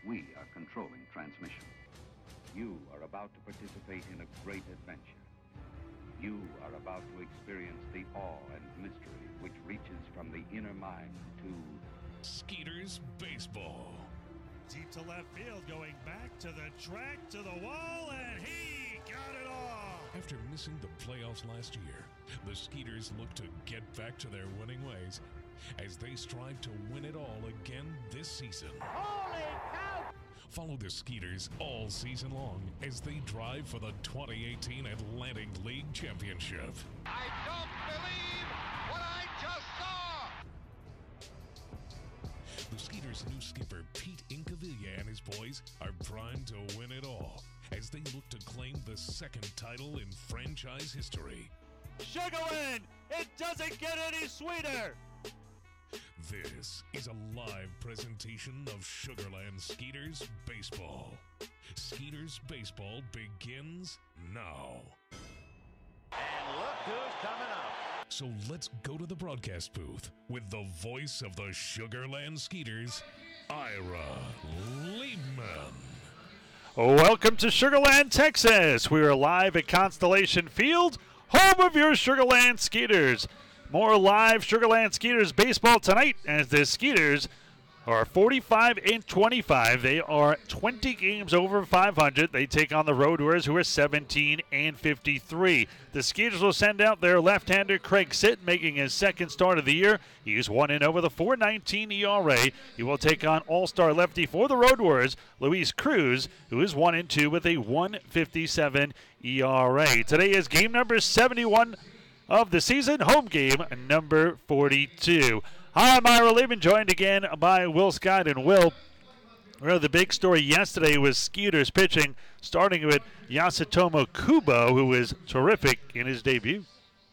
We are controlling transmission. You are about to participate in a great adventure. You are about to experience the awe and mystery which reaches from the inner mind to Skeeters Baseball. Deep to left field, going back to the track, to the wall, and he got it all. After missing the playoffs last year, the Skeeters look to get back to their winning ways as they strive to win it all again this season. Holy cow! Follow the Skeeters all season long as they drive for the 2018 Atlantic League Championship. I don't believe what I just saw! The Skeeters' new skipper, Pete Incaviglia, and his boys are primed to win it all as they look to claim the second title in franchise history. Sugarland, it doesn't get any sweeter. This is a live presentation of Sugarland Skeeters Baseball. Skeeters Baseball begins now. And look who's coming up. So let's go to the broadcast booth with the voice of the Sugarland Skeeters, Ira Liebman. Welcome to Sugarland, Texas. We are live at Constellation Field, home of your Sugarland Skeeters. More live Sugarland Skeeters baseball tonight as the Skeeters are 45-25. They are 20 games over 500. They take on the Road Warriors, who are 17-53. The Skeeters will send out their left-hander Craig Sitt, making his second start of the year. He's 1-0 with a 4.19 ERA. He will take on all-star lefty for the Road Warriors, Luis Cruz, who is 1-2 with a 1.57 ERA. Today is game number 71 of the season, home game number 42. Hi, I'm Ira Liebman, joined again by Will Scott. And Will, the big story yesterday was Skeeters pitching, starting with Yasutomo Kubo, who was terrific in his debut.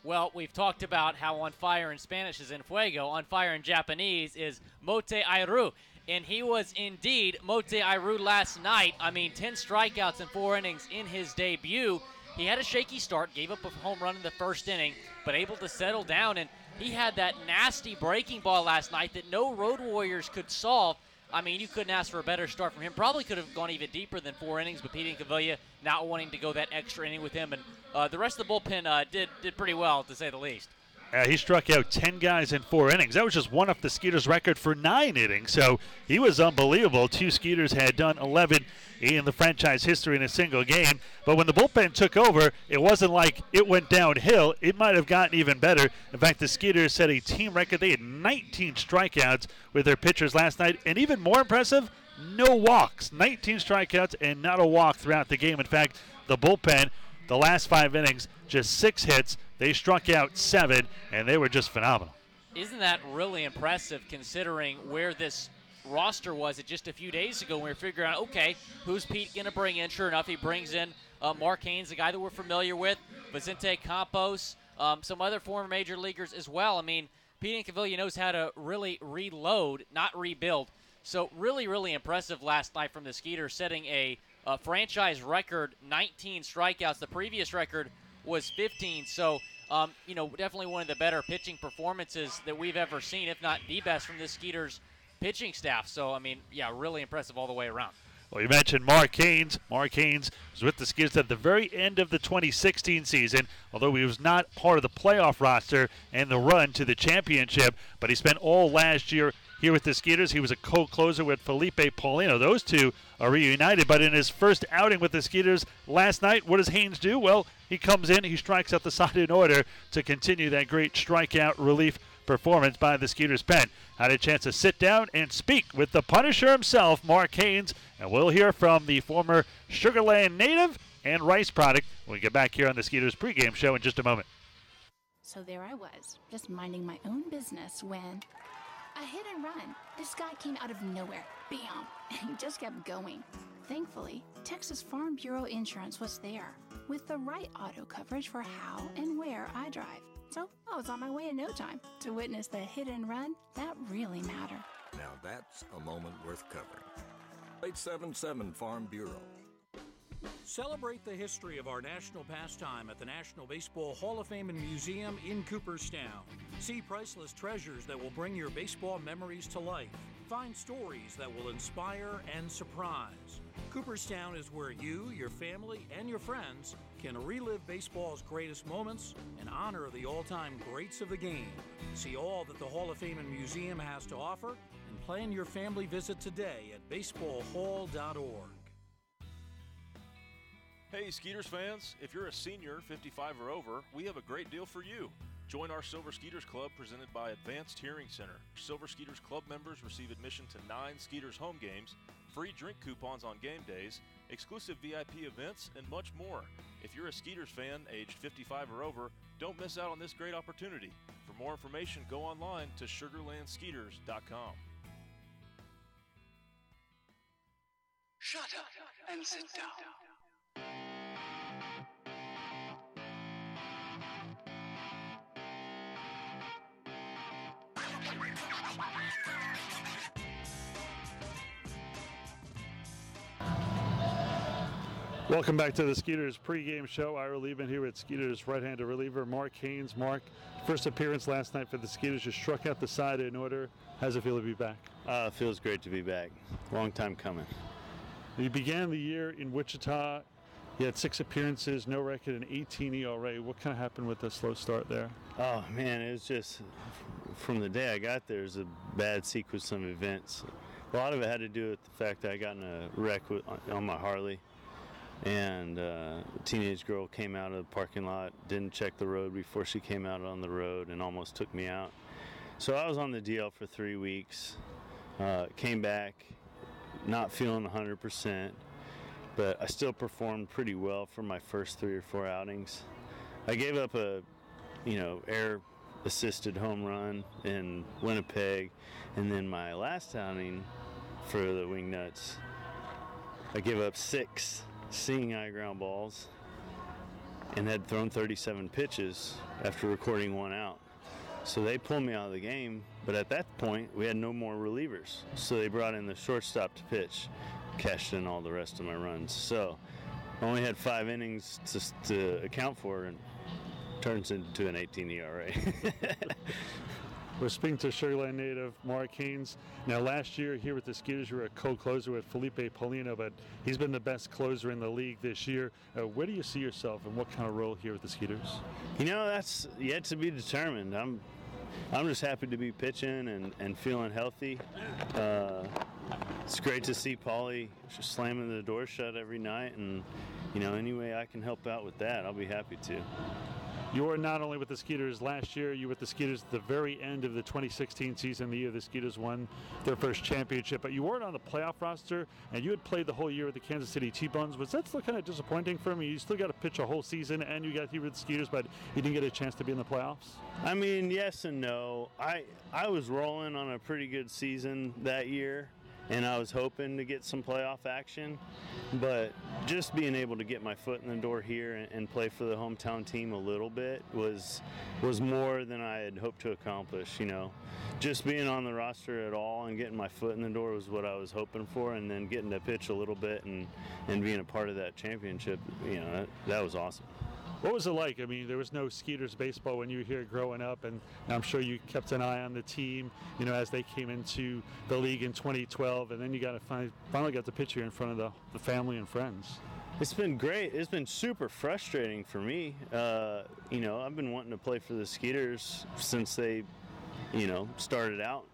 Well, we've talked about how on fire in Spanish is en fuego, on fire in Japanese is mote airu. And he was indeed mote airu last night. 10 strikeouts in 4 innings in his debut. He had a shaky start, gave up a home run in the first inning, but able to settle down. And he had that nasty breaking ball last night that no Road Warriors could solve. You couldn't ask for a better start from him. Probably could have gone even deeper than 4 innings, but Pete Incaviglia not wanting to go that extra inning with him. And the rest of the bullpen did pretty well, to say the least. He struck out 10 guys in 4 innings. That was just one off the Skeeters' record for 9 innings, so he was unbelievable. 2 Skeeters had done 11 in the franchise history in a single game. But when the bullpen took over, it wasn't like it went downhill. It might have gotten even better. In fact, the Skeeters set a team record. They had 19 strikeouts with their pitchers last night, and even more impressive, no walks. 19 strikeouts and not a walk throughout the game. In fact, the bullpen, the last 5 innings, just 6 hits. They struck out 7, and they were just phenomenal. Isn't that really impressive considering where this roster was just a few days ago when we were figuring out, okay, who's Pete going to bring in? Sure enough, he brings in Mark Haynes, a guy that we're familiar with, Vicente Campos, some other former major leaguers as well. Pete Incaviglia knows how to really reload, not rebuild. So really, really impressive last night from the Skeeters, setting a franchise record, 19 strikeouts. The previous record was 15, so definitely one of the better pitching performances that we've ever seen, if not the best from the Skeeters pitching staff. So, really impressive all the way around. Well, you mentioned Mark Haynes. Mark Haynes was with the Skeeters at the very end of the 2016 season, although he was not part of the playoff roster and the run to the championship, but he spent all last year here with the Skeeters. He was a co-closer with Felipe Paulino. Those two are reunited, but in his first outing with the Skeeters last night, what does Haynes do? Well, he comes in, he strikes out the side in order to continue that great strikeout relief performance by the Skeeters pen. Had a chance to sit down and speak with the Punisher himself, Mark Haynes, and we'll hear from the former Sugarland native and Rice product when we get back here on the Skeeters pregame show in just a moment. So there I was, just minding my own business when a hit and run. This guy came out of nowhere. Bam! And he just kept going. Thankfully, Texas Farm Bureau Insurance was there with the right auto coverage for how and where I drive. So I was on my way in no time to witness the hit and run that really matter. Now that's a moment worth covering. 877 Farm Bureau. Celebrate the history of our national pastime at the National Baseball Hall of Fame and Museum in Cooperstown. See priceless treasures that will bring your baseball memories to life. Find stories that will inspire and surprise. Cooperstown is where you, your family, and your friends can relive baseball's greatest moments and honor the all-time greats of the game. See all that the Hall of Fame and Museum has to offer and plan your family visit today at baseballhall.org. Hey Skeeters fans, if you're a senior, 55 or over, we have a great deal for you. Join our Silver Skeeters Club presented by Advanced Hearing Center. Silver Skeeters Club members receive admission to 9 Skeeters home games, free drink coupons on game days, exclusive VIP events, and much more. If you're a Skeeters fan aged 55 or over, don't miss out on this great opportunity. For more information, go online to sugarlandskeeters.com. Shut up and sit down. Welcome back to the Skeeters pregame show. Ira Liebman here with Skeeters right-handed reliever Mark Haynes. Mark, first appearance last night for the Skeeters. You struck out the side in order. How's it feel to be back? It feels great to be back. Long time coming. You began the year in Wichita. You had 6 appearances, no record, and 18 ERA. What kind of happened with the slow start there? Oh, man, it was just from the day I got there, it was a bad sequence of events. A lot of it had to do with the fact that I got in a wreck on my Harley. And a teenage girl came out of the parking lot, didn't check the road before she came out on the road, and almost took me out. So I was on the DL for 3 weeks, came back, not feeling 100%, but I still performed pretty well for my first 3 or 4 outings. I gave up a, air-assisted home run in Winnipeg, and then my last outing for the Wingnuts, I gave up 6 seeing eye ground balls and had thrown 37 pitches after recording 1 out. So they pulled me out of the game, but at that point we had no more relievers. So they brought in the shortstop to pitch, cashed in all the rest of my runs. So I only had 5 innings to account for, and turns into an 18 ERA. We're speaking to Sugarland native Mark Haynes. Now, last year here with the Skeeters, you were a co-closer with Felipe Paulino, but he's been the best closer in the league this year. Where do you see yourself, and what kind of role here with the Skeeters? That's yet to be determined. I'm just happy to be pitching and feeling healthy. It's great to see Paulie just slamming the door shut every night, and any way I can help out with that, I'll be happy to. You were not only with the Skeeters last year, you were with the Skeeters at the very end of the 2016 season, the year the Skeeters won their first championship, but you weren't on the playoff roster, and you had played the whole year with the Kansas City T-Bones. Was that still kind of disappointing for me? You still got to pitch a whole season, and you got here with the Skeeters, but you didn't get a chance to be in the playoffs? I mean, yes and no. I was rolling on a pretty good season that year, and I was hoping to get some playoff action, but just being able to get my foot in the door here and play for the hometown team a little bit was more than I had hoped to accomplish. Just being on the roster at all and getting my foot in the door was what I was hoping for, and then getting to pitch a little bit and being a part of that championship, that was awesome. What was it like? I mean, there was no Skeeters baseball when you were here growing up, and I'm sure you kept an eye on the team, as they came into the league in 2012, and then you finally got to pitch here in front of the family and friends. It's been great. It's been super frustrating for me. I've been wanting to play for the Skeeters since they, started out,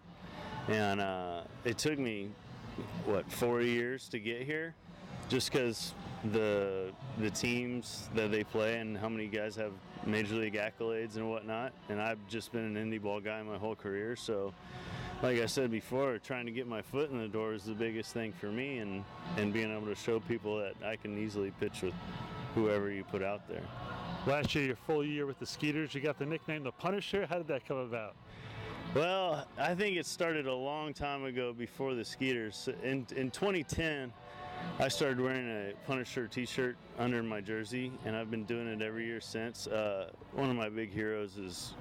and it took me, 4 years to get here, just because the teams that they play and how many guys have major league accolades and whatnot, and I've just been an indie ball guy my whole career, so like I said before, trying to get my foot in the door is the biggest thing for me, and being able to show people that I can easily pitch with whoever you put out there. Last year, your full year with the Skeeters, you got the nickname the Punisher. How did that come about? Well, I think it started a long time ago before the Skeeters. In 2010, I started wearing a Punisher t-shirt under my jersey, and I've been doing it every year since. One of my big heroes is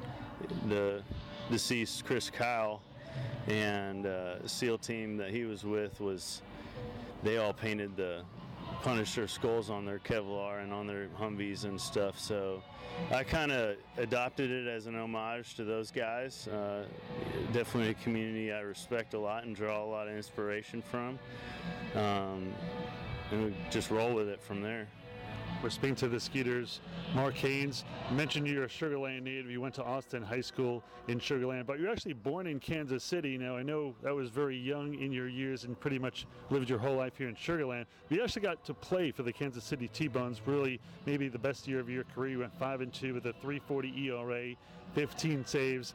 the deceased Chris Kyle, and the SEAL team that he was with they all painted the punish their skulls on their Kevlar and on their Humvees and stuff. So I kind of adopted it as an homage to those guys. Definitely a community I respect a lot and draw a lot of inspiration from. And we just roll with it from there. We're speaking to the Skeeters. Mark Haynes, you mentioned you're a Sugar Land native. You went to Austin High School in Sugar Land, but you're actually born in Kansas City. Now, I know that was very young in your years and pretty much lived your whole life here in Sugar Land. But you actually got to play for the Kansas City T-Bones, really maybe the best year of your career. You went 5-2 with a 3.40 ERA, 15 saves.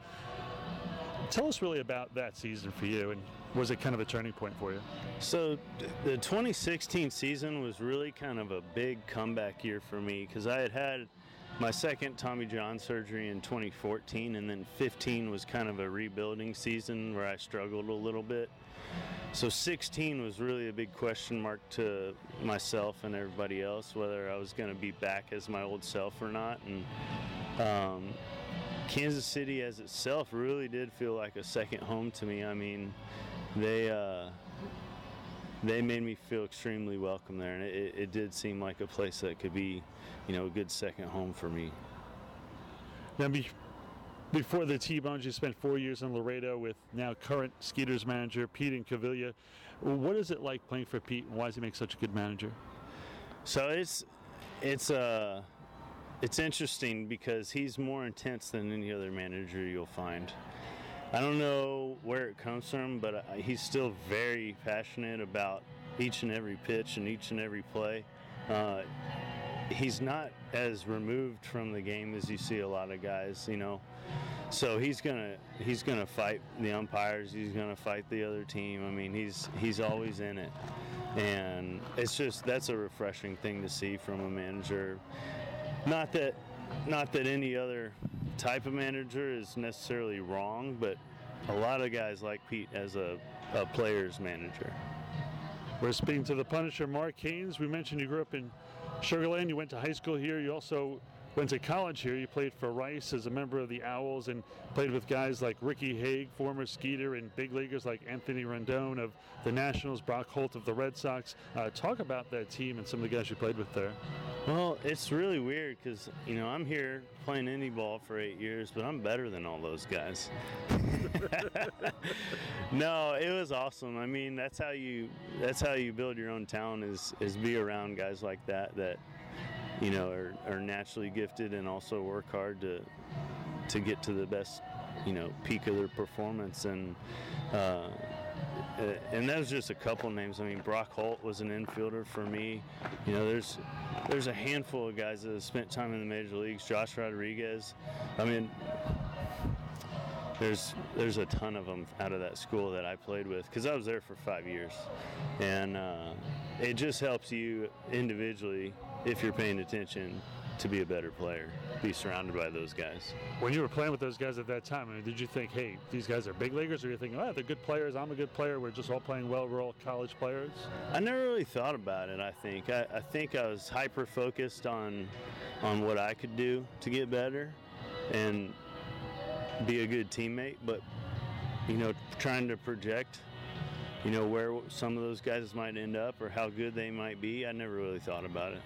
Tell us really about that season for you, and was it kind of a turning point for you? So the 2016 season was really kind of a big comeback year for me because I had my second Tommy John surgery in 2014, and then 15 was kind of a rebuilding season where I struggled a little bit. So 16 was really a big question mark to myself and everybody else, whether I was going to be back as my old self or not. And Kansas City as itself really did feel like a second home to me. I mean, they made me feel extremely welcome there, and it did seem like a place that could be, a good second home for me. Now, before the T-Bones, you spent 4 years in Laredo with now current Skeeters manager Pete Incaviglia. What is it like playing for Pete, and why does he make such a good manager? So it's interesting because he's more intense than any other manager you'll find. I don't know where it comes from, but he's still very passionate about each and every pitch and each and every play. He's not as removed from the game as you see a lot of guys, So he's gonna fight the umpires. He's gonna fight the other team. I mean, he's always in it, and that's a refreshing thing to see from a manager. Not that any other type of manager is necessarily wrong, but a lot of guys like Pete as a player's manager. We're speaking to the Punisher, Mark Haynes. We mentioned you grew up in Sugar Land. You went to high school here. You also went to college here. You played for Rice as a member of the Owls and played with guys like Ricky Haig, former Skeeter, and big leaguers like Anthony Rendon of the Nationals, Brock Holt of the Red Sox. Talk about that team and some of the guys you played with there. Well, it's really weird because, I'm here playing indie ball for 8 years, but I'm better than all those guys. No, it was awesome. I mean, that's how you build your own talent is be around guys like that are naturally gifted and also work hard to get to the best, peak of their performance. And that was just a couple names. I mean, Brock Holt was an infielder for me. There's a handful of guys that have spent time in the major leagues. Josh Rodriguez. I mean, there's a ton of them out of that school that I played with because I was there for 5 years, and it just helps you individually, if you're paying attention, to be a better player, be surrounded by those guys. When you were playing with those guys at that time, did you think, hey, these guys are big leaguers, or you thinking, they're good players, I'm a good player, we're just all playing well, we're all college players? I never really thought about it, I think. I think I was hyper-focused on what I could do to get better and be a good teammate, but, trying to project, where some of those guys might end up or how good they might be, I never really thought about it.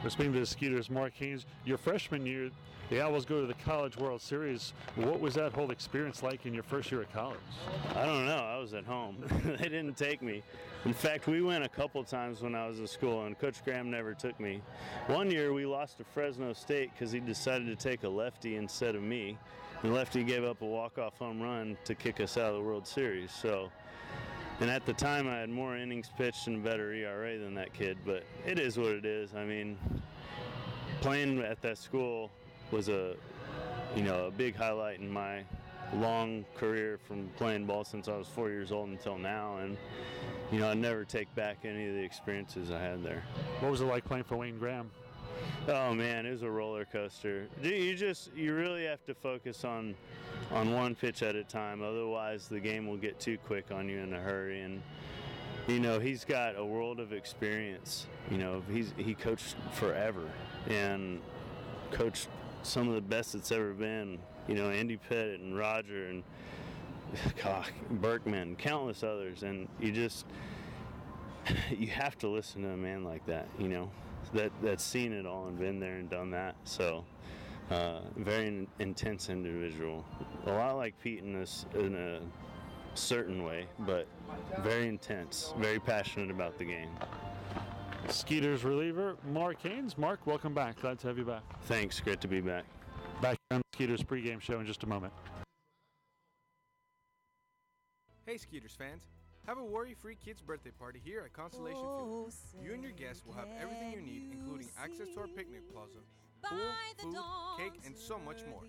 We're speaking to the Skeeters, Mark Haynes. Your freshman year, the Owls go to the College World Series. What was that whole experience like in your first year of college? I don't know. I was at home. They didn't take me. In fact, we went a couple times when I was in school, and Coach Graham never took me. One year, we lost to Fresno State because he decided to take a lefty instead of me. The lefty gave up a walk-off home run to kick us out of the World Series. And at the time, I had more innings pitched and better ERA than that kid, but it is what it is. I mean, playing at that school was a big highlight in my long career from playing ball since I was 4 years old until now, and I'd never take back any of the experiences I had there. What was it like playing for Wayne Graham? Oh man, it was a roller coaster. You really have to focus on one pitch at a time, otherwise the game will get too quick on you in a hurry. And he's got a world of experience. He coached forever and coached some of the best that's ever been. Andy Pettit and Roger and Berkman, countless others. And you have to listen to a man like that, that's seen it all and been there and done that. So very intense individual, a lot like Pete in a certain way, but very intense, very passionate about the game. Skeeters reliever Mark Haynes. Mark, welcome back. Glad to have you back. Thanks. Great to be back. Back on Skeeters pregame show in just a moment. Hey Skeeters fans, have a worry-free kids birthday party here at Constellation Field. You and your guests will have everything you need, including access to our picnic plaza, pool, food, cake, and so much more.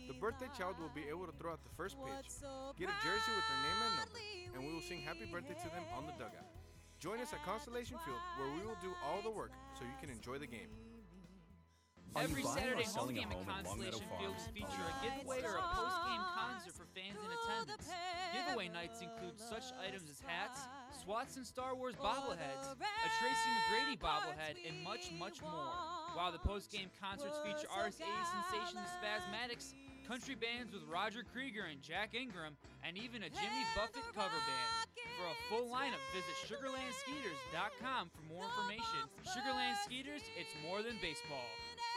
The birthday child will be able to throw out the first pitch, get a jersey with their name and number, and we will sing happy birthday to them on the dugout. Join us at Constellation Field, where we will do all the work so you can enjoy the game. Every Saturday home game at Constellation Field will feature a giveaway or a post-game concert for fans in attendance. Giveaway nights include such items as hats, SWATs and Star Wars bobbleheads, a Tracy McGrady bobblehead, and much, much more. While the post-game concerts feature RSA Sensation the Spasmatics, country bands with Roger Krieger and Jack Ingram, and even a Jimmy Buffett cover band. For a full lineup, visit SugarlandSkeeters.com for more information. Sugarland Skeeters, it's more than baseball.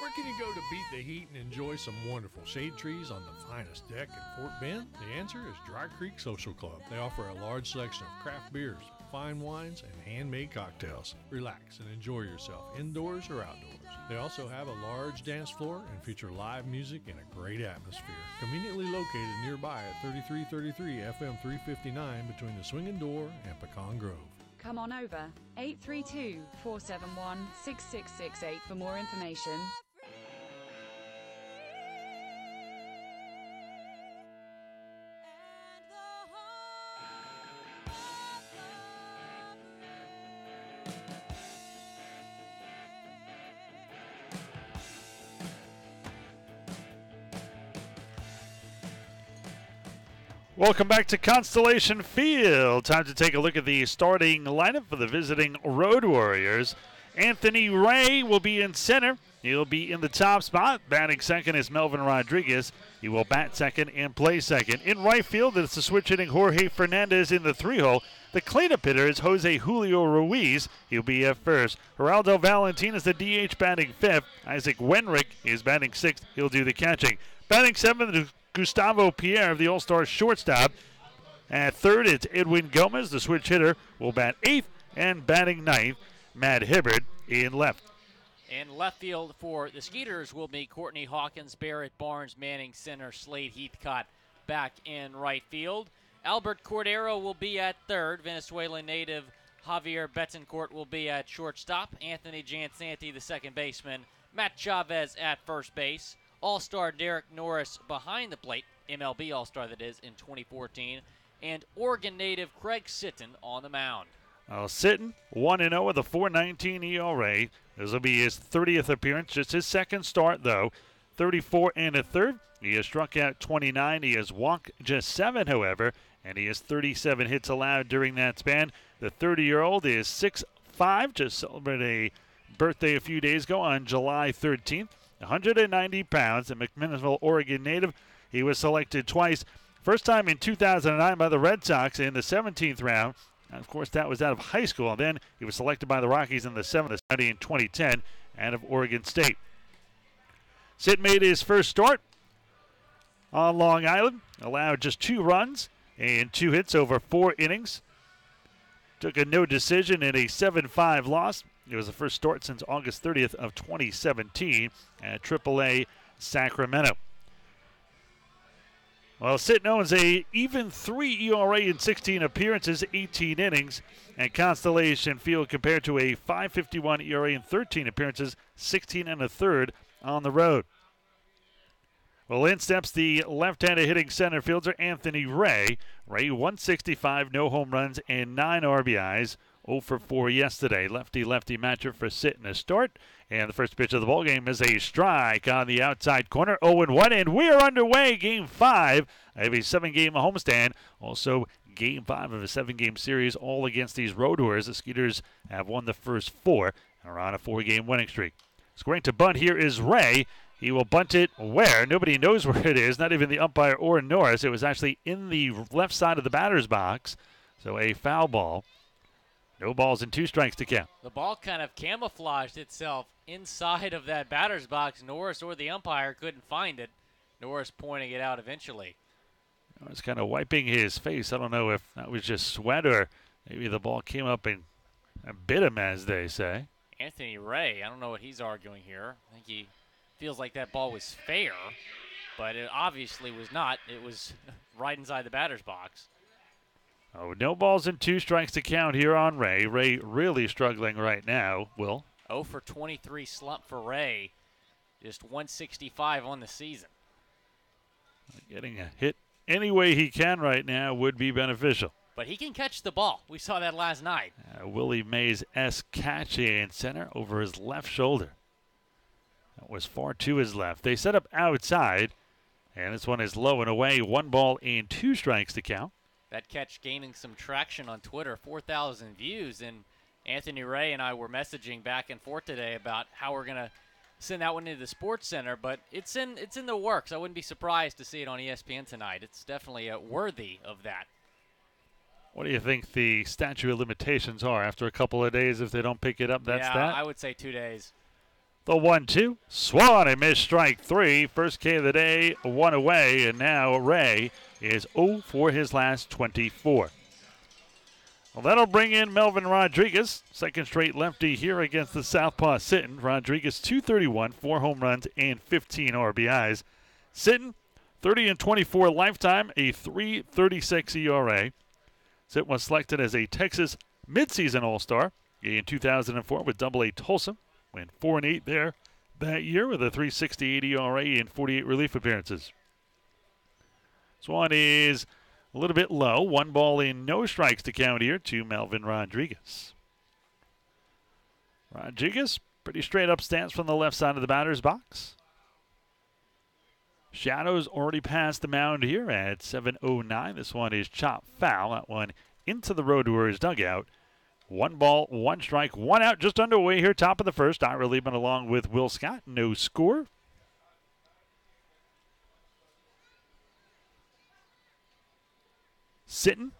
Where can you go to beat the heat and enjoy some wonderful shade trees on the finest deck at Fort Bend? The answer is Dry Creek Social Club. They offer a large selection of craft beers, fine wines, and handmade cocktails. Relax and enjoy yourself indoors or outdoors. They also have a large dance floor and feature live music and a great atmosphere. Conveniently located nearby at 3333 FM 359 between the Swinging Door and Pecan Grove. Come on over, 832-471-6668 for more information. Welcome back to Constellation Field. Time to take a look at the starting lineup for the visiting Road Warriors. Anthony Ray will be in center. He'll be in the top spot. Batting second is Melvin Rodriguez. He will bat second and play second. In right field, it's the switch hitting Jorge Fernandez in the 3-hole. The cleanup hitter is Jose Julio Ruiz. He'll be at first. Geraldo Valentin is the DH batting fifth. Isaac Wenrick is batting sixth. He'll do the catching. Batting seventh, Gustavo Pierre, the All-Star shortstop. At third, it's Edwin Gomez, the switch hitter, will bat eighth. And batting ninth, Matt Hibbard in left. In left field for the Skeeters will be Courtney Hawkins, Barrett Barnes, Manning center, Slade Heathcott back in right field. Albert Cordero will be at third. Venezuelan native Javier Betancourt will be at shortstop. Anthony Jansanti, the second baseman. Matt Chavez at first base. All-Star Derek Norris behind the plate, MLB All-Star that is, in 2014. And Oregon native Craig Sitton on the mound. Sitton, 1-0 with a 4.19 ERA. This will be his 30th appearance, just his second start, though. 34 and a third. He has struck out 29. He has walked just 7, however, and he has 37 hits allowed during that span. The 30-year-old is 6'5", just celebrated a birthday a few days ago on July 13th. 190 pounds, a McMinnville, Oregon native. He was selected twice. First time in 2009 by the Red Sox in the 17th round. And of course, that was out of high school. And then he was selected by the Rockies in the 7th in 2010 out of Oregon State. Sitt made his first start on Long Island. Allowed just 2 runs and 2 hits over 4 innings. Took a no decision in a 7-5 loss. It was the first start since August 30th of 2017 at AAA Sacramento. Well, Sitton owns a even 3 ERA in 16 appearances, 18 innings, at Constellation Field compared to a 5.51 ERA in 13 appearances, 16 and a third on the road. Well, in steps the left-handed hitting center fielder Anthony Ray. Ray 165, no home runs, and 9 RBIs. 0 for 4 yesterday. Lefty-lefty matchup for Sitton to start. And the first pitch of the ballgame is a strike on the outside corner. 0-1, and we're underway. Game 5 of a 7-game homestand. Also, Game 5 of a 7-game series, all against these Road Warriors. The Skeeters have won the first 4 and are on a 4-game winning streak. Scoring to bunt here is Ray. He will bunt it where? Nobody knows where it is, not even the umpire or Norris. It was actually in the left side of the batter's box, so a foul ball. No balls and 2 strikes to count. The ball kind of camouflaged itself inside of that batter's box. Norris or the umpire couldn't find it. Norris pointing it out eventually. Norris kind of wiping his face. I don't know if that was just sweat or maybe the ball came up and bit him, as they say. Anthony Ray, I don't know what he's arguing here. I think he feels like that ball was fair, but it obviously was not. It was right inside the batter's box. Oh, no balls and 2 strikes to count here on Ray. Ray really struggling right now, Will. 0 for 23 slump for Ray. Just 165 on the season. Getting a hit any way he can right now would be beneficial. But he can catch the ball. We saw that last night. Willie Mays-esque catch in center over his left shoulder. That was far to his left. They set up outside, and this one is low and away. 1 ball and 2 strikes to count. That catch gaining some traction on Twitter, 4,000 views, and Anthony Ray and I were messaging back and forth today about how we're going to send that one into the Sports Center, but it's in the works. I wouldn't be surprised to see it on ESPN tonight. It's definitely worthy of that. What do you think the statute of limitations are after a couple of days? If they don't pick it up, that's that? I would say 2 days. The 1-2. Swan and missed strike 3. First K of the day, 1 away, and now Ray is 0 for his last 24. Well, that'll bring in Melvin Rodriguez, second straight lefty here against the Southpaw Sitton. Rodriguez 231, 4 home runs and 15 RBIs. Sitton 30-24 lifetime, a 3.36 ERA. Sitton was selected as a Texas midseason All-Star in 2004 with Double-A Tulsa. Went 4-8 there that year with a 3.68 ERA and 48 relief appearances. Swan is a little bit low. 1 ball and no strikes to count here to Melvin Rodriguez. Rodriguez, pretty straight up stance from the left side of the batter's box. Shadows already past the mound here at 7:09. This one is chopped foul. That one into the road to his dugout. 1 ball, 1 strike, 1 out, just underway here, top of the first. Ira Liebman along with Will Scott. No score. Sitton.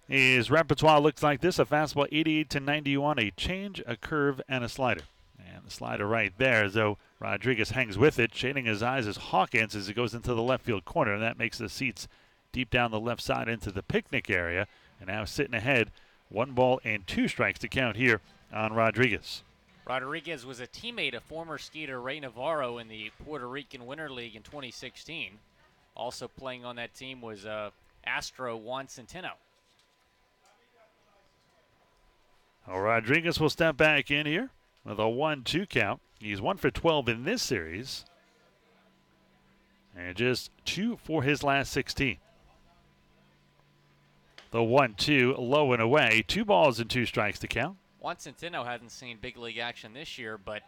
His repertoire looks like this: a fastball 88-91, a change, a curve, and a slider. And the slider right there, though Rodriguez hangs with it, shading his eyes as Hawkins as it goes into the left field corner. And that makes the seats deep down the left side into the picnic area. And now Sitton ahead. 1 ball and 2 strikes to count here on Rodriguez. Rodriguez was a teammate of former Skeeter Ray Navarro in the Puerto Rican Winter League in 2016. Also playing on that team was Astro Juan Centeno. Well, Rodriguez will step back in here with a 1-2 count. He's 1 for 12 in this series. And just 2 for his last 16. The 1-2, low and away. 2 balls and 2 strikes to count. Juan Centeno hasn't seen big league action this year, but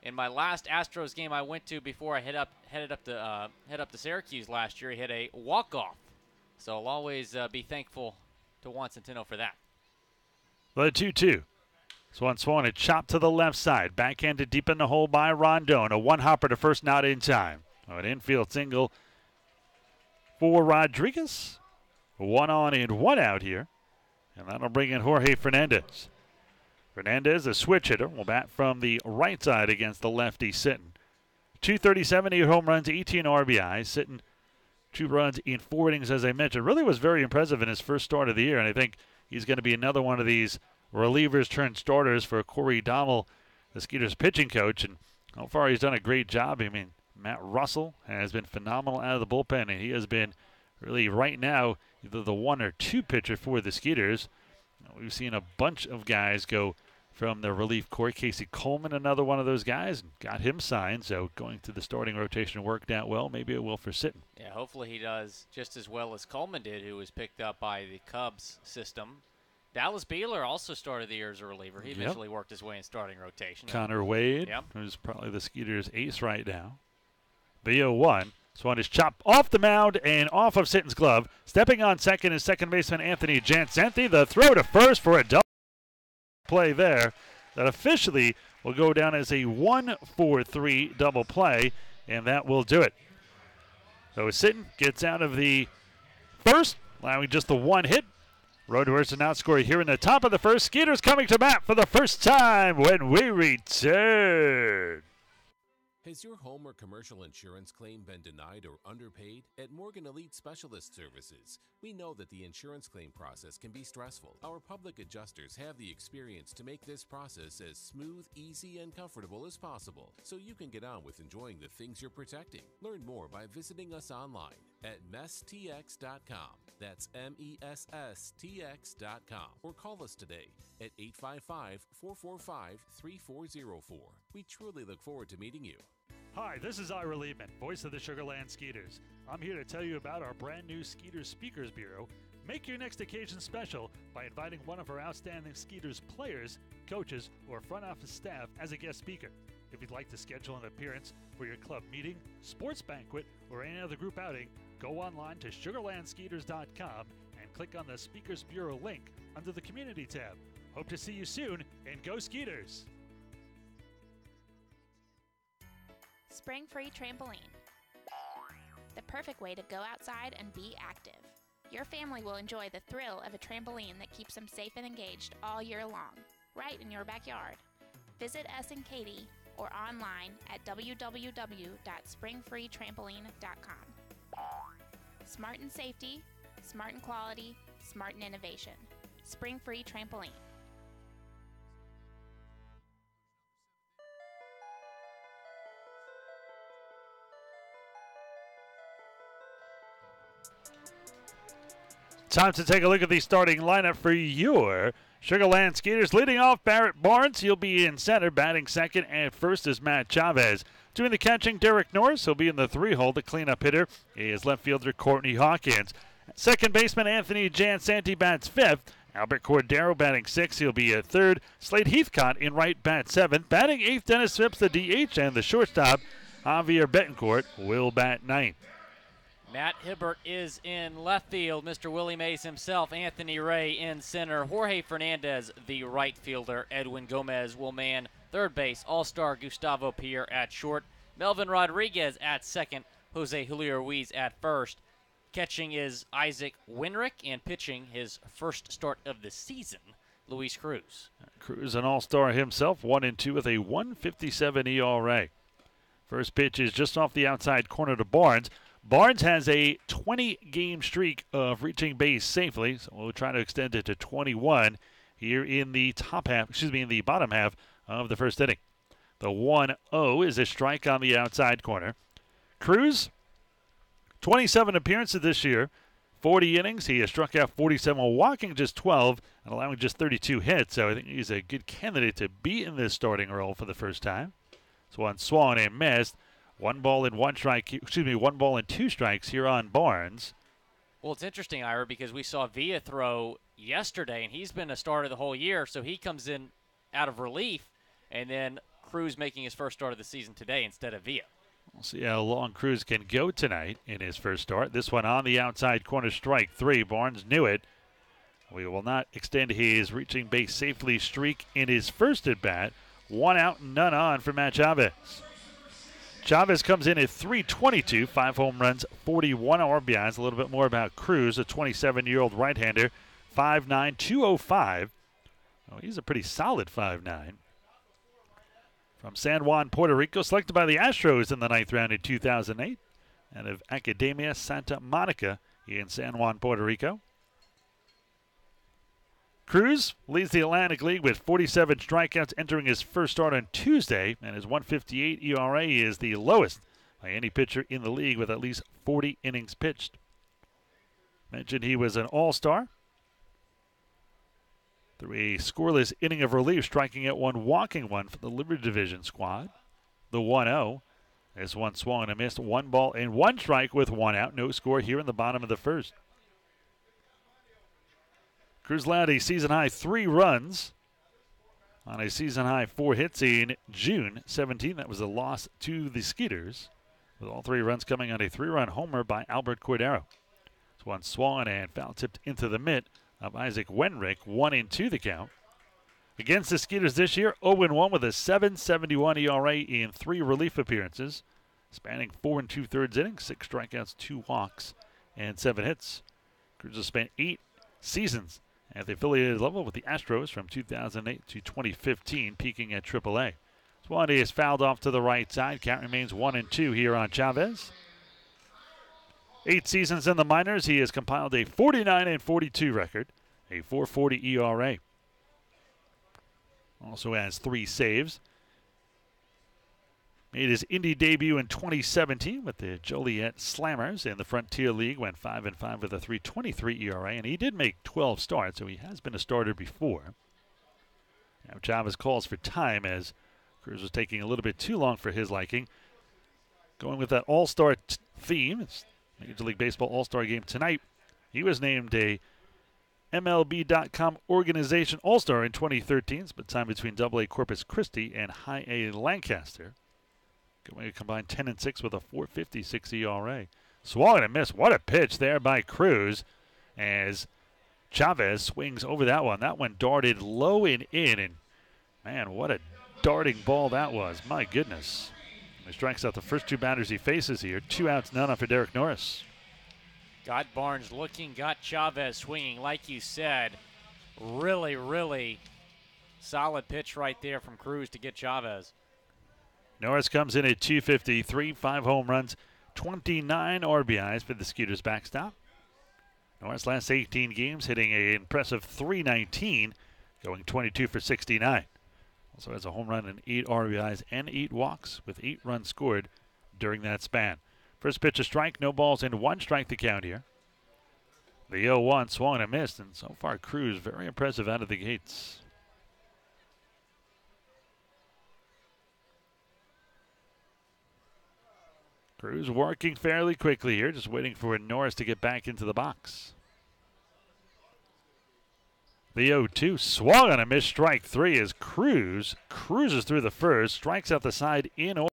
in my last Astros game I went to before I headed up to Syracuse last year, he hit a walk-off. So I'll always be thankful to Juan Centeno for that. The 2-2. Swan had chopped to the left side. Backhanded deep in the hole by Rondon. A 1-hopper to first, not in time. An infield single for Rodriguez. 1 on and 1 out here. And that'll bring in Jorge Fernandez. Fernandez, a switch hitter, will bat from the right side against the lefty Sitton. 237, 8 home runs, 18 RBIs. Sitton, 2 runs in 4 innings, as I mentioned. Really was very impressive in his first start of the year, and I think he's going to be another one of these relievers turned starters for Corey Dommel, the Skeeters pitching coach. And so far he's done a great job. I mean, Matt Russell has been phenomenal out of the bullpen, and he has been really right now either the 1 or 2 pitcher for the Skeeters. We've seen a bunch of guys go from the relief corps. Casey Coleman, another one of those guys, got him signed. So going to the starting rotation worked out well. Maybe it will for Sitton. Yeah, hopefully he does just as well as Coleman did, who was picked up by the Cubs system. Dallas Beeler also started the year as a reliever. He eventually worked his way in starting rotation. Connor Wade, who's probably the Skeeters' ace right now. The 0-1. This one is chopped off the mound and off of Sitton's glove. Stepping on second is second baseman Anthony Jancenti. The throw to first for a double play there. That officially will go down as a 1-4-3 double play, and that will do it. So Sitton gets out of the first, allowing just the 1 hit. Road to Ursa now score here in the top of the first. Skeeters coming to bat for the first time when we return. Has your home or commercial insurance claim been denied or underpaid? At Morgan Elite Specialist Services, we know that the insurance claim process can be stressful. Our public adjusters have the experience to make this process as smooth, easy, and comfortable as possible, so you can get on with enjoying the things you're protecting. Learn more by visiting us online at messtx.com. That's MESSTX.com. Or call us today at 855-445-3404. We truly look forward to meeting you. Hi, this is Ira Liebman, voice of the Sugarland Skeeters. I'm here to tell you about our brand new Skeeters Speakers Bureau. Make your next occasion special by inviting one of our outstanding Skeeters players, coaches, or front office staff as a guest speaker. If you'd like to schedule an appearance for your club meeting, sports banquet, or any other group outing, go online to sugarlandskeeters.com and click on the Speakers Bureau link under the Community tab. Hope to see you soon, and go Skeeters! Spring Free Trampoline. The perfect way to go outside and be active. Your family will enjoy the thrill of a trampoline that keeps them safe and engaged all year long, right in your backyard. Visit us in Katy or online at www.springfreetrampoline.com. Smart in safety, smart in quality, smart in innovation. Spring Free Trampoline. Time to take a look at the starting lineup for your Sugarland Skeeters. Leading off, Barrett Barnes. He'll be in center. Batting second and first is Matt Chavez. Doing the catching, Derek Norris. He'll be in the 3-hole. The cleanup hitter is left fielder Courtney Hawkins. Second baseman Anthony Jansanti bats fifth. Albert Cordero batting sixth. He'll be at third. Slade Heathcott in right bats seventh. Batting eighth, Dennis Phipps, the DH, and the shortstop, Javier Betancourt, will bat ninth. Matt Hibbert is in left field. Mr. Willie Mays himself, Anthony Ray in center. Jorge Fernandez, the right fielder. Edwin Gomez will man third base. All-star Gustavo Pierre at short. Melvin Rodriguez at second. Jose Julio Ruiz at first. Catching is Isaac Winrick, and pitching his first start of the season, Luis Cruz. Cruz, an all-star himself, 1-2 with a 1.57 ERA. First pitch is just off the outside corner to Barnes. Barnes has a 20-game streak of reaching base safely, so we'll try to extend it to 21 here in the in the bottom half of the first inning. The 1-0 is a strike on the outside corner. Cruz, 27 appearances this year, 40 innings. He has struck out 47 while walking just 12 and allowing just 32 hits, so I think he's a good candidate to be in this starting role for the first time. This one swung and missed. 1 ball and 2 strikes here on Barnes. Well, it's interesting, Ira, because we saw Villa throw yesterday, and he's been a starter the whole year, so he comes in out of relief, and then Cruz making his first start of the season today instead of Villa. We'll see how long Cruz can go tonight in his first start. This one on the outside corner, strike 3. Barnes knew it. We will not extend his reaching base safely streak in his first at-bat. 1 out, none on for Matt Chavez. Chavez comes in at .322, 5 home runs, 41 RBIs. A little bit more about Cruz, a 27-year-old right-hander, 5'9", 205. Oh, he's a pretty solid 5'9". From San Juan, Puerto Rico, selected by the Astros in the 9th round in 2008, and of Academia Santa Monica in San Juan, Puerto Rico. Cruz leads the Atlantic League with 47 strikeouts entering his first start on Tuesday, and his 1.58 ERA is the lowest by any pitcher in the league with at least 40 innings pitched. Mentioned he was an all-star through a scoreless inning of relief, striking out 1, walking 1 for the Liberty Division squad. The 1-0. This one swung and missed. 1 ball and 1 strike with 1 out. No score here in the bottom of the first. Cruz allowed a season-high 3 runs on a season-high 4 hits in June 17. That was a loss to the Skeeters, with all 3 runs coming on a 3-run homer by Albert Cordero. This one swung and foul-tipped into the mitt of Isaac Wenrick, 1-2 the count. Against the Skeeters this year, 0-1 with a 7.71 ERA in 3 relief appearances, spanning 4 2/3 innings, 6 strikeouts, 2 walks, and 7 hits. Cruz has spent 8 seasons at the affiliated level with the Astros from 2008 to 2015, peaking at AAA. Swanee is fouled off to the right side. Count remains 1-2 here on Chavez. 8 seasons in the minors, he has compiled a 49-42 record, a 4.40 ERA. Also has 3 saves. Made his Indy debut in 2017 with the Joliet Slammers in the Frontier League. Went 5-5 with a 3.23 ERA, and he did make 12 starts, so he has been a starter before. Now Chavez calls for time as Cruz was taking a little bit too long for his liking. Going with that all-star theme, it's Major League Baseball All-Star Game tonight. He was named a MLB.com Organization All-Star in 2013, split time between AA Corpus Christi and High A Lancaster. Going to combine 10-6 with a 4.56 ERA. Swung and a miss. What a pitch there by Cruz as Chavez swings over that one. That one darted low and in, and man, what a darting ball that was. My goodness. He strikes out the first 2 batters he faces here. 2 outs, none off for Derek Norris. Got Barnes looking, got Chavez swinging. Like you said, really, really solid pitch right there from Cruz to get Chavez. Norris comes in at 253, 5 home runs, 29 RBIs for the Skeeters backstop. Norris last 18 games hitting an impressive .319, going 22 for 69. Also has a home run and 8 RBIs and 8 walks with 8 runs scored during that span. First pitch a strike, no balls and 1 strike to count here. The 0-1 swung and a missed, and so far Cruz very impressive out of the gates. Cruz working fairly quickly here, just waiting for Norris to get back into the box. The 0-2 swung on a missed strike 3 as Cruz cruises through the first, strikes out the side in order.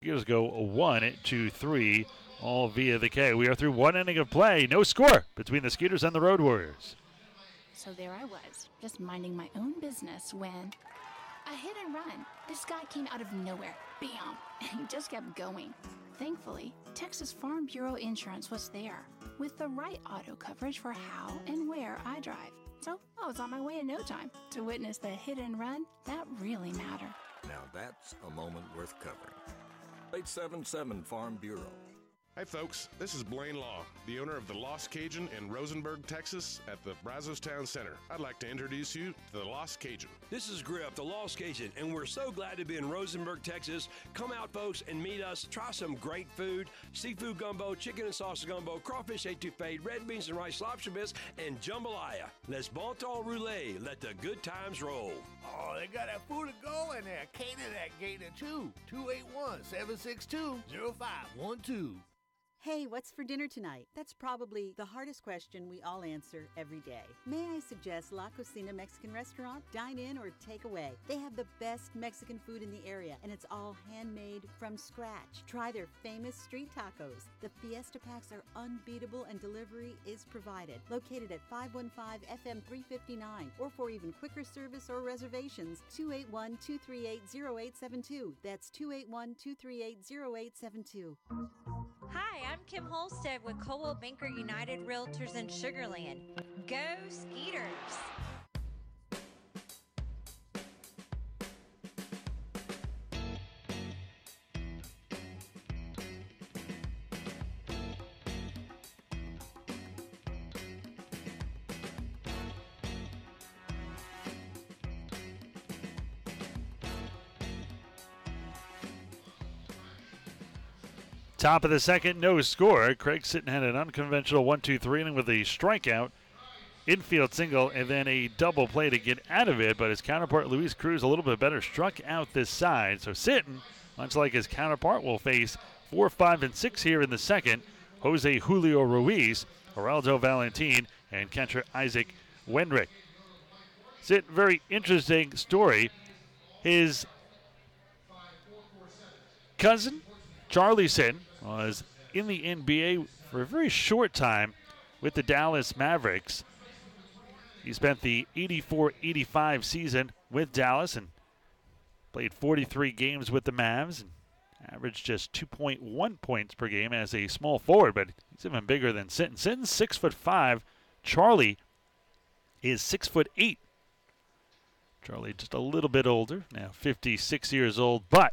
Here's go 1, 2, 3, all via the K. We are through 1 inning of play. No score between the Skeeters and the Road Warriors. So there I was, just minding my own business when a hit and run. This guy came out of nowhere. Bam! And he just kept going. Thankfully, Texas Farm Bureau Insurance was there with the right auto coverage for how and where I drive. So I was on my way in no time to witness the hit and run that really matter. Now that's a moment worth covering. 877 Farm Bureau. Hi folks, this is Blaine Law, the owner of the Lost Cajun in Rosenberg, Texas at the Brazos Town Center. I'd like to introduce you to the Lost Cajun. This is Griff, the Lost Cajun, and we're so glad to be in Rosenberg, Texas. Come out, folks, and meet us. Try some great food, seafood gumbo, chicken and sausage gumbo, crawfish etouffee, red beans and rice lobster bits, and jambalaya. Les bon temps roulé. Let the good times roll. Oh, they got that food to go in there. Cater that gator too. 281-762-0512. Hey, what's for dinner tonight? That's probably the hardest question we all answer every day. May I suggest La Cocina Mexican Restaurant? Dine in or take away. They have the best Mexican food in the area, and it's all handmade from scratch. Try their famous street tacos. The Fiesta Packs are unbeatable, and delivery is provided. Located at 515 FM 359, or for even quicker service or reservations, 281-238-0872. That's 281-238-0872. Hi, I'm Kim Holstead with Coldwell Banker United Realtors in Sugar Land. Go Skeeters! Top of the second, no score. Craig Sitton had an unconventional 1-2-3 inning with a strikeout, infield single, and then a double play to get out of it. But his counterpart, Luis Cruz, a little bit better, struck out this side. So Sitton, much like his counterpart, will face 4, 5, and 6 here in the second. Jose Julio Ruiz, Geraldo Valentin, and catcher Isaac Wendrick. Sitton, very interesting story. His cousin, Charlie Sitton, was in the NBA for a very short time with the Dallas Mavericks. He spent the 84-85 season with Dallas and played 43 games with the Mavs and averaged just 2.1 points per game as a small forward, but he's even bigger than Sitton. Sitton's 6'5". Charlie is 6'8". Charlie just a little bit older, now 56 years old. But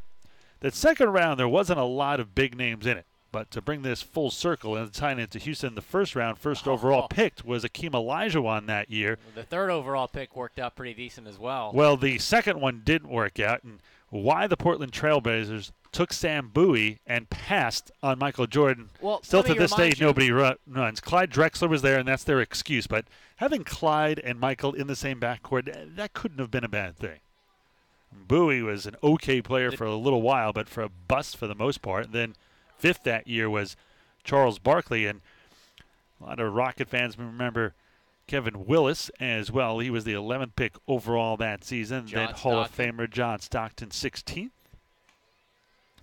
that second round, there wasn't a lot of big names in it. But to bring this full circle and tie it into Houston, the first round, first overall picked was Akeem Olajuwon that year. The third overall pick worked out pretty decent as well. Well, the second one didn't work out, and why the Portland Trailblazers took Sam Bowie and passed on Michael Jordan. Well, still to this day, nobody runs. Clyde Drexler was there, and that's their excuse. But having Clyde and Michael in the same backcourt, that couldn't have been a bad thing. Bowie was an okay player for a little while, but for a bust for the most part. Then fifth that year was Charles Barkley, and a lot of Rocket fans remember Kevin Willis as well. He was the 11th pick overall that season. Then Hall of Famer John Stockton, 16th.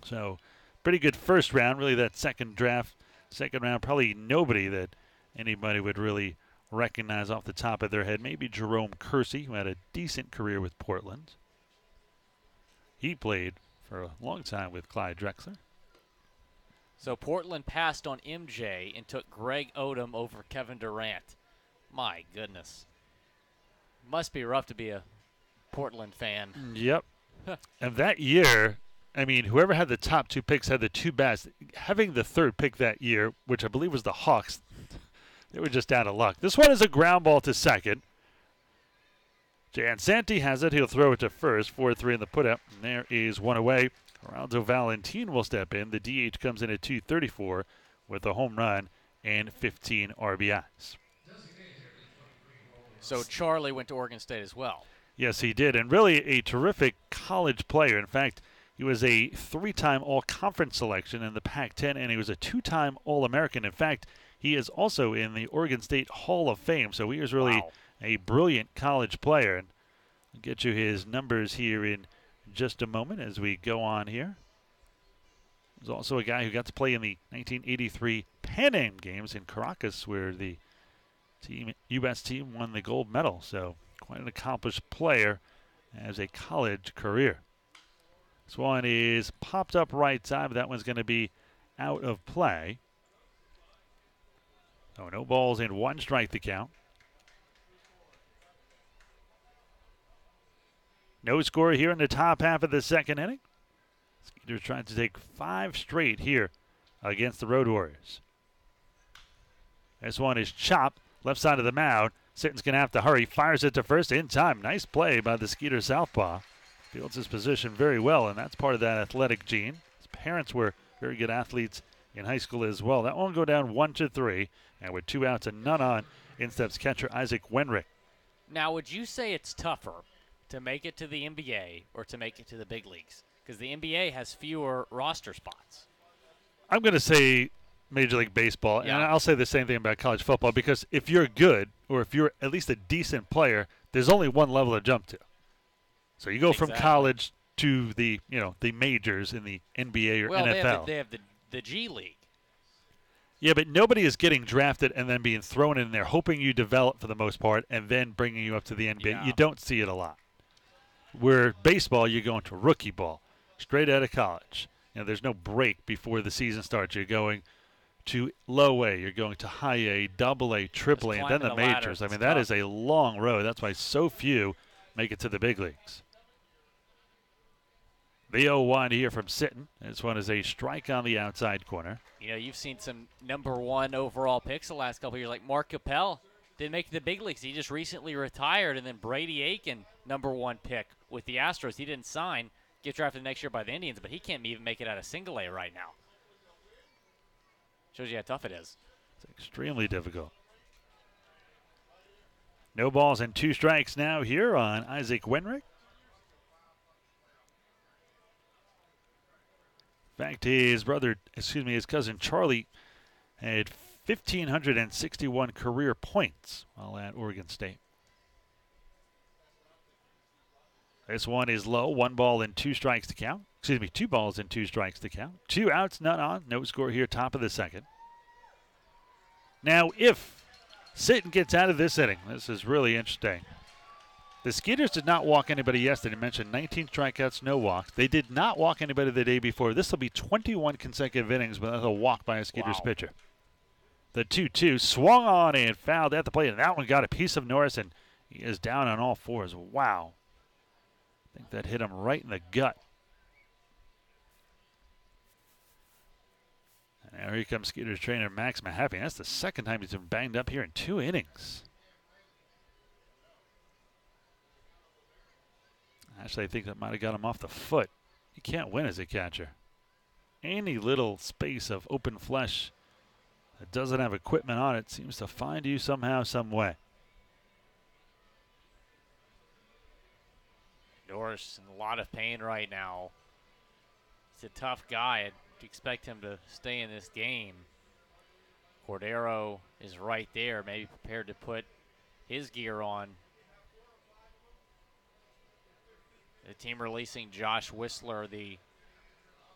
So pretty good first round. Really that second round, probably nobody that anybody would really recognize off the top of their head. Maybe Jerome Kersey, who had a decent career with Portland. He played for a long time with Clyde Drexler. So Portland passed on MJ and took Greg Odom over Kevin Durant. My goodness. Must be rough to be a Portland fan. Yep. And that year, I mean, whoever had the top two picks had the two best. Having the third pick that year, which I believe was the Hawks, they were just out of luck. This one is a ground ball to second. Jan Santi has it. He'll throw it to first. 4-3 in the put-up. And there is one away. Geraldo Valentin will step in. The DH comes in at 234 with a home run and 15 RBIs. So Charlie went to Oregon State as well. Yes, he did. And really a terrific college player. In fact, he was a 3-time All-Conference selection in the Pac-10, and he was a 2-time All-American. In fact, he is also in the Oregon State Hall of Fame. So he is really a brilliant college player. And I'll get you his numbers here in just a moment as we go on here. He's also a guy who got to play in the 1983 Pan Am Games in Caracas, where the U.S. team won the gold medal. So quite an accomplished player as a college career. This one is popped up right side, but that one's going to be out of play. So no balls and 1 strike to count. No score here in the top half of the second inning. Skeeters trying to take 5 straight here against the Road Warriors. This one is chopped left side of the mound. Sitton's going to have to hurry. Fires it to first in time. Nice play by the Skeeter southpaw. Fields his position very well, and that's part of that athletic gene. His parents were very good athletes in high school as well. That one will go down 1-3, and with 2 outs and none on, in steps catcher Isaac Wenrick. Now, would you say it's tougher to make it to the NBA or to make it to the big leagues? Because the NBA has fewer roster spots. I'm going to say Major League Baseball, and I'll say the same thing about college football, because if you're good or if you're at least a decent player, there's only one level to jump to. So you go from college to the majors in the NBA or NFL. They have the G League. Yeah, but nobody is getting drafted and then being thrown in there, hoping you develop for the most part, and then bringing you up to the NBA. Yeah. You don't see it a lot. Where baseball, you're going to rookie ball, straight out of college. There's no break before the season starts. You're going to low A, you're going to high A, double A, triple A, and then the majors. I mean, that is a long road. That's why so few make it to the big leagues. The 0-1 here from Sitton. This one is a strike on the outside corner. You've seen some number 1 overall picks the last couple of years, like Mark Capel. Didn't make the big leagues. He just recently retired. And then Brady Aiken, number 1 pick with the Astros. He didn't sign, get drafted next year by the Indians, but he can't even make it out of single A right now. Shows you how tough it is. It's extremely difficult. No balls and 2 strikes now here on Isaac Wenrick. In fact, his cousin Charlie had 1,561 career points while at Oregon State. This one is low. 1 ball and 2 strikes to count. 2 balls and 2 strikes to count. 2 outs, none on. No score here, top of the second. Now, if Sitton gets out of this inning, this is really interesting. The Skeeters did not walk anybody yesterday. I mentioned 19 strikeouts, no walks. They did not walk anybody the day before. This will be 21 consecutive innings without a walk by a Skeeters pitcher. The 2-2 swung on and fouled at the plate, and that one got a piece of Norris and He is down on all fours. Wow. I think that hit him right in the gut. And now here comes Skeeters trainer Max Mahaffey. That's the second time he's been banged up here in 2 innings. Actually, I think that might have got him off the foot. You can't win as a catcher. Any little space of open flesh that doesn't have equipment on it seems to find you somehow, some way. Norris in a lot of pain right now. He's a tough guy. I'd expect him to stay in this game. Cordero is right there, maybe prepared to put his gear on. The team releasing Josh Whistler, the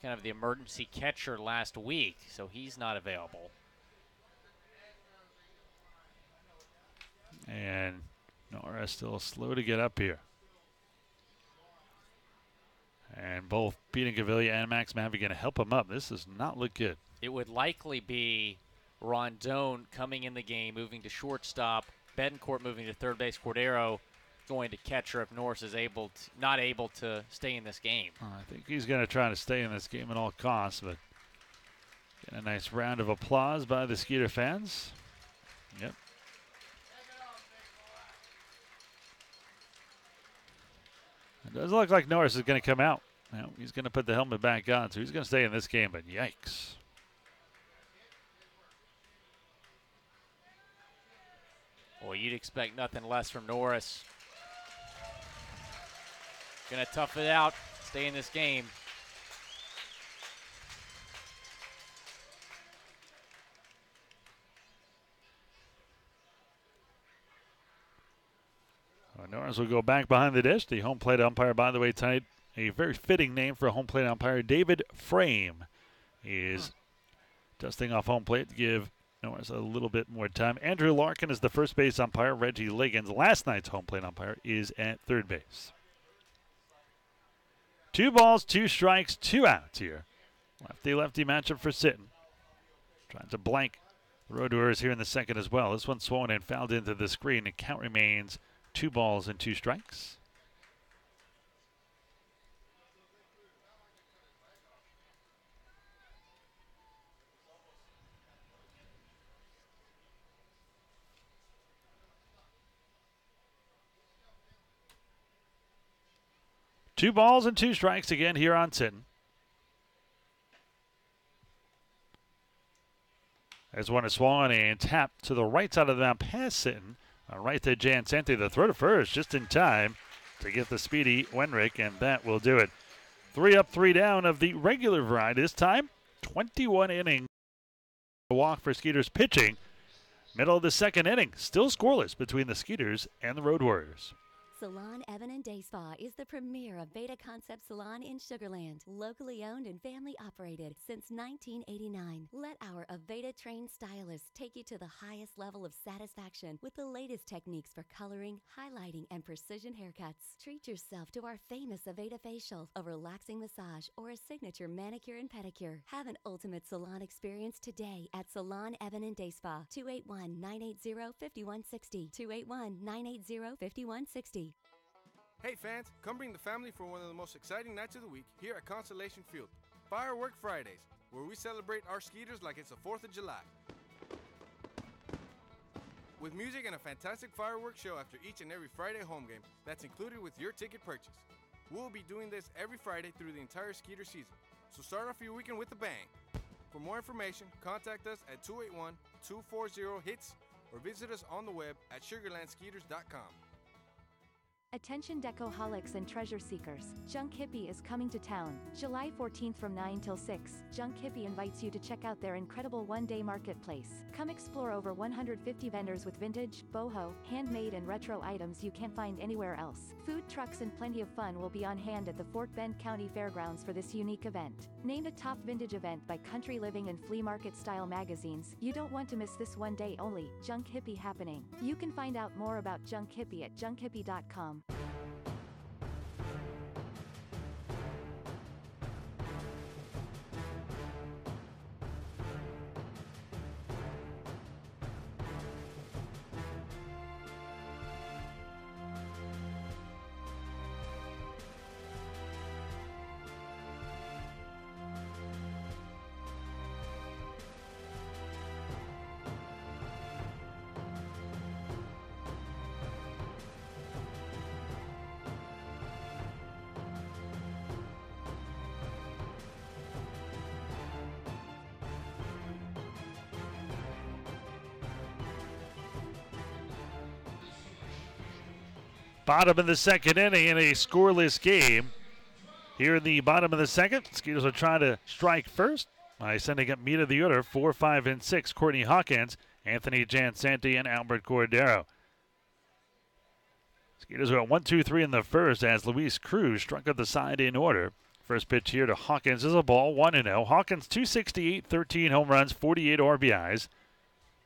kind of the emergency catcher last week, so he's not available. And Norris still slow to get up here. And both Pete Incaviglia and Max Mahaffey going to help him up. This does not look good. It would likely be Rondon coming in the game, moving to shortstop, Betancourt moving to third base, Cordero going to catcher if Norris is not able to stay in this game. I think he's going to try to stay in this game at all costs, but get a nice round of applause by the Skeeter fans. Yep. It does look like Norris is going to come out. Now, he's going to put the helmet back on, so he's going to stay in this game, but yikes. Well, you'd expect nothing less from Norris. Going to tough it out, stay in this game. Norris will go back behind the dish. The home plate umpire, by the way, tonight, a very fitting name for a home plate umpire, David Frame, is dusting off home plate to give Norris a little bit more time. Andrew Larkin is the first base umpire. Reggie Liggins, last night's home plate umpire, is at third base. 2 balls, 2 strikes, 2 outs here. Lefty-lefty matchup for Sitton. Trying to blank the Road Warriors here in the second as well. This one swung and fouled into the screen, and count remains 2 balls and 2 strikes. Two balls and 2 strikes again here on Sitton. There's one is swung and tapped to the right side of the mound past Sitton. Right to Jan Sante, the throw to first just in time to get the speedy Wenrick, and that will do it. 3 up, 3 down of the regular variety. This time, 21 innings. A walk for Skeeters pitching. Middle of the second inning, still scoreless between the Skeeters and the Road Warriors. Salon Evan and Day Spa is the premier Aveda Concept salon in Sugar Land. Locally owned and family operated since 1989. Let our Aveda trained stylists take you to the highest level of satisfaction with the latest techniques for coloring, highlighting, and precision haircuts. Treat yourself to our famous Aveda facial, a relaxing massage, or a signature manicure and pedicure. Have an ultimate salon experience today at Salon Evan and Day Spa. 281-980-5160. 281-980-5160. Hey fans, come bring the family for one of the most exciting nights of the week here at Constellation Field. Firework Fridays, where we celebrate our Skeeters like it's the 4th of July. With music and a fantastic fireworks show after each and every Friday home game that's included with your ticket purchase. We'll be doing this every Friday through the entire Skeeter season, so start off your weekend with a bang. For more information, contact us at 281-240-HITS or visit us on the web at sugarlandskeeters.com. Attention decoholics and treasure seekers. Junk Hippie is coming to town, July 14th from 9 till 6. Junk Hippie invites you to check out their incredible one-day marketplace. Come explore over 150 vendors with vintage, boho, handmade and retro items you can't find anywhere else. Food trucks and plenty of fun will be on hand at the Fort Bend County Fairgrounds for this unique event. Named a top vintage event by Country Living and Flea Market Style magazines, you don't want to miss this one day only, Junk Hippie happening. You can find out more about Junk Hippie at junkhippie.com. Bottom of the second inning in a scoreless game. Here in the bottom of the second, Skeeters will try to strike first by sending up meat of the order 4, 5, and 6. Courtney Hawkins, Anthony Jansanti, and Albert Cordero. Skeeters are at 1, 2, 3 in the first as Luis Cruz struck up the side in order. First pitch here to Hawkins is a ball, 1-0. Hawkins 268, 13 home runs, 48 RBIs.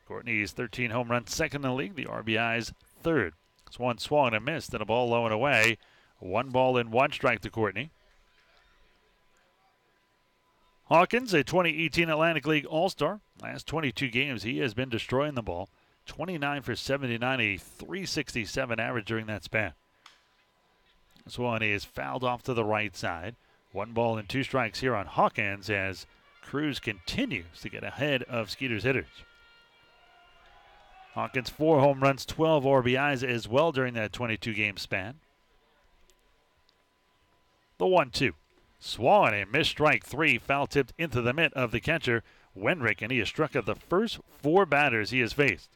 Courtney's 13 home runs, second in the league. The RBIs third. It's one swung and a miss, and a ball low and away. 1 ball and 1 strike to Courtney. Hawkins, a 2018 Atlantic League All-Star. Last 22 games, he has been destroying the ball. 29 for 79, a 367 average during that span. This one is fouled off to the right side. 1 ball and 2 strikes here on Hawkins as Cruz continues to get ahead of Skeeters hitters. Hawkins 4 home runs, 12 RBIs as well during that 22-game span. The 1-2. Swung, a missed strike 3, foul tipped into the mitt of the catcher, Wenrick, and he has struck out the first 4 batters he has faced.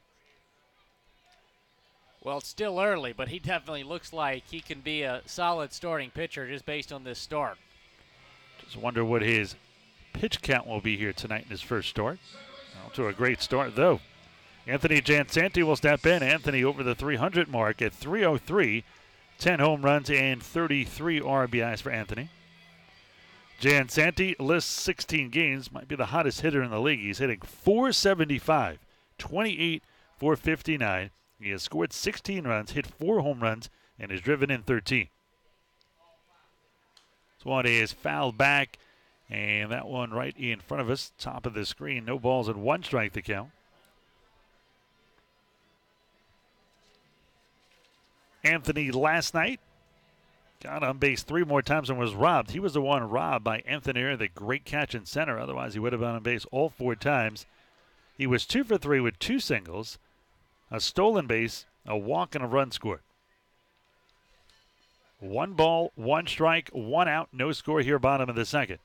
Well, it's still early, but he definitely looks like he can be a solid starting pitcher just based on this start. Just wonder what his pitch count will be here tonight in his first start. Well, to a great start, though. Anthony Jansanti will step in. Anthony over the 300 mark at 303. 10 home runs and 33 RBIs for Anthony. Jansanti lists 16 games, might be the hottest hitter in the league. He's hitting .475, 28, .459. He has scored 16 runs, hit 4 home runs, and has driven in 13. This one is fouled back, and that one right in front of us, top of the screen. No balls and 1 strike to count. Anthony last night got on base 3 more times and was robbed. He was the one robbed by Anthony, the great catch in center. Otherwise, he would have been on base all 4 times. He was 2 for 3 with 2 singles, a stolen base, a walk, and a run scored. 1 ball, 1 strike, 1 out, no score here, bottom of the second.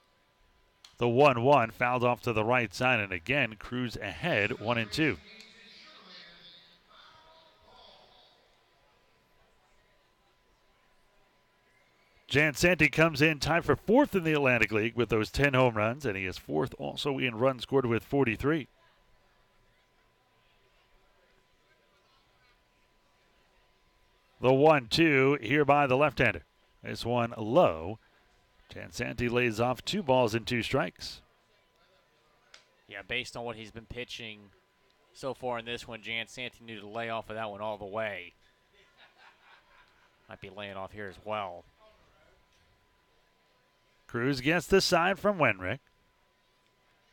The 1-1 fouled off to the right side, and again, Cruz ahead, 1-2. Jansanti comes in tied for 4th in the Atlantic League with those 10 home runs, and he is 4th also in runs scored with 43. The 1-2 here by the left-hander. This one low. Jansanti lays off 2 balls and 2 strikes. Yeah, based on what he's been pitching so far in this one, Jansanti knew to lay off of that one all the way. Might be laying off here as well. Cruz gets the side from Wenrick.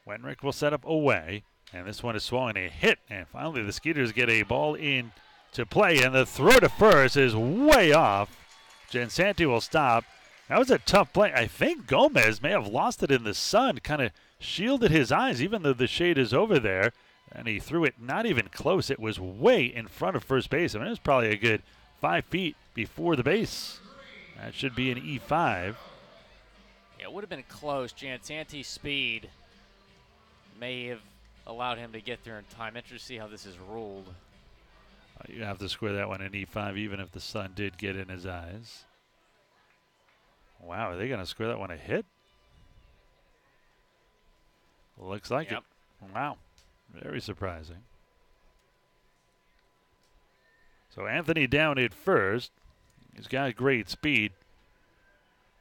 Wenrick will set up away, and this one is swung a hit, and finally the Skeeters get a ball in to play, and the throw to first is way off. Jansanti will stop. That was a tough play. I think Gomez may have lost it in the sun, kind of shielded his eyes, even though the shade is over there, and he threw it not even close. It was way in front of first base. I mean, it was probably a good 5 feet before the base. That should be an E5. Yeah, it would have been close. Jansanti's speed may have allowed him to get there in time. Interesting to see how this is ruled. You have to square that one in E5, even if the sun did get in his eyes. Wow, are they going to square that one a hit? Looks like it. Wow, very surprising. So Anthony down at first. He's got great speed.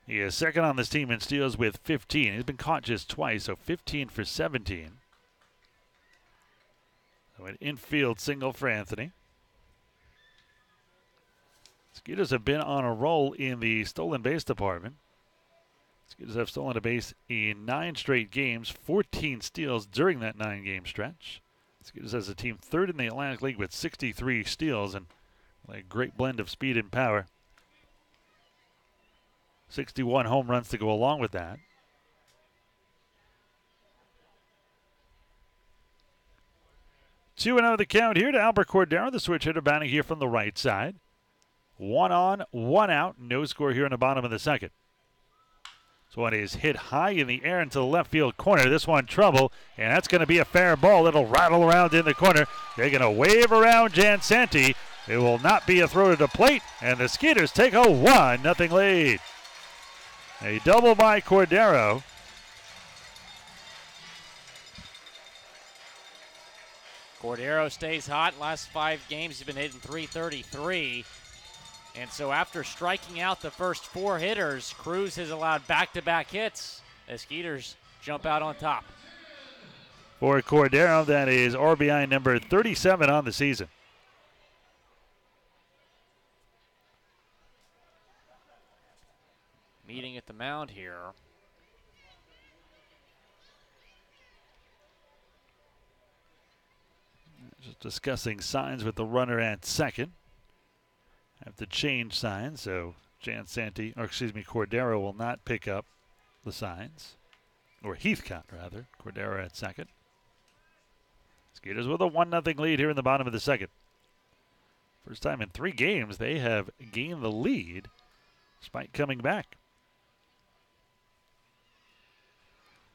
He is second on this team in steals with 15. He's been caught just twice, so 15 for 17. So an infield single for Anthony. Skeeters have been on a roll in the stolen base department. Skeeters have stolen a base in 9 straight games, 14 steals during that 9-game stretch. Skeeters has a team 3rd in the Atlantic League with 63 steals and a great blend of speed and power. 61 home runs to go along with that. Two and 0 the count here to Albert Cordero, the switch hitter batting here from the right side. 1 on, 1 out. No score here in the bottom of the second. This one is hit high in the air into the left field corner. This one trouble, and that's going to be a fair ball. It'll rattle around in the corner. They're going to wave around Jansanti, It will not be a throw to the plate, and the Skeeters take a 1-0 lead. A double by Cordero. Cordero stays hot. Last 5 games, he's been hitting .333. And so after striking out the first 4 hitters, Cruz has allowed back-to-back hits as Skeeters jump out on top. For Cordero, that is RBI number 37 on the season. Meeting at the mound here. Just discussing signs with the runner at second. Have to change signs, so Cordero will not pick up the signs. Or Heathcott, rather. Cordero at second. Skeeters with a 1-0 lead here in the bottom of the second. First time in 3 games they have gained the lead despite coming back.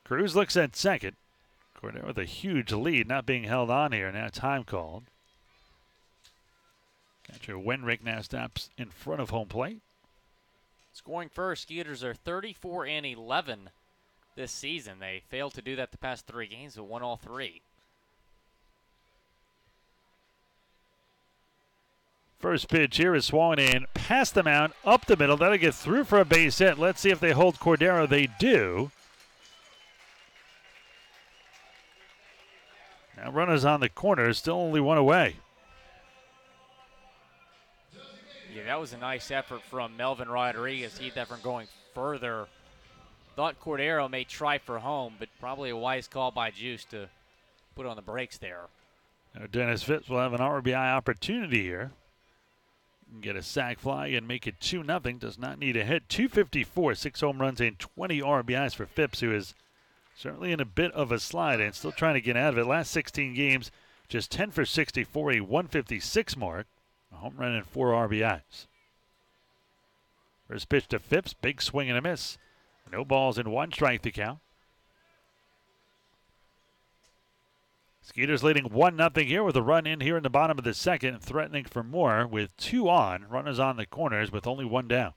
Cruz looks at second. Cordero with a huge lead, not being held on here. Now time called. Catcher Wenrick now stops in front of home plate. Scoring first, Skeeters are 34-11 this season. They failed to do that the past 3 games, but won all 3. First pitch here is swung in past the mound, up the middle. That'll get through for a base hit. Let's see if they hold Cordero. They do. Now runners on the corner, still only 1 away. Yeah, that was a nice effort from Melvin Rodriguez to keep that from going further. Thought Cordero may try for home, but probably a wise call by Juice to put on the brakes there. Now Dennis Phipps will have an RBI opportunity here. Get a sac fly and make it 2-0. Does not need a hit. 254, 6 home runs and 20 RBIs for Phipps, who is certainly in a bit of a slide and still trying to get out of it. Last 16 games, just 10 for 64, a 156 mark, a home run and 4 RBIs. First pitch to Phipps, big swing and a miss. No balls and 1 strike to count. Skeeters leading 1-0 here with a run in here in the bottom of the second, threatening for more with 2 on. Runners on the corners with only 1 down.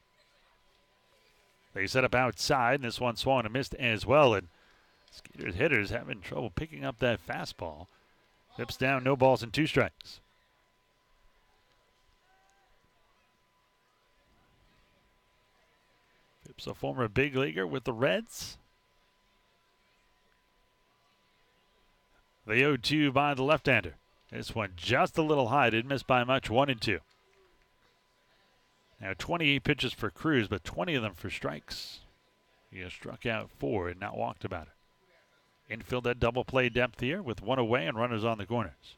They set up outside, and this one swung and missed as well. And Skeeters hitters having trouble picking up that fastball. Phipps down, no balls and 2 strikes. Phipps, a former big leaguer with the Reds. The 0-2 by the left-hander. This one just a little high, didn't miss by much, 1-2. Now 28 pitches for Cruz, but 20 of them for strikes. He has struck out 4 and not walked about it. Infield that double play depth here with 1 away and runners on the corners.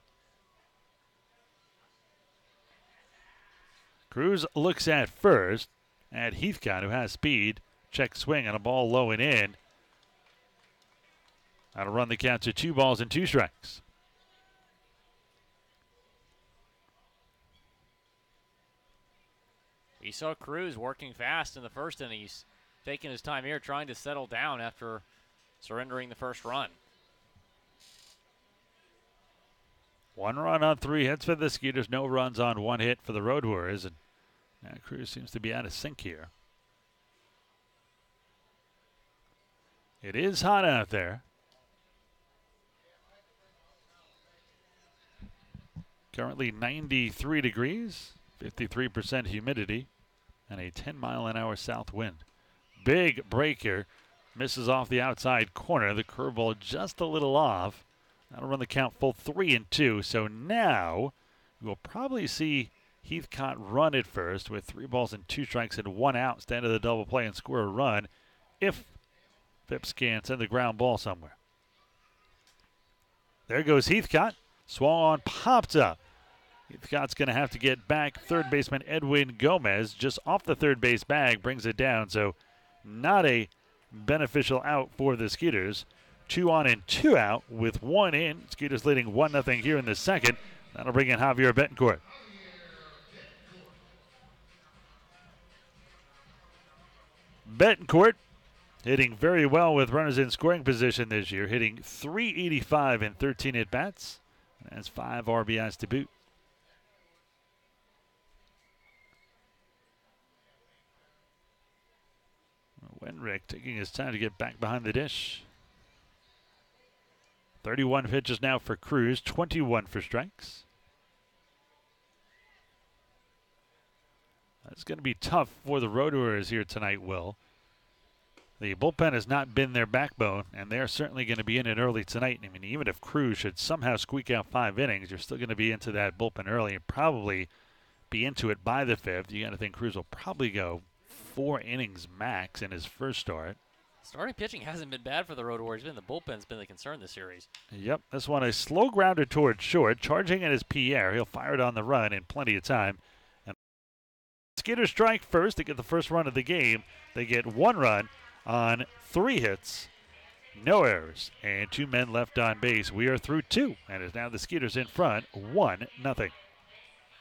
Cruz looks at first at Heathcott, who has speed. Check swing on a ball low and in. That'll run the count to 2 balls and 2 strikes. We saw Cruz working fast in the first inning. He's taking his time here trying to settle down after surrendering the first run. 1 run on 3 hits for the Skeeters. No runs on 1 hit for the Road Warriors. And now Cruz seems to be out of sync here. It is hot out there. Currently 93 degrees, 53% humidity, and a 10-mile-an-hour south wind. Big break here. Misses off the outside corner. The curveball just a little off. That'll run the count full 3-2. So now we'll probably see Heathcott run it first with 3 balls and 2 strikes and 1 out. Stand of the double play and score a run if Phipps can send the ground ball somewhere. There goes Heathcott. Swung on, popped up. Heathcott's going to have to get back. Third baseman Edwin Gomez just off the third base bag brings it down. So not a beneficial out for the Skeeters. 2 on and 2 out with 1 in. Skeeters leading 1-0 here in the second. That'll bring in Javier Betancourt. Betancourt hitting very well with runners in scoring position this year, hitting .385 in 13 at-bats. And has 5 RBIs to boot. Rick taking his time to get back behind the dish. 31 pitches now for Cruz, 21 for strikes. That's going to be tough for the Rotorers here tonight, Will. The bullpen has not been their backbone, and they're certainly going to be in it early tonight. I mean, even if Cruz should somehow squeak out 5 innings, you're still going to be into that bullpen early and probably be into it by the 5th. You got to think Cruz will probably go 4 innings max in his first start. Starting pitching hasn't been bad for the Rotorers. The bullpen's been the concern this series. Yep, this one a slow grounder towards short. Charging it is Pierre. He'll fire it on the run in plenty of time. And Skeeters strike first to get the first run of the game. They get 1 run on 3 hits, no errors, and 2 men left on base. We are through 2, and it's now the Skeeters in front, 1-0.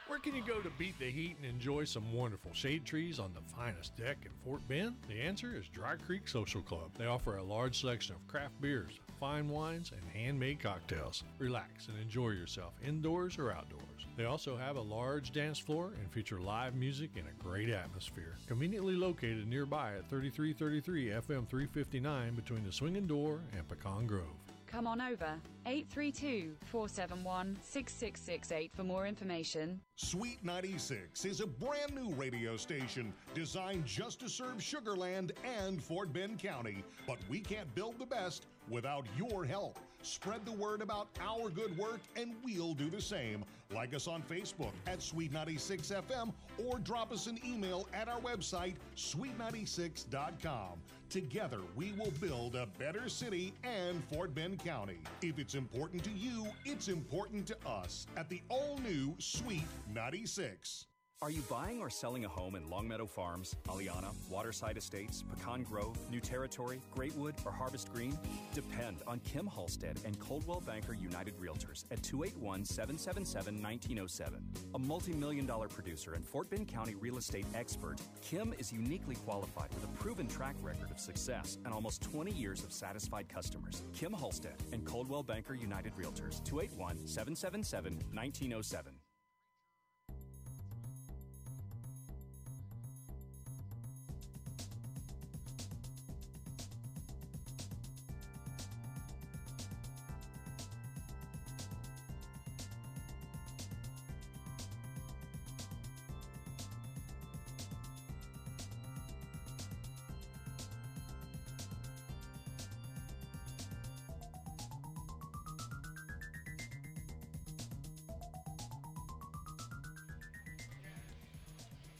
Where can you go to beat the heat and enjoy some wonderful shade trees on the finest deck in Fort Bend? The answer is Dry Creek Social Club. They offer a large selection of craft beers, fine wines, and handmade cocktails. Relax and enjoy yourself indoors or outdoors. They also have a large dance floor and feature live music and a great atmosphere. Conveniently located nearby at 3333 FM 359 between the Swinging Door and Pecan Grove. Come on over, 832-471-6668 for more information. Sweet 96 is a brand new radio station designed just to serve Sugarland and Fort Bend County. But we can't build the best without your help. Spread the word about our good work and we'll do the same. Like us on Facebook at Sweet 96 FM or drop us an email at our website, sweet96.com. Together, we will build a better city and Fort Bend County. If it's important to you, it's important to us at the all-new Sweet 96. Are you buying or selling a home in Longmeadow Farms, Aliana, Waterside Estates, Pecan Grove, New Territory, Greatwood, or Harvest Green? Depend on Kim Halstead and Coldwell Banker United Realtors at 281-777-1907. A multi-million-dollar producer and Fort Bend County real estate expert, Kim is uniquely qualified with a proven track record of success and almost 20 years of satisfied customers. Kim Halstead and Coldwell Banker United Realtors, 281-777-1907.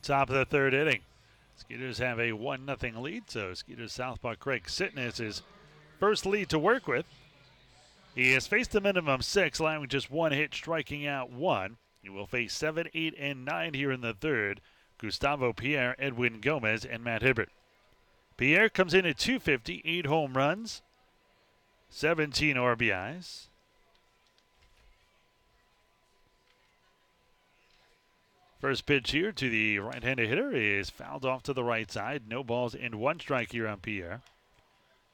Top of the 3rd inning. Skeeters have a 1-0 lead, so Skeeters southpaw Craig Sitton is his first lead to work with. He has faced a minimum 6, allowing just 1 hit, striking out 1. He will face 7, 8, and 9 here in the 3rd. Gustavo Pierre, Edwin Gomez, and Matt Hibbert. Pierre comes in at .250, 8 home runs, 17 RBIs. First pitch here to the right-handed hitter is fouled off to the right side. No balls and 1 strike here on Pierre.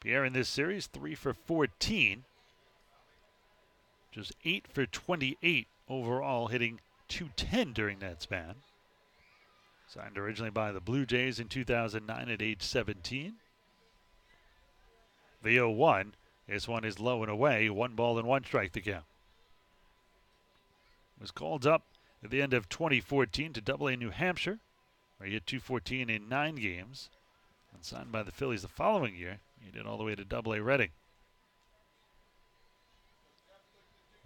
Pierre in this series, 3 for 14. Just 8 for 28 overall, hitting .210 during that span. Signed originally by the Blue Jays in 2009 at age 17. The 0-1. This one is low and away. 1 ball and 1 strike to count. Was called up at the end of 2014 to AA New Hampshire, where he hit .214 in 9 games. And signed by the Phillies the following year, he did all the way to AA Reading,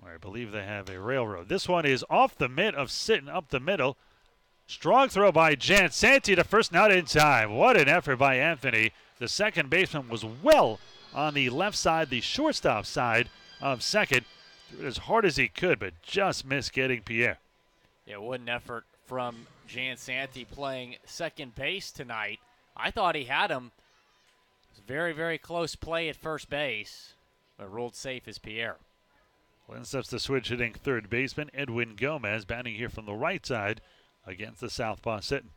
where I believe they have a railroad. This one is off the mid of Sitton, up the middle. Strong throw by Jansanti to first, not in time. What an effort by Anthony. The second baseman was well on the left side, the shortstop side of second. Threw it as hard as he could, but just missed getting Pierre. Yeah, what an effort from Jansanti playing second base tonight. I thought he had him. It was very, very close play at first base, but ruled safe as Pierre. Then steps the switch hitting third baseman Edwin Gomez, batting here from the right side against the southpaw Sitton.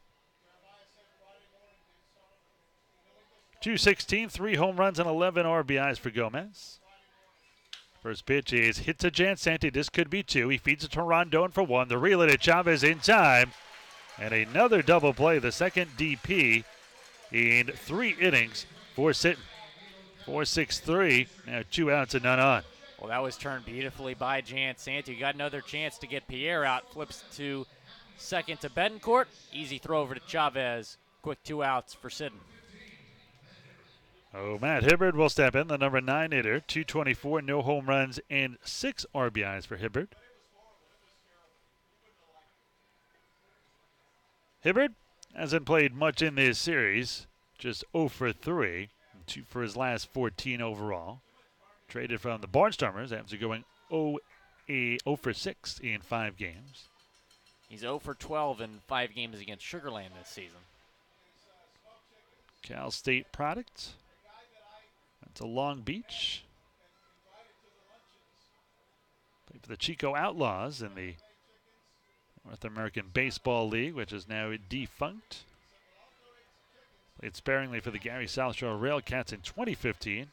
.216, 3 home runs and 11 RBIs for Gomez. First pitch is hit to Jansanti. This could be 2. He feeds it to Rondon for 1. The relay to Chavez in time. And another double play. The second DP in 3 innings for Sitton. 4-6-3. Now 2 outs and none on. Well, that was turned beautifully by Jan Santu. Got another chance to get Pierre out. Flips to second to Betancourt. Easy throw over to Chavez. Quick 2 outs for Sitton. Oh, Matt Hibbard will step in, the number 9 hitter. 224, no home runs, and 6 RBIs for Hibbard. Hibbard hasn't played much in this series. Just 0 for 3. 2 for his last 14 overall. Traded from the Barnstormers after going 0 for 6 in 5 games. He's 0 for 12 in 5 games against Sugar Land this season. Cal State product. That's a Long Beach. Played for the Chico Outlaws in the North American Baseball League, which is now defunct. Played sparingly for the Gary South Shore Railcats in 2015.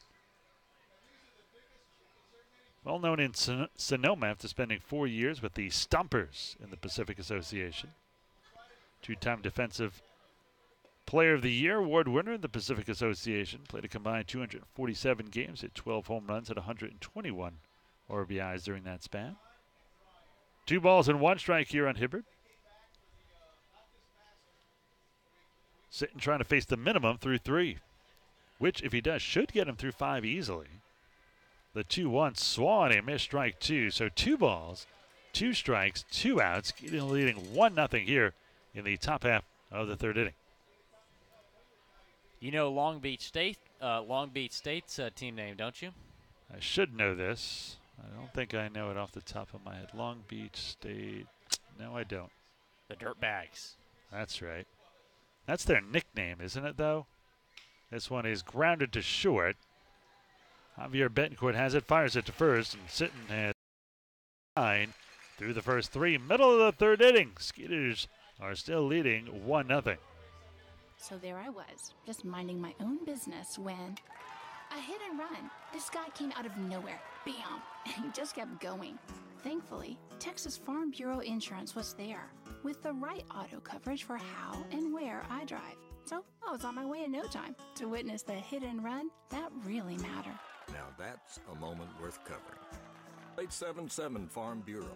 Well known in Sonoma after spending 4 years with the Stompers in the Pacific Association. 2-time Defensive Player of the Year award winner in the Pacific Association. Played a combined 247 games, hit 12 home runs, at 121 RBIs during that span. 2 balls and 1 strike here on Hibbard. Sitting trying to face the minimum through 3, which, if he does, should get him through 5 easily. The 2-1 Swan, a missed strike 2. So 2 balls, 2 strikes, 2 outs, leading 1-0 here in the top half of the 3rd inning. You know Long Beach State's team name, don't you? I should know this. I don't think I know it off the top of my head. Long Beach State. No, I don't. The Dirtbags. That's right. That's their nickname, isn't it, though? This one is grounded to short. Javier Betancourt has it, fires it to first, and Sitton has 9 through the first 3. Middle of the 3rd inning. Skeeters are still leading 1-0. So there I was, just minding my own business when a hit and run. This guy came out of nowhere. Bam! And he just kept going. Thankfully, Texas Farm Bureau Insurance was there with the right auto coverage for how and where I drive. So I was on my way in no time to witness the hit and run that really matter. Now that's a moment worth covering. 877 Farm Bureau.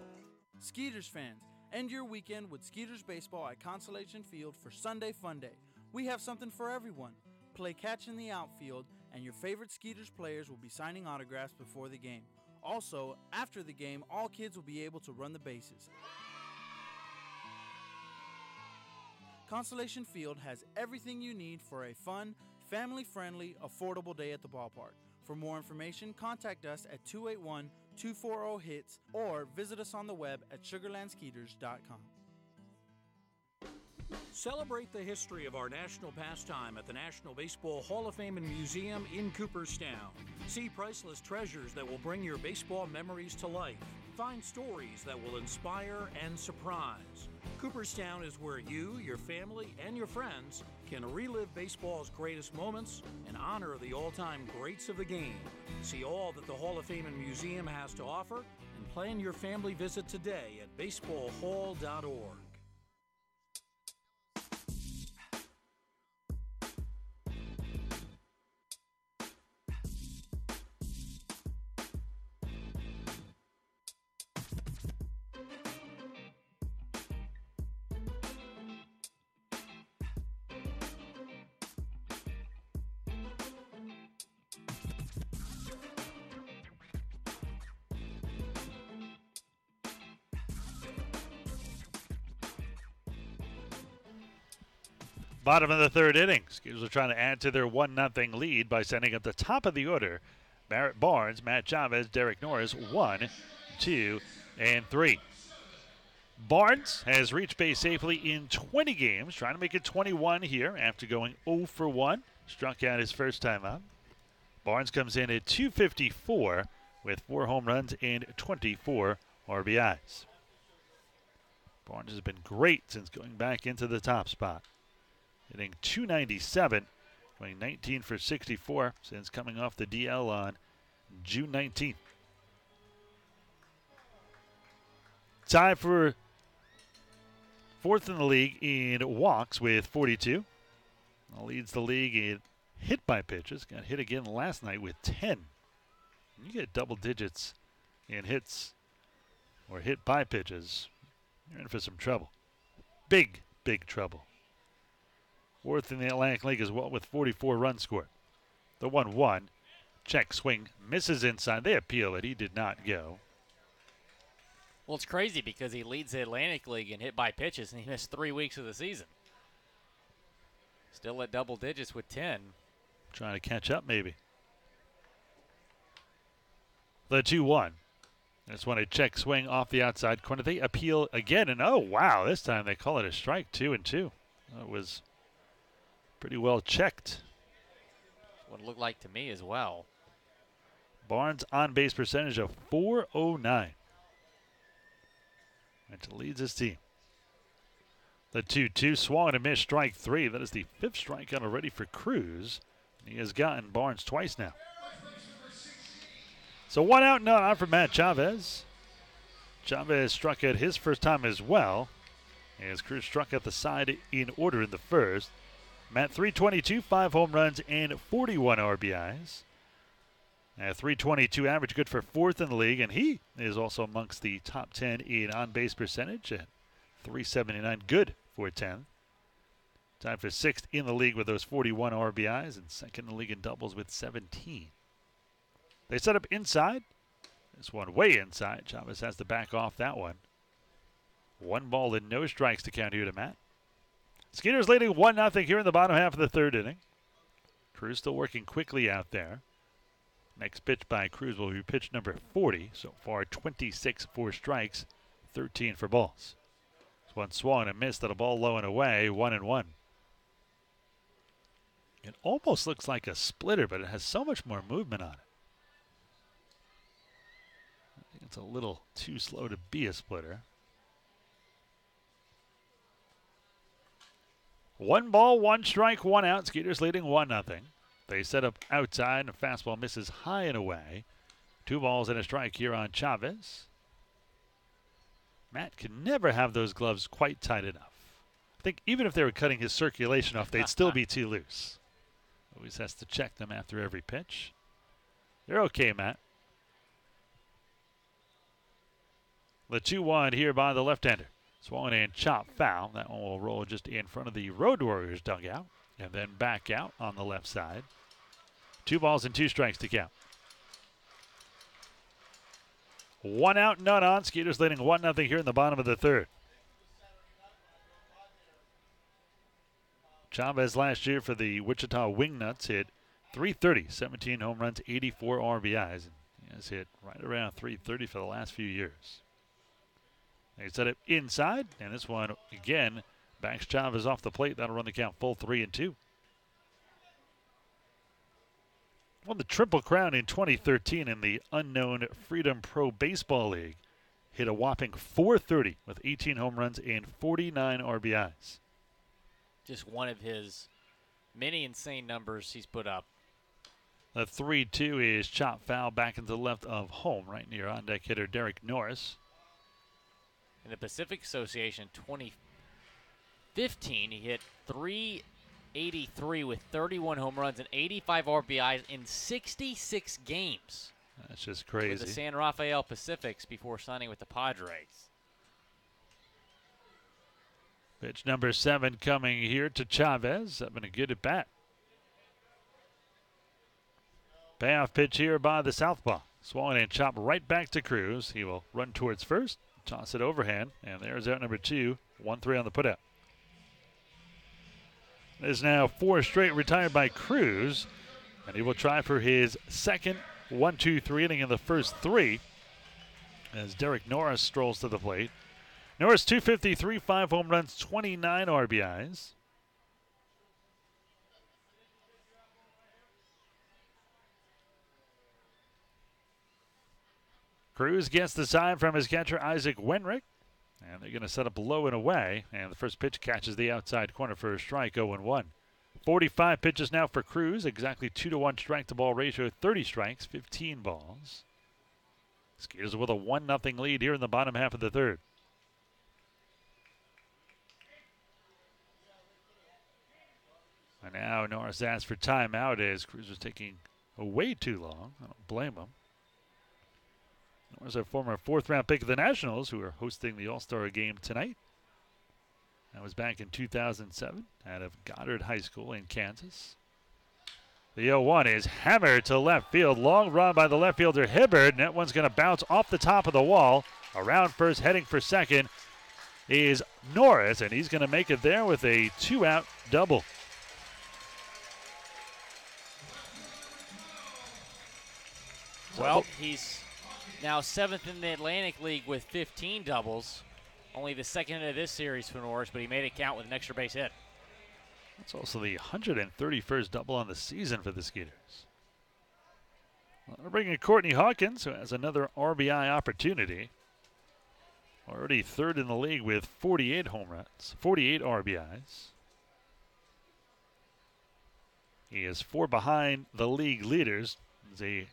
Skeeters fans, end your weekend with Skeeters baseball at Constellation Field for Sunday Fun Day. We have something for everyone. Play catch in the outfield, and your favorite Skeeters players will be signing autographs before the game. Also, after the game, all kids will be able to run the bases. Constellation Field has everything you need for a fun, family-friendly, affordable day at the ballpark. For more information, contact us at 281-240-HITS or visit us on the web at sugarlandskeeters.com. Celebrate the history of our national pastime at the National Baseball Hall of Fame and Museum in Cooperstown. See priceless treasures that will bring your baseball memories to life. Find stories that will inspire and surprise. Cooperstown is where you, your family, and your friends can relive baseball's greatest moments and honor the all-time greats of the game. See all that the Hall of Fame and Museum has to offer and plan your family visit today at baseballhall.org. Bottom of the 3rd inning. Skeeters are trying to add to their 1-0 lead by sending up the top of the order. Barrett Barnes, Matt Chavez, Derek Norris, 1, 2, and 3. Barnes has reached base safely in 20 games, trying to make it 21 here after going 0 for 1. Struck out his first time up. Barnes comes in at .254 with 4 home runs and 24 RBIs. Barnes has been great since going back into the top spot. Hitting .297, going 19 for 64 since coming off the DL on June 19th. Tied for 4th in the league in walks with 42. Leads the league in hit by pitches. Got hit again last night with 10. You get double digits in hits or hit by pitches, you're in for some trouble. Big trouble. Fourth in the Atlantic League as well with 44 runs scored. The 1-1. Check swing. Misses inside. They appeal it. He did not go. Well, it's crazy because he leads the Atlantic League in hit by pitches, and he missed 3 weeks of the season. Still at double digits with 10. Trying to catch up, maybe. The 2-1. This one a check swing off the outside corner. They appeal again, and oh, wow, this time they call it a strike, 2-2. That was pretty well checked. What it looked like to me as well. Barnes on-base percentage of .409. Which leads his team. The 2-2 swung and a miss, strike 3. That is the 5th strikeout already for Cruz. He has gotten Barnes twice now. So 1 out, none on for Matt Chavez. Chavez struck out his first time as well, as Cruz struck out the side in order in the first. Matt, 322, 5 home runs, and 41 RBIs. A 322 average, good for 4th in the league, and he is also amongst the top 10 in on-base percentage at 379, good for 10th. Tied for 6th in the league with those 41 RBIs, and 2nd in the league in doubles with 17. They set up inside. This one way inside. Chavez has to back off that one. 1 ball and no strikes to count here to Matt. Skeeters leading 1-0 here in the bottom half of the 3rd inning. Cruz still working quickly out there. Next pitch by Cruz will be pitch number 40. So far 26 for strikes, 13 for balls. This one swung and missed at a ball low and away, 1-1. It almost looks like a splitter, but it has so much more movement on it. I think it's a little too slow to be a splitter. 1 ball, 1 strike, 1 out. Skeeters leading 1-0. They set up outside, and a fastball misses high and away. 2 balls and a strike here on Chavez. Matt can never have those gloves quite tight enough. I think even if they were cutting his circulation off, they'd still be too loose. Always has to check them after every pitch. They're okay, Matt. The 2-1 here by the left-hander. Swung and chopped foul. That one will roll just in front of the Road Warriors dugout and then back out on the left side. 2 balls and 2 strikes to count. 1 out, none on. Skeeters leading 1-0 here in the bottom of the 3rd. Chavez last year for the Wichita Wingnuts hit .330, 17 home runs, 84 RBIs. And he has hit right around .330 for the last few years. They set it inside, and this one again backs Chavez off the plate. That'll run the count full 3-2. Won the Triple Crown in 2013 in the unknown Freedom Pro Baseball League. Hit a whopping .430 with 18 home runs and 49 RBIs. Just one of his many insane numbers he's put up. The 3-2 is chop foul back into the left of home, right near on-deck hitter Derek Norris. In the Pacific Association 2015, he hit .383 with 31 home runs and 85 RBIs in 66 games. That's just crazy. With the San Rafael Pacifics before signing with the Padres. Pitch number 7 coming here to Chavez. Having a good at bat. Payoff pitch here by the southpaw. Swung and chopped right back to Cruz. He will run towards first. Toss it overhand, and there's out number 2, 1-3 on the putout. It is now 4 straight retired by Cruz, and he will try for his second 1-2-3 inning in the first 3 as Derek Norris strolls to the plate. Norris 253, 5 home runs, 29 RBIs. Cruz gets the sign from his catcher, Isaac Wenrick. And they're going to set up low and away. And the first pitch catches the outside corner for a strike, 0-1. 45 pitches now for Cruz. Exactly 2-to-1 strike-to-ball ratio, 30 strikes, 15 balls. Skeeters with a 1-0 lead here in the bottom half of the 3rd. And now Norris asked for timeout as Cruz was taking way too long. I don't blame him. Norris, a former 4th-round pick of the Nationals, who are hosting the All-Star game tonight. That was back in 2007 out of Goddard High School in Kansas. The 0-1 is hammered to left field. Long run by the left fielder Hibbard. And that one's going to bounce off the top of the wall. Around first, heading for second is Norris, and he's going to make it there with a 2-out double. Well, he's now 7th in the Atlantic League with 15 doubles. Only the 2nd of this series for Norris, but he made it count with an extra base hit. That's also the 131st double on the season for the Skeeters. Well, we're bringing Courtney Hawkins, who has another RBI opportunity. Already 3rd in the league with 48 home runs, 48 RBIs. He is 4 behind the league leaders. It's a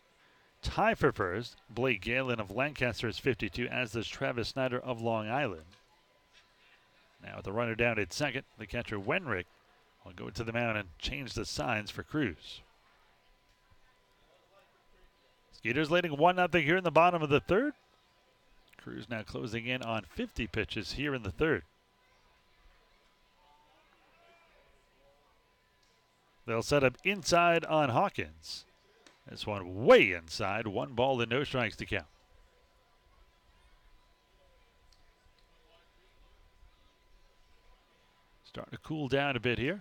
tie for first. Blake Galen of Lancaster is 52, as does Travis Snyder of Long Island. Now with the runner down at second, the catcher Wenrick will go to the mound and change the signs for Cruz. Skeeters leading 1-0 here in the bottom of the 3rd. Cruz now closing in on 50 pitches here in the 3rd. They'll set up inside on Hawkins. This one way inside. 1 ball and no strikes to count. Starting to cool down a bit here.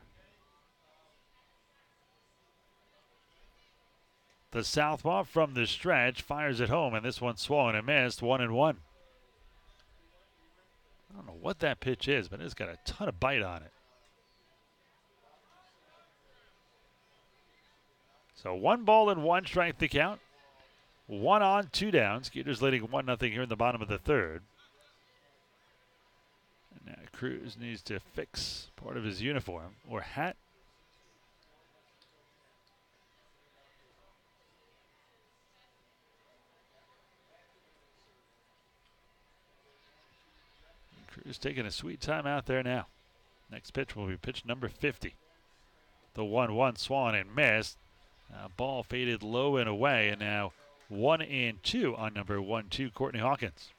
The southpaw from the stretch fires it home, and this one's swung and missed. 1-1. I don't know what that pitch is, but it's got a ton of bite on it. So 1 ball and 1 strike to count. 1 on, 2 down. Skeeters leading 1-0 here in the bottom of the 3rd. And now Cruz needs to fix part of his uniform or hat. Cruz taking a sweet time out there now. Next pitch will be pitch number 50. The 1-1 swung and missed. Ball faded low and away, and now 1-2 on number 1-2, Courtney Hawkins.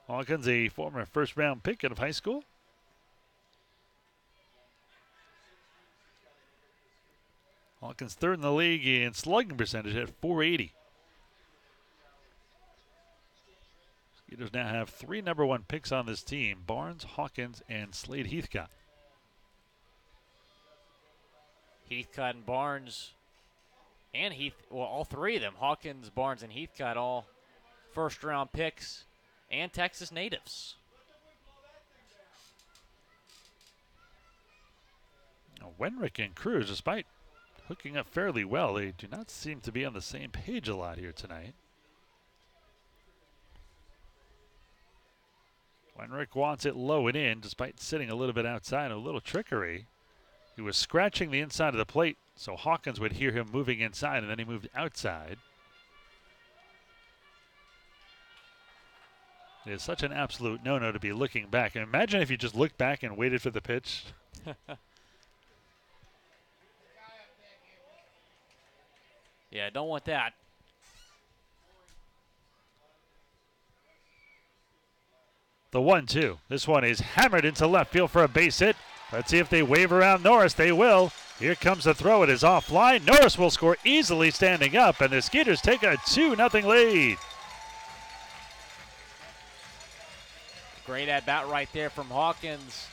Hawkins, a former 1st-round pick out of high school. Hawkins 3rd in the league in slugging percentage at .480. Skeeters now have 3 number 1 picks on this team: Barnes, Hawkins, and Slade Heathcott. Heathcott and Barnes and all 3 of them, Hawkins, Barnes, and Heathcott, all 1st-round picks and Texas natives. Now, Wenrick and Cruz, despite hooking up fairly well, they do not seem to be on the same page a lot here tonight. Wenrick wants it low and in, despite sitting a little bit outside. A little trickery. He was scratching the inside of the plate, so Hawkins would hear him moving inside, and then he moved outside. It is such an absolute no-no to be looking back. And imagine if you just looked back and waited for the pitch. Yeah, don't want that. The 1-2. This one is hammered into left field for a base hit. Let's see if they wave around Norris. They will. Here comes the throw. It is offline. Norris will score easily standing up, and the Skeeters take a 2-0 lead. Great at-bat right there from Hawkins.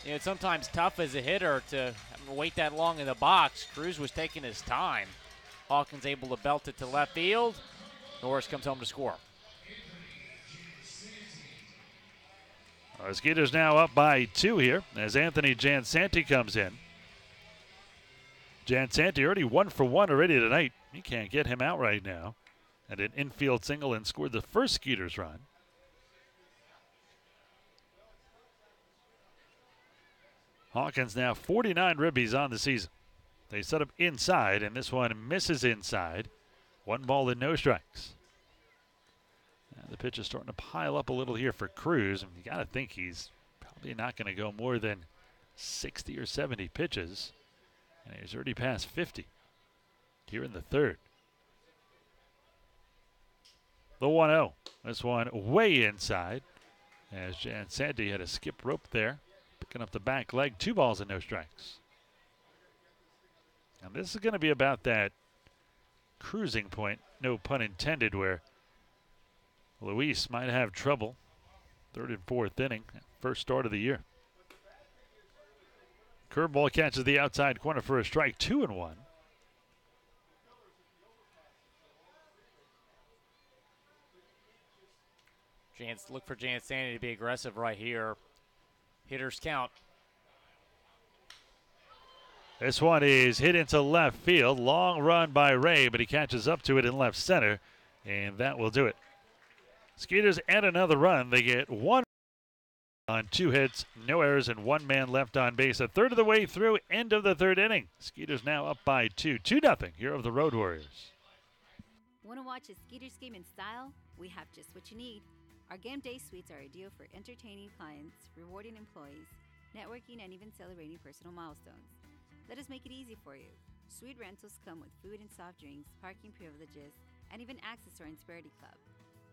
You know, it's sometimes tough as a hitter to wait that long in the box. Cruz was taking his time. Hawkins able to belt it to left field. Norris comes home to score. Our Skeeters now up by 2 here as Anthony Jansanti comes in. Jansanti already 1 for 1 already tonight. You can't get him out right now. And an infield single and scored the first Skeeters run. Hawkins now 49 ribbies on the season. They set up inside, and this one misses inside. 1 ball and no strikes. The pitch is starting to pile up a little here for Cruz, and you got to think he's probably not going to go more than 60 or 70 pitches, and he's already passed 50 here in the third. The 1-0. This one way inside, as Jan Sandy had a skip rope there, picking up the back leg. 2 balls and no strikes. And this is going to be about that cruising point, no pun intended, where Luis might have trouble. 3rd and 4th inning, first start of the year. Curveball catches the outside corner for a strike. 2-1. Look for Jan Sandy to be aggressive right here. Hitters count. This one is hit into left field. Long run by Ray, but he catches up to it in left center, and that will do it. Skeeters add another run. They get 1 on 2 hits, no errors, and 1 man left on base. A third of the way through, end of the 3rd inning. Skeeters now up by 2. 2-0 here of the Road Warriors. Want to watch a Skeeters game in style? We have just what you need. Our game day suites are ideal for entertaining clients, rewarding employees, networking, and even celebrating personal milestones. Let us make it easy for you. Suite rentals come with food and soft drinks, parking privileges, and even access to our Insperity Club.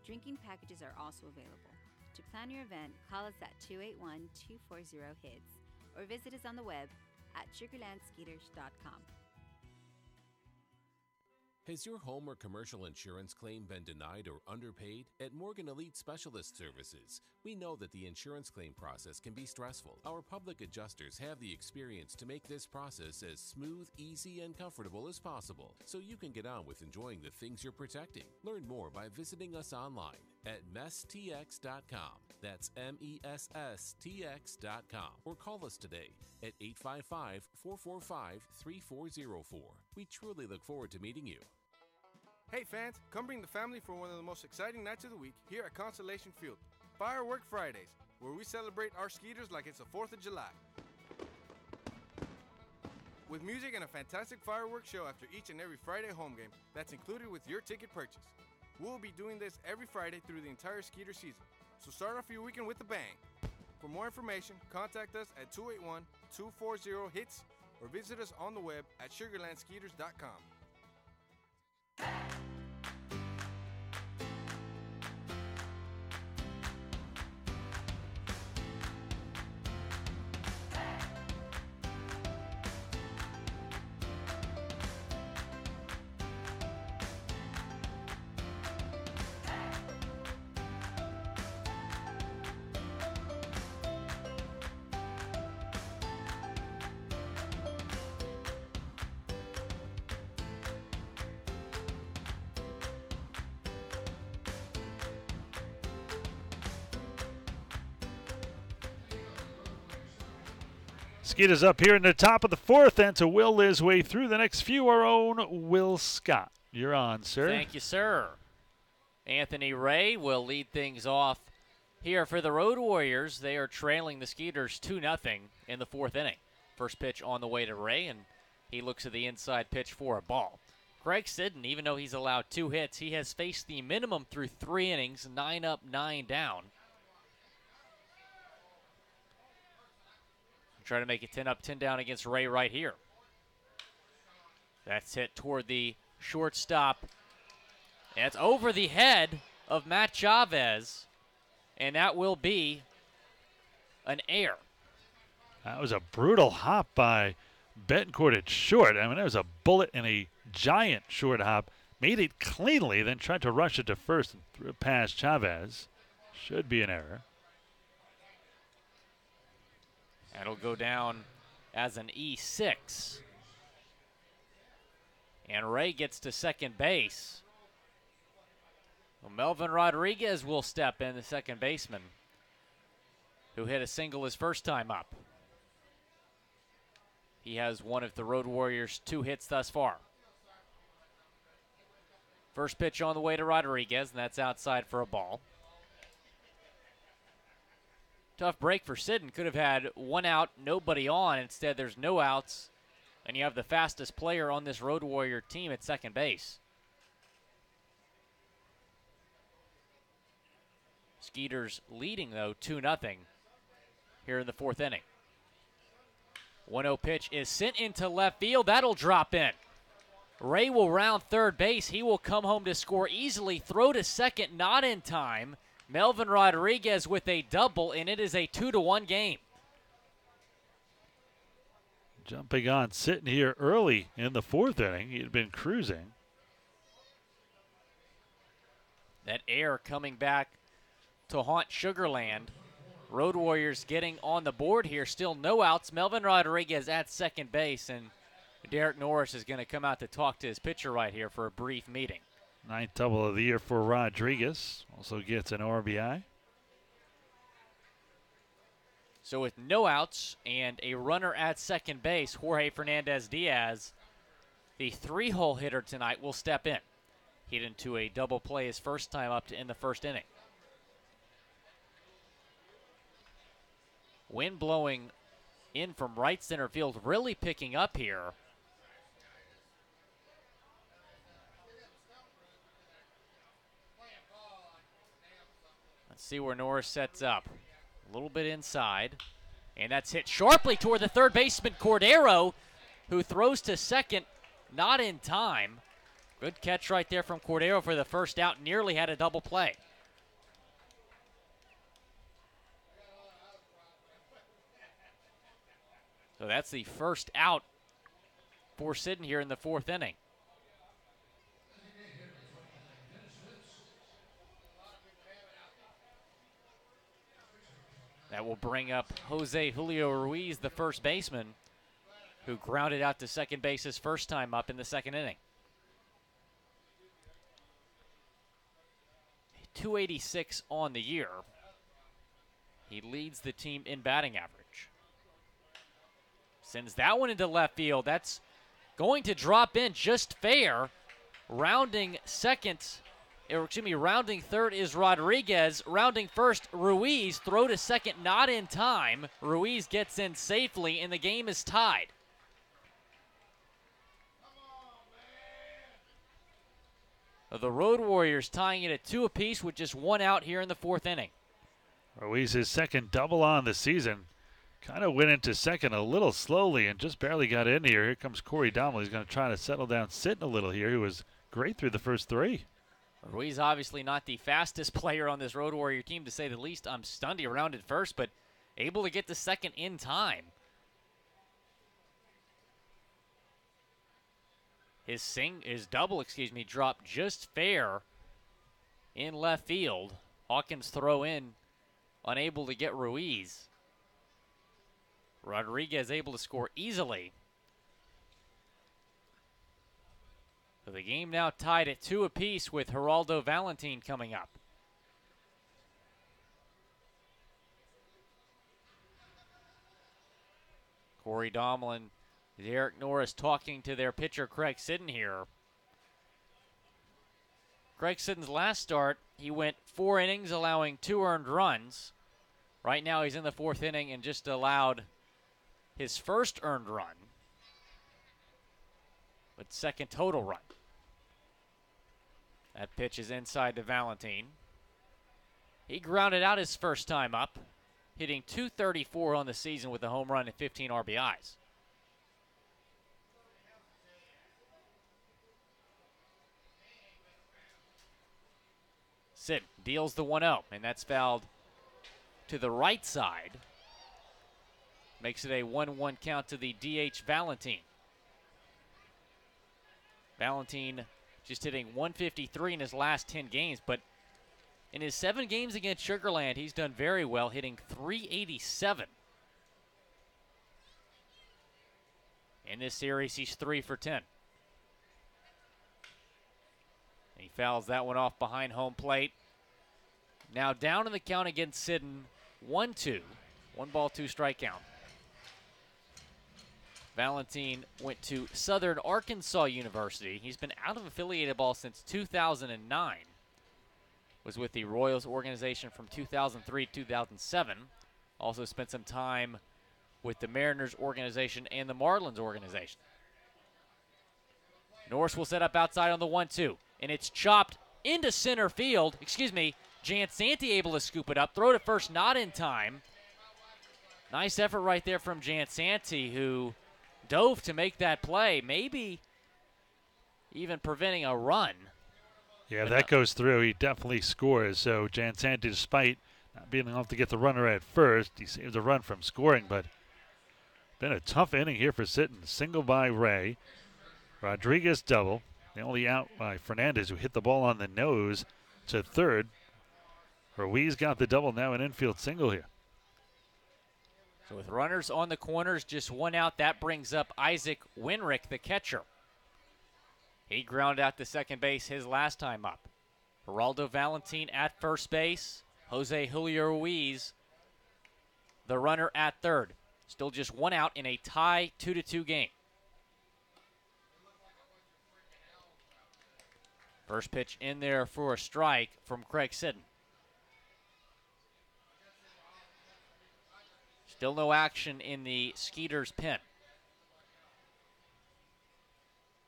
Drinking packages are also available. To plan your event, call us at 281-240-HITS or visit us on the web at sugarlandskeeters.com. Has your home or commercial insurance claim been denied or underpaid? At Morgan Elite Specialist Services, we know that the insurance claim process can be stressful. Our public adjusters have the experience to make this process as smooth, easy, and comfortable as possible, so you can get on with enjoying the things you're protecting. Learn more by visiting us online at messtx.com. That's MESSTX.com. Or call us today at 855-445-3404. We truly look forward to meeting you. Hey fans, come bring the family for one of the most exciting nights of the week here at Constellation Field, Firework Fridays, where we celebrate our Skeeters like it's the 4th of July. With music and a fantastic fireworks show after each and every Friday home game that's included with your ticket purchase. We'll be doing this every Friday through the entire Skeeter season, so start off your weekend with a bang. For more information, contact us at 281-240-HITS or visit us on the web at sugarlandskeeters.com. Skeeters up here in the top of the 4th, and to will his way through the next few, our own Will Scott. You're on, sir. Thank you, sir. Anthony Ray will lead things off here for the Road Warriors. They are trailing the Skeeters 2-0 in the 4th inning. First pitch on the way to Ray, and he looks at the inside pitch for a ball. Greg Sidden, even though he's allowed 2 hits, he has faced the minimum through 3 innings, 9 up, 9 down. Try to make it 10 up, 10 down against Ray right here. That's hit toward the shortstop. And it's over the head of Matt Chavez, and that will be an error. That was a brutal hop by Betancourt at short. I mean, that was a bullet and a giant short hop. Made it cleanly, then tried to rush it to first and threw it past Chavez. Should be an error. That'll go down as an E6. And Ray gets to second base. Well, Melvin Rodriguez will step in, the second baseman, who hit a single his first time up. He has one of the Road Warriors' 2 hits thus far. First pitch on the way to Rodriguez, and that's outside for a ball. Tough break for Sidden. Could have had 1 out, nobody on. Instead, there's no outs, and you have the fastest player on this Road Warrior team at second base. Skeeters leading, though, 2-0 here in the 4th inning. 1-0 pitch is sent into left field. That'll drop in. Ray will round third base. He will come home to score easily. Throw to second, not in time. Melvin Rodriguez with a double, and it is a 2-1 game. Jumping on, sitting here early in the fourth inning. He had been cruising. That air coming back to haunt Sugarland. Road Warriors getting on the board here. Still no outs. Melvin Rodriguez at second base, and Derek Norris is going to come out to talk to his pitcher right here for a brief meeting. 9th double of the year for Rodriguez. Also gets an RBI. So with no outs and a runner at second base, Jorge Fernandez-Diaz, the 3-hole hitter tonight, will step in. Hit into a double play his first time up in the first inning. Wind blowing in from right center field, really picking up here. Let's see where Norris sets up. A little bit inside. And that's hit sharply toward the third baseman, Cordero, who throws to second, not in time. Good catch right there from Cordero for the first out. Nearly had a double play. So that's the first out for Sidon here in the fourth inning. That will bring up Jose Julio Ruiz, the first baseman, who grounded out to second base his first time up in the second inning. 286 on the year. He leads the team in batting average. Sends that one into left field. That's going to drop in just fair. Rounding third is Rodriguez. Rounding first, Ruiz. Throw to second, not in time. Ruiz gets in safely, and the game is tied. The Road Warriors tying it at 2 apiece with just 1 out here in the fourth inning. Ruiz's second double on the season. Kind of went into second a little slowly and just barely got in here. Here comes Corey Domley. He's going to try to settle down, sitting a little here. He was great through the first 3. Ruiz obviously not the fastest player on this Road Warrior team, to say the least. I'm stunned he rounded first, but able to get to second in time. His double dropped just fair in left field. Hawkins throw in, unable to get Ruiz. Rodriguez able to score easily. So the game now tied at 2 apiece with Geraldo Valentin coming up. Corey Domlin, Derek Norris talking to their pitcher Craig Sidden here. Craig Sidden's last start, he went 4 innings, allowing 2 earned runs. Right now he's in the 4th inning and just allowed his first earned run, but second total run. That pitch is inside to Valentin. He grounded out his first time up, hitting .234 on the season with a home run and 15 RBIs. Sid deals the 1-0, and that's fouled to the right side. Makes it a 1-1 count to the DH Valentin. Valentin just hitting .153 in his last 10 games, but in his 7 games against Sugarland, he's done very well, hitting .387. In this series, he's 3 for 10. He fouls that one off behind home plate. Now down in the count against Sidden, 1-2. 1 ball, 2 strike count. Valentin went to Southern Arkansas University. He's been out of affiliated ball since 2009. Was with the Royals organization from 2003 to 2007. Also spent some time with the Mariners organization and the Marlins organization. Norris will set up outside on the 1-2. And it's chopped into center field. Jan Santee able to scoop it up. Throw to first, not in time. Nice effort right there from Jansanti, who dove to make that play, maybe even preventing a run. Yeah, if that goes through, he definitely scores. So Jansanti, despite not being able to get the runner at first, he saves a run from scoring, but been a tough inning here for Sitton. Single by Ray. Rodriguez double. The only out by Fernandez, who hit the ball on the nose to third. Ruiz got the double, now an infield single here. So with runners on the corners, just one out, that brings up Isaac Winrick, the catcher. He grounded out to second base his last time up. Geraldo Valentin at first base. Jose Julio Ruiz, the runner at third. Still just one out in a tie 2-2 game. First pitch in there for a strike from Craig Sitton. Still no action in the Skeeters pen.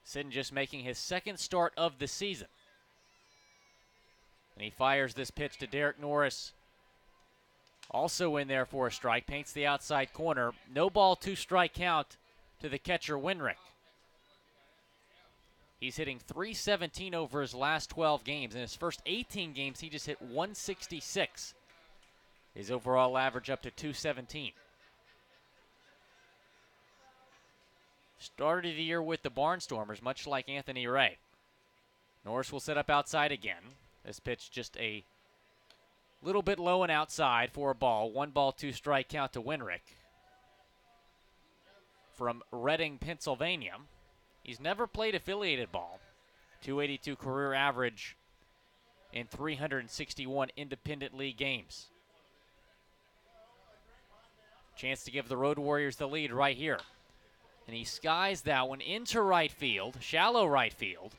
Sitton just making his second start of the season. And he fires this pitch to Derek Norris. Also in there for a strike. Paints the outside corner. No ball, 2-strike count to the catcher Winrick. He's hitting .317 over his last 12 games. In his first 18 games, he just hit .166. His overall average up to .217. Started the year with the Barnstormers, much like Anthony Ray. Norris will set up outside again. This pitch just a little bit low and outside for a ball. 1 ball, 2-strike count to Winrick. From Reading, Pennsylvania. He's never played affiliated ball. .282 career average in 361 independent league games. Chance to give the Road Warriors the lead right here. And he skies that one into right field, shallow right field.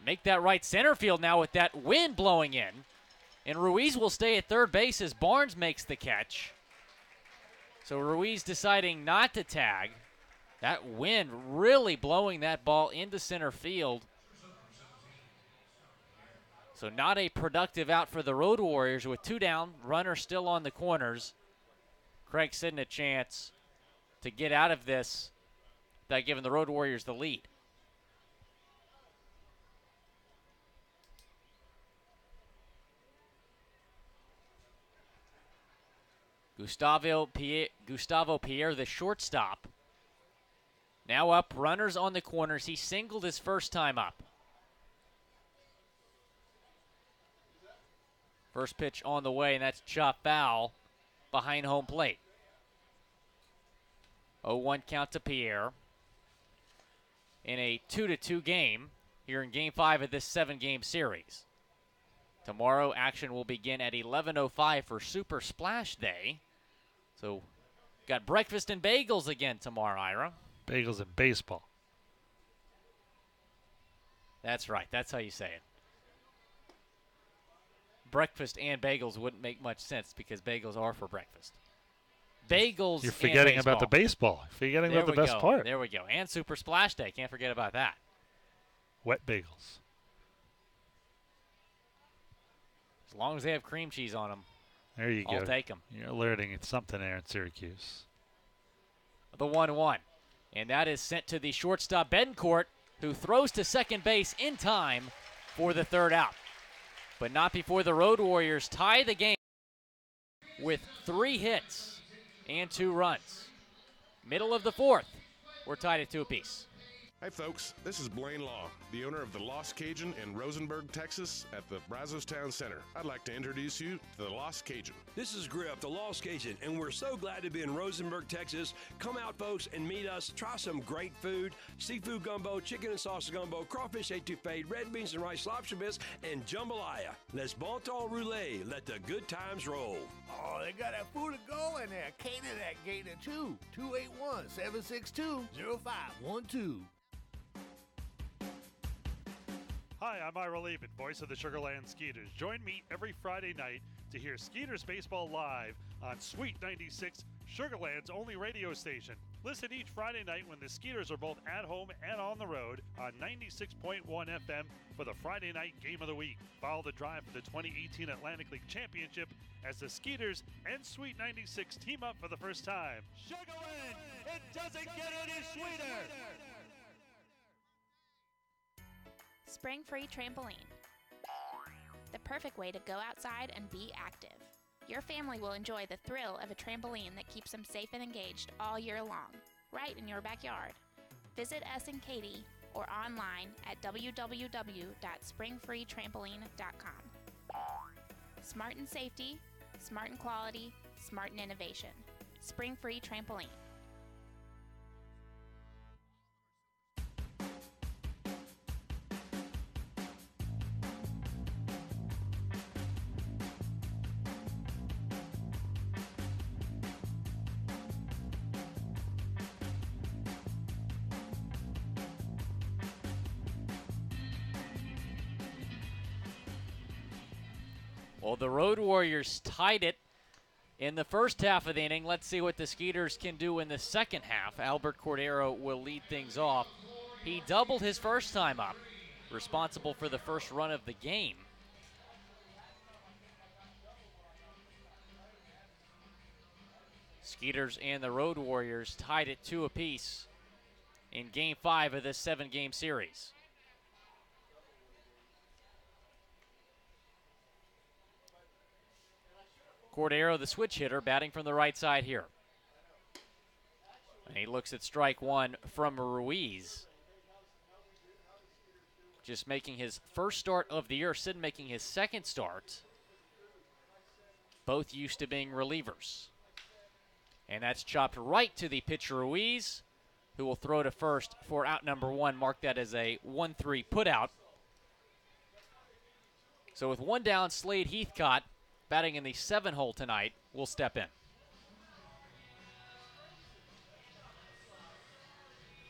Make that right center field now with that wind blowing in. And Ruiz will stay at third base as Barnes makes the catch. So Ruiz deciding not to tag. That wind really blowing that ball into center field. So not a productive out for the Road Warriors with 2 down, runner still on the corners. Craig Sitton a chance to get out of this without giving the Road Warriors the lead. Gustavo Pierre, the shortstop. Now up, runners on the corners. He singled his first time up. First pitch on the way, and that's chop foul behind home plate. 0-1 count to Pierre in a 2-2 game here in Game 5 of this 7-game series. Tomorrow, action will begin at 11:05 for Super Splash Day. So, got breakfast and bagels again tomorrow, Ira. Bagels and baseball. That's right. That's how you say it. Breakfast and bagels wouldn't make much sense because bagels are for breakfast. Bagels. You're forgetting and about the baseball. Forgetting there about the best part. There we go. And Super Splash Day. Can't forget about that. Wet bagels. As long as they have cream cheese on them. There you go. I'll take them. You're learning something there in Syracuse. The 1-1. And that is sent to the shortstop, Betancourt, who throws to second base in time for the third out. But not before the Road Warriors tie the game with 3 hits and 2 runs. Middle of the 4th, we're tied at 2 apiece. Hi, folks. This is Blaine Law, the owner of the Lost Cajun in Rosenberg, Texas, at the Brazos Town Center. I'd like to introduce you to the Lost Cajun. This is Griff, the Lost Cajun, and we're so glad to be in Rosenberg, Texas. Come out, folks, and meet us. Try some great food: seafood gumbo, chicken and sausage gumbo, crawfish etouffee, red beans and rice lobster biscuits, and jambalaya. Les bon temps roulés. Let the good times roll. Oh, they got that food to go in there. Cater that Gator too. 281-762-0512. Hi, I'm Ira Levin, voice of the Sugarland Skeeters. Join me every Friday night to hear Skeeters Baseball live on Sweet 96, Sugarland's only radio station. Listen each Friday night when the Skeeters are both at home and on the road on 96.1 FM for the Friday night game of the week. Follow the drive for the 2018 Atlantic League Championship as the Skeeters and Sweet 96 team up for the first time. Sugarland, it doesn't get any sweeter! Spring Free Trampoline. The perfect way to go outside and be active. Your family will enjoy the thrill of a trampoline that keeps them safe and engaged all year long, right in your backyard. Visit us in Katy or online at www.springfreetrampoline.com. Smart in safety, smart in quality, smart in innovation. Spring Free Trampoline. Well, the Road Warriors tied it in the first half of the inning. Let's see what the Skeeters can do in the second half. Albert Cordero will lead things off. He doubled his first time up, responsible for the first run of the game. Skeeters and the Road Warriors tied it 2 apiece in Game 5 of this 7-game series. Cordero, the switch hitter, batting from the right side here. And he looks at strike one from Ruiz. Just making his first start of the year. Sid making his second start. Both used to being relievers. And that's chopped right to the pitcher Ruiz, who will throw to first for out number 1. Mark that as a 1-3 putout. So with one down, Slade Heathcott, batting in the 7-hole tonight, will step in.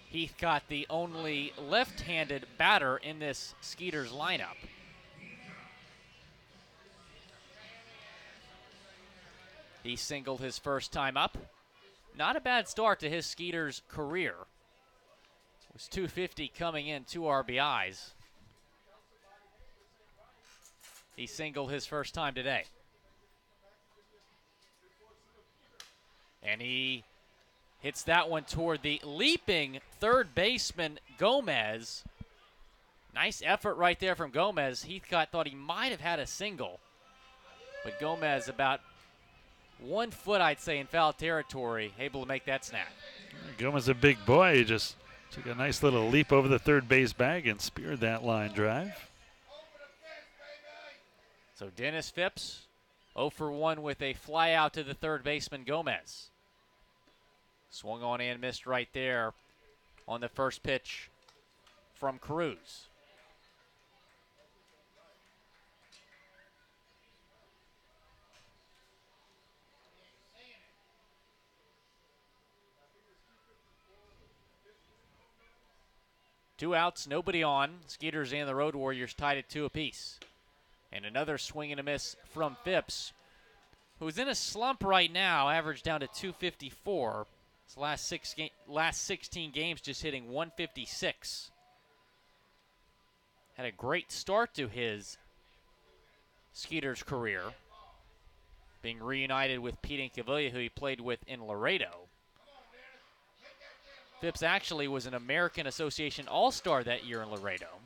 Heathcott, the only left-handed batter in this Skeeters lineup. He singled his first time up. Not a bad start to his Skeeters career. It was .250 coming in, 2 RBIs. He singled his first time today. And he hits that one toward the leaping third baseman, Gomez. Nice effort right there from Gomez. Heathcott thought he might have had a single. But Gomez about 1 foot, I'd say, in foul territory, able to make that snap. Gomez a big boy. He just took a nice little leap over the third base bag and speared that line drive. So Dennis Phipps, 0 for 1 with a fly out to the third baseman, Gomez. Swung on and missed right there on the first pitch from Cruz. Two outs, nobody on. Skeeters and the Road Warriors tied at 2 apiece. And another swing and a miss from Phipps, who's in a slump right now, averaged down to 254. His last 16 games just hitting 156. Had a great start to his Skeeters career, being reunited with Pete Incaviglia, who he played with in Laredo. Phipps actually was an American Association All-Star that year in Laredo.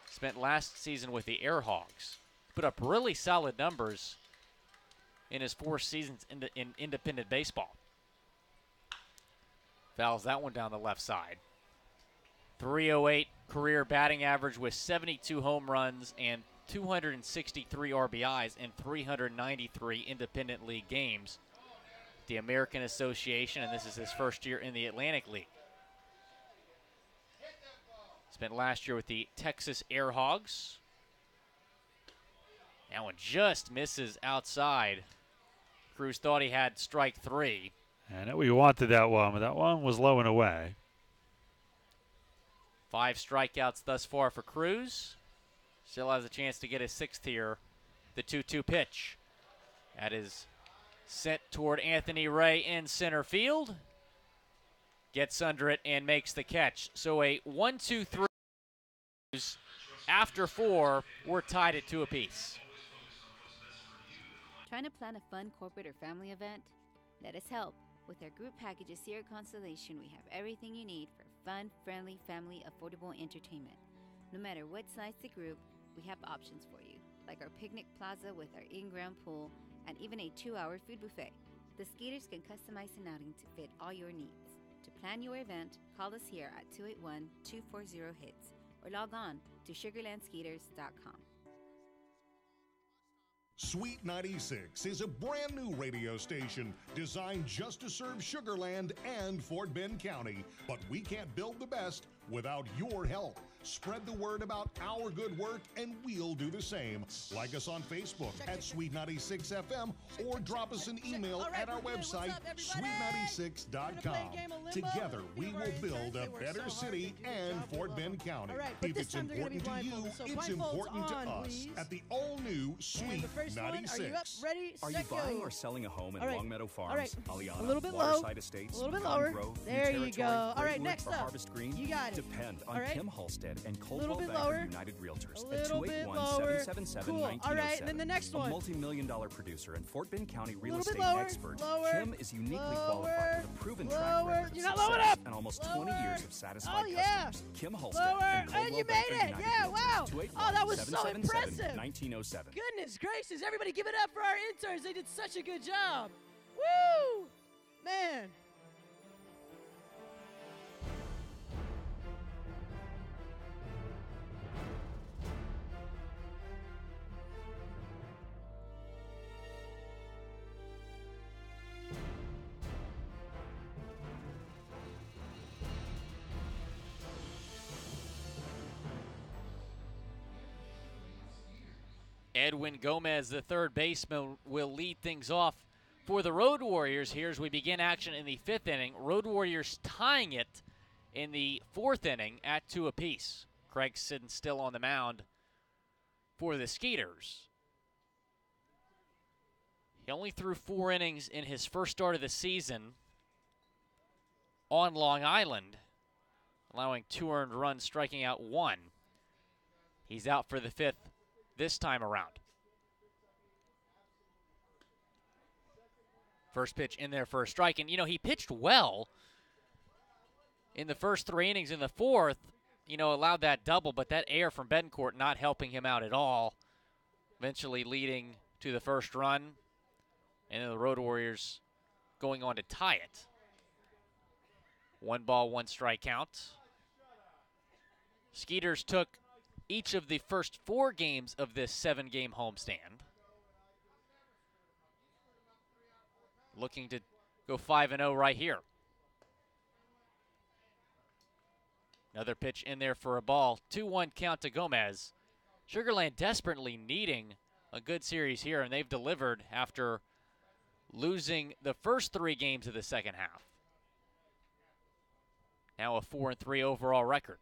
Spent last season with the Air Hogs. Put up really solid numbers in his 4 seasons in independent baseball. Fouls that one down the left side. 308 career batting average with 72 home runs and 263 RBIs in 393 independent league games. The American Association, and this is his first year in the Atlantic League. Spent last year with the Texas Air Hogs. That one just misses outside. Cruz thought he had strike 3. I know we wanted that one, but that one was low and away. 5 strikeouts thus far for Cruz. Still has a chance to get his 6th here. The 2-2 pitch. That is sent toward Anthony Ray in center field. gets under it and makes the catch. So a 1-2-3 after 4, we're tied at 2 apiece. Trying to plan a fun corporate or family event? Let us help. With our group packages here at Constellation, we have everything you need for fun, friendly, family, affordable entertainment. No matter what size the group, we have options for you, like our picnic plaza with our in-ground pool and even a 2-hour food buffet. The Skeeters can customize an outing to fit all your needs. To plan your event, call us here at 281-240-HITS or log on to sugarlandskeeters.com. Sweet 96 is a brand new radio station designed just to serve Sugar Land and Fort Bend County. But we can't build the best without your help. Spread the word about our good work and we'll do the same. Like us on Facebook at Sweet 96 FM or drop us an email at our website, sweet96.com. Together, we will build a better city and Fort Bend County. If it's important to you, it's important to us at the all-new Sweet 96. Are you buying or selling a home in Longmeadow Farms, Aliana, a little bit Waterside low. Estates, A little bit Cotton lower. Grove, There New you go. Territory, All right, Braidwood, next or up. Harvest Green? You got it. Depend on All right. Kim Halstead and Little Coldwell bit Banker lower. United Realtors A at little bit lower. 281-777-1907. Cool. All right, and then the next one. A multi-million-dollar producer and Fort Bend County real Little bit estate lower. expert, Lower. Kim is uniquely qualified with a proven track Lower. record of You're not low success enough. and almost Lower. 20 years of satisfied Oh, yeah. customers. Kim Halstead Lower. and And Coldwell you Banker made it. United Yeah, Realtors, wow. Oh, that was so 281-777-1907. impressive. Goodness gracious. Everybody give it up for our interns. They did such a good job. Woo! Man. Edwin Gomez, the third baseman, will lead things off for the Road Warriors here as we begin action in the 5th inning. Road Warriors tying it in the 4th inning at 2 apiece. Craig Sidden still on the mound for the Skeeters. He only threw 4 innings in his first start of the season on Long Island, allowing 2 earned runs, striking out 1. He's out for the 5th this time around. First pitch in there for a strike. And, he pitched well in the first 3 innings. In the 4th, allowed that double, but that error from Betancourt not helping him out at all, eventually leading to the first run. And then the Road Warriors going on to tie it. 1 ball, 1 strike count. Skeeters took each of the first 4 games of this 7-game homestand. Looking to go 5-0 right here. Another pitch in there for a ball. 2-1 count to Gomez. Sugar Land desperately needing a good series here, and they've delivered after losing the first 3 games of the second half. Now a 4-3 overall record.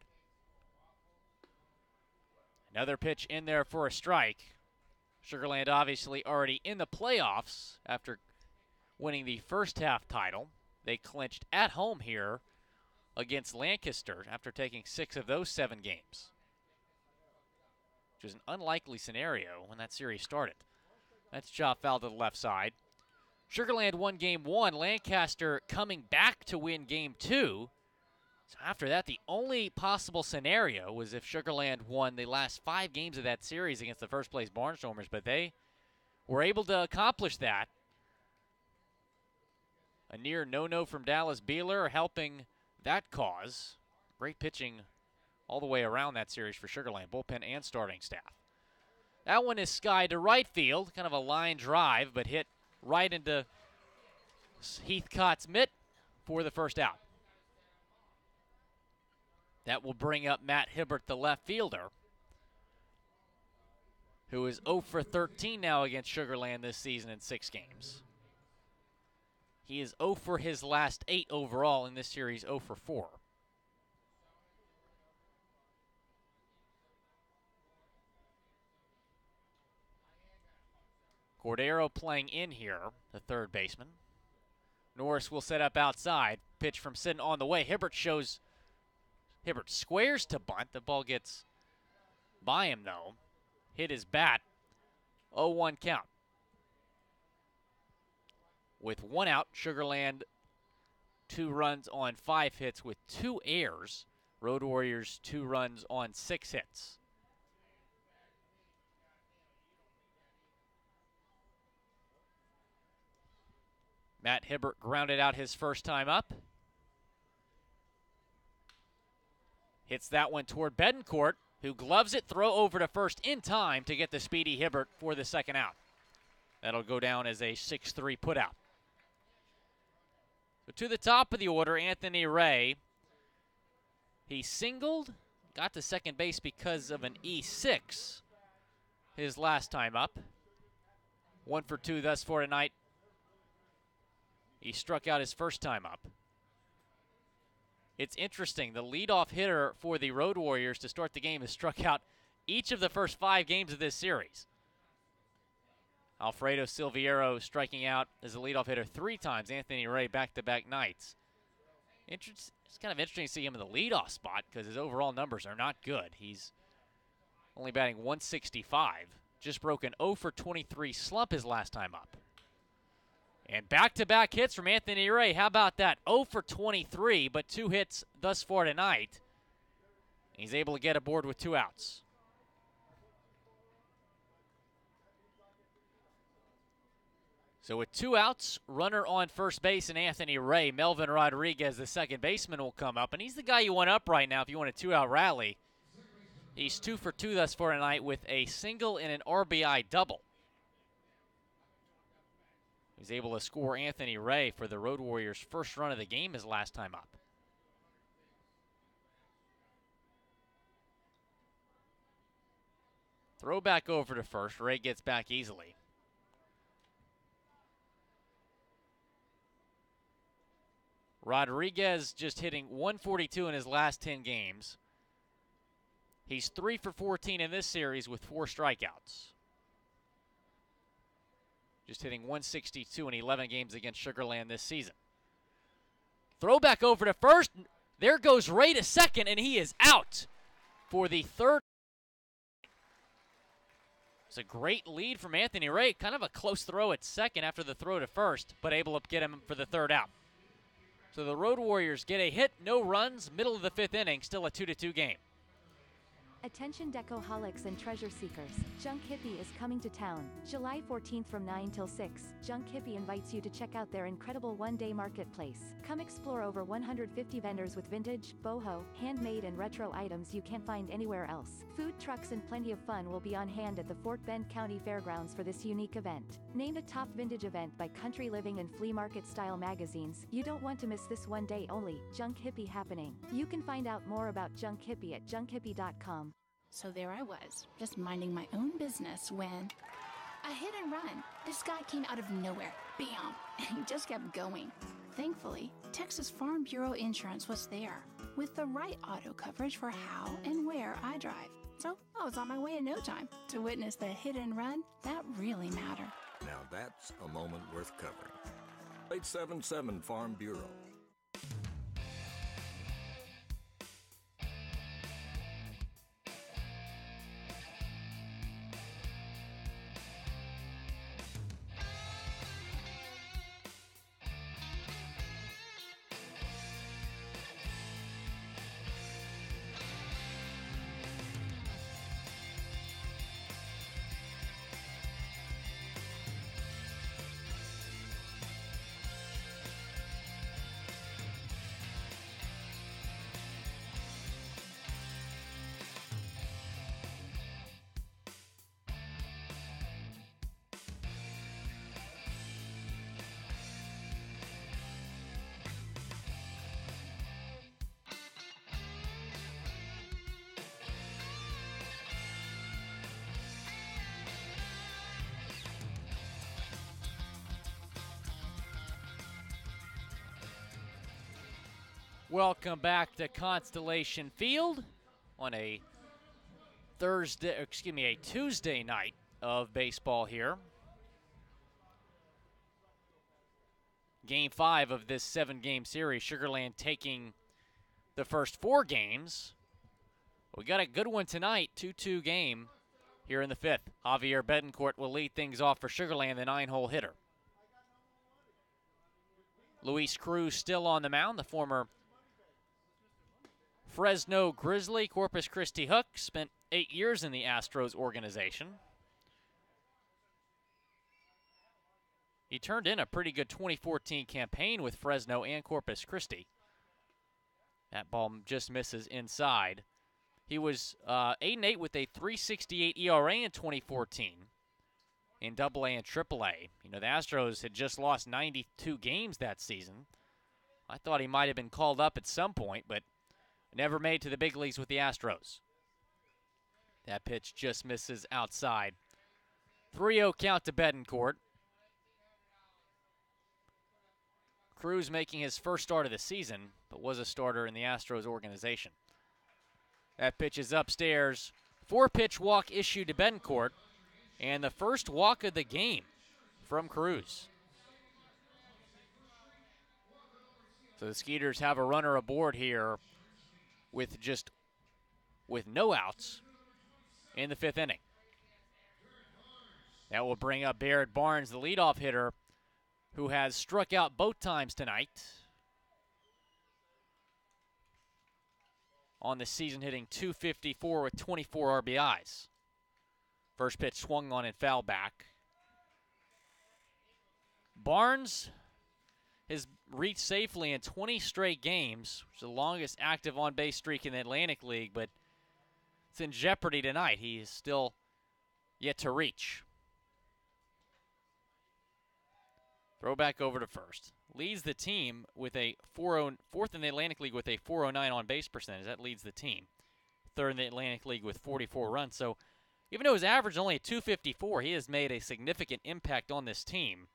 Another pitch in there for a strike. Sugar Land obviously already in the playoffs after winning the first half title. They clinched at home here against Lancaster after taking 6 of those 7 games, which is an unlikely scenario when that series started. That's chop foul to the left side. Sugar Land won game 1. Lancaster coming back to win game 2. So after that, the only possible scenario was if Sugar Land won the last 5 games of that series against the first-place Barnstormers, but they were able to accomplish that. A near no-no from Dallas Beeler helping that cause. Great pitching all the way around that series for Sugar Land, bullpen and starting staff. That one is sky to right field, kind of a line drive, but hit right into Heathcott's mitt for the first out. That will bring up Matt Hibbert, the left fielder, who is 0 for 13 now against Sugar Land this season in 6 games. He is 0 for his last 8 overall in this series, 0 for 4. Cordero playing in here, the third baseman. Norris will set up outside. pitch from sitting on the way. Hibbert squares to bunt. The ball gets by him, though. Hit his bat. 0-1 count. With 1 out, Sugar Land 2 runs on 5 hits with 2 errors. Road Warriors 2 runs on 6 hits. Matt Hibbert grounded out his first time up. Hits that one toward Bedencourt, who gloves it, throw over to first in time to get the speedy Hibbert for the second out. That'll go down as a 6-3 putout. So to the top of the order, Anthony Ray. He singled, got to second base because of an E6 his last time up. 1 for 2 thus far tonight. He struck out his first time up. It's interesting, the leadoff hitter for the Road Warriors to start the game has struck out each of the first 5 games of this series. Alfredo Silviero striking out as a leadoff hitter 3 times. Anthony Ray back-to-back nights. It's kind of interesting to see him in the leadoff spot because his overall numbers are not good. He's only batting 165. Just broke an 0 for 23 slump his last time up. And back-to-back hits from Anthony Ray. How about that? 0 for 23, but 2 hits thus far tonight. He's able to get aboard with 2 outs. So with 2 outs, runner on first base and Anthony Ray, Melvin Rodriguez, the second baseman, will come up. And he's the guy you want up right now if you want a 2-out rally. He's 2 for 2 thus far tonight with a single and an RBI double. He's able to score Anthony Ray for the Road Warriors' first run of the game his last time up. Throw back over to first. Ray gets back easily. Rodriguez just hitting 142 in his last 10 games. He's 3 for 14 in this series with 4 strikeouts. Just hitting 162 in 11 games against Sugar Land this season. Throw back over to first. There goes Ray to second, and he is out for the third. It's a great lead from Anthony Ray. Kind of a close throw at second after the throw to first, but able to get him for the third out. So the Road Warriors get a hit, no runs, middle of the 5th inning, still a 2-2 game. Attention decoholics and treasure seekers, Junk Hippie is coming to town, July 14th from 9 till 6. Junk Hippie invites you to check out their incredible one-day marketplace. Come explore over 150 vendors with vintage, boho, handmade and retro items you can't find anywhere else. Food trucks and plenty of fun will be on hand at the Fort Bend County Fairgrounds for this unique event. Named a top vintage event by Country Living and Flea Market Style magazines, you don't want to miss this one day only, Junk Hippie happening. You can find out more about Junk Hippie at junkhippie.com. So there I was, just minding my own business when a hit and run. This guy came out of nowhere, bam, and he just kept going. Thankfully, Texas Farm Bureau Insurance was there with the right auto coverage for how and where I drive. So I was on my way in no time to witness the hit and run that really matter. Now that's a moment worth covering. 877 Farm Bureau. Welcome back to Constellation Field on a Tuesday night of baseball here. Game 5 of this 7-game series. Sugar Land taking the first 4 games. We got a good one tonight, 2-2 game here in the 5th. Javier Betancourt will lead things off for Sugar Land, the 9-hole hitter. Luis Cruz still on the mound, the former Fresno Grizzly, Corpus Christi Hook, spent 8 years in the Astros organization. He turned in a pretty good 2014 campaign with Fresno and Corpus Christi. That ball just misses inside. He was 8-8 with a 3.68 ERA in 2014 in AA and AAA. You know, the Astros had just lost 92 games that season. I thought he might have been called up at some point, but never made to the big leagues with the Astros. That pitch just misses outside. 3-0 count to Betancourt. Cruz making his first start of the season, but was a starter in the Astros organization. That pitch is upstairs. 4-pitch walk issued to Betancourt, and the first walk of the game from Cruz. So the Skeeters have a runner aboard here with no outs in the 5th inning. That will bring up Barrett Barnes, the leadoff hitter, who has struck out both times tonight. On the season, hitting .254 with 24 RBIs. First pitch swung on and fouled back. Barnes has reached safely in 20 straight games, which is the longest active on-base streak in the Atlantic League, but it's in jeopardy tonight. He is still yet to reach. Throw back over to first. Leads the team with a 4th in the Atlantic League with a 409 on-base percentage. That leads the team. 3rd in the Atlantic League with 44 runs. So even though his average is only at 254, he has made a significant impact on this team.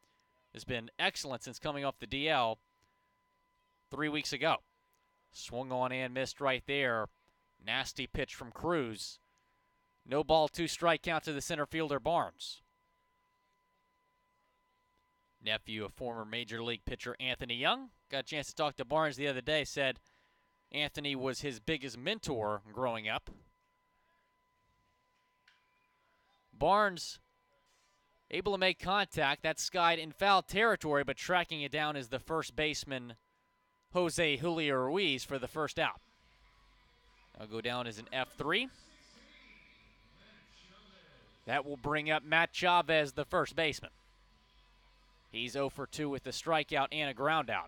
Has been excellent since coming off the DL 3 weeks ago. Swung on and missed right there. Nasty pitch from Cruz. No ball, 2 strike count to the center fielder Barnes. Nephew of former Major League pitcher Anthony Young. Got a chance to talk to Barnes the other day. Said Anthony was his biggest mentor growing up. Barnes able to make contact. That skied in foul territory, but tracking it down is the first baseman, Jose Julio Ruiz, for the first out. I'll go down as an F3. That will bring up Matt Chavez, the first baseman. He's 0 for 2 with a strikeout and a groundout.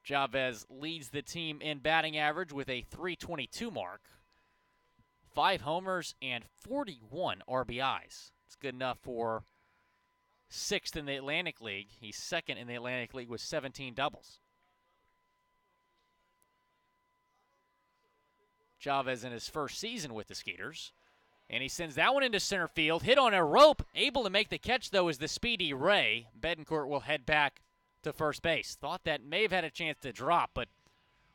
Chavez leads the team in batting average with a .322 mark. 5 homers and 41 RBIs. It's good enough for 6th in the Atlantic League. He's 2nd in the Atlantic League with 17 doubles. Chavez in his first season with the Skeeters. And he sends that one into center field. Hit on a rope. Able to make the catch, though, is the speedy Ray. Betancourt will head back to first base. Thought that may have had a chance to drop, but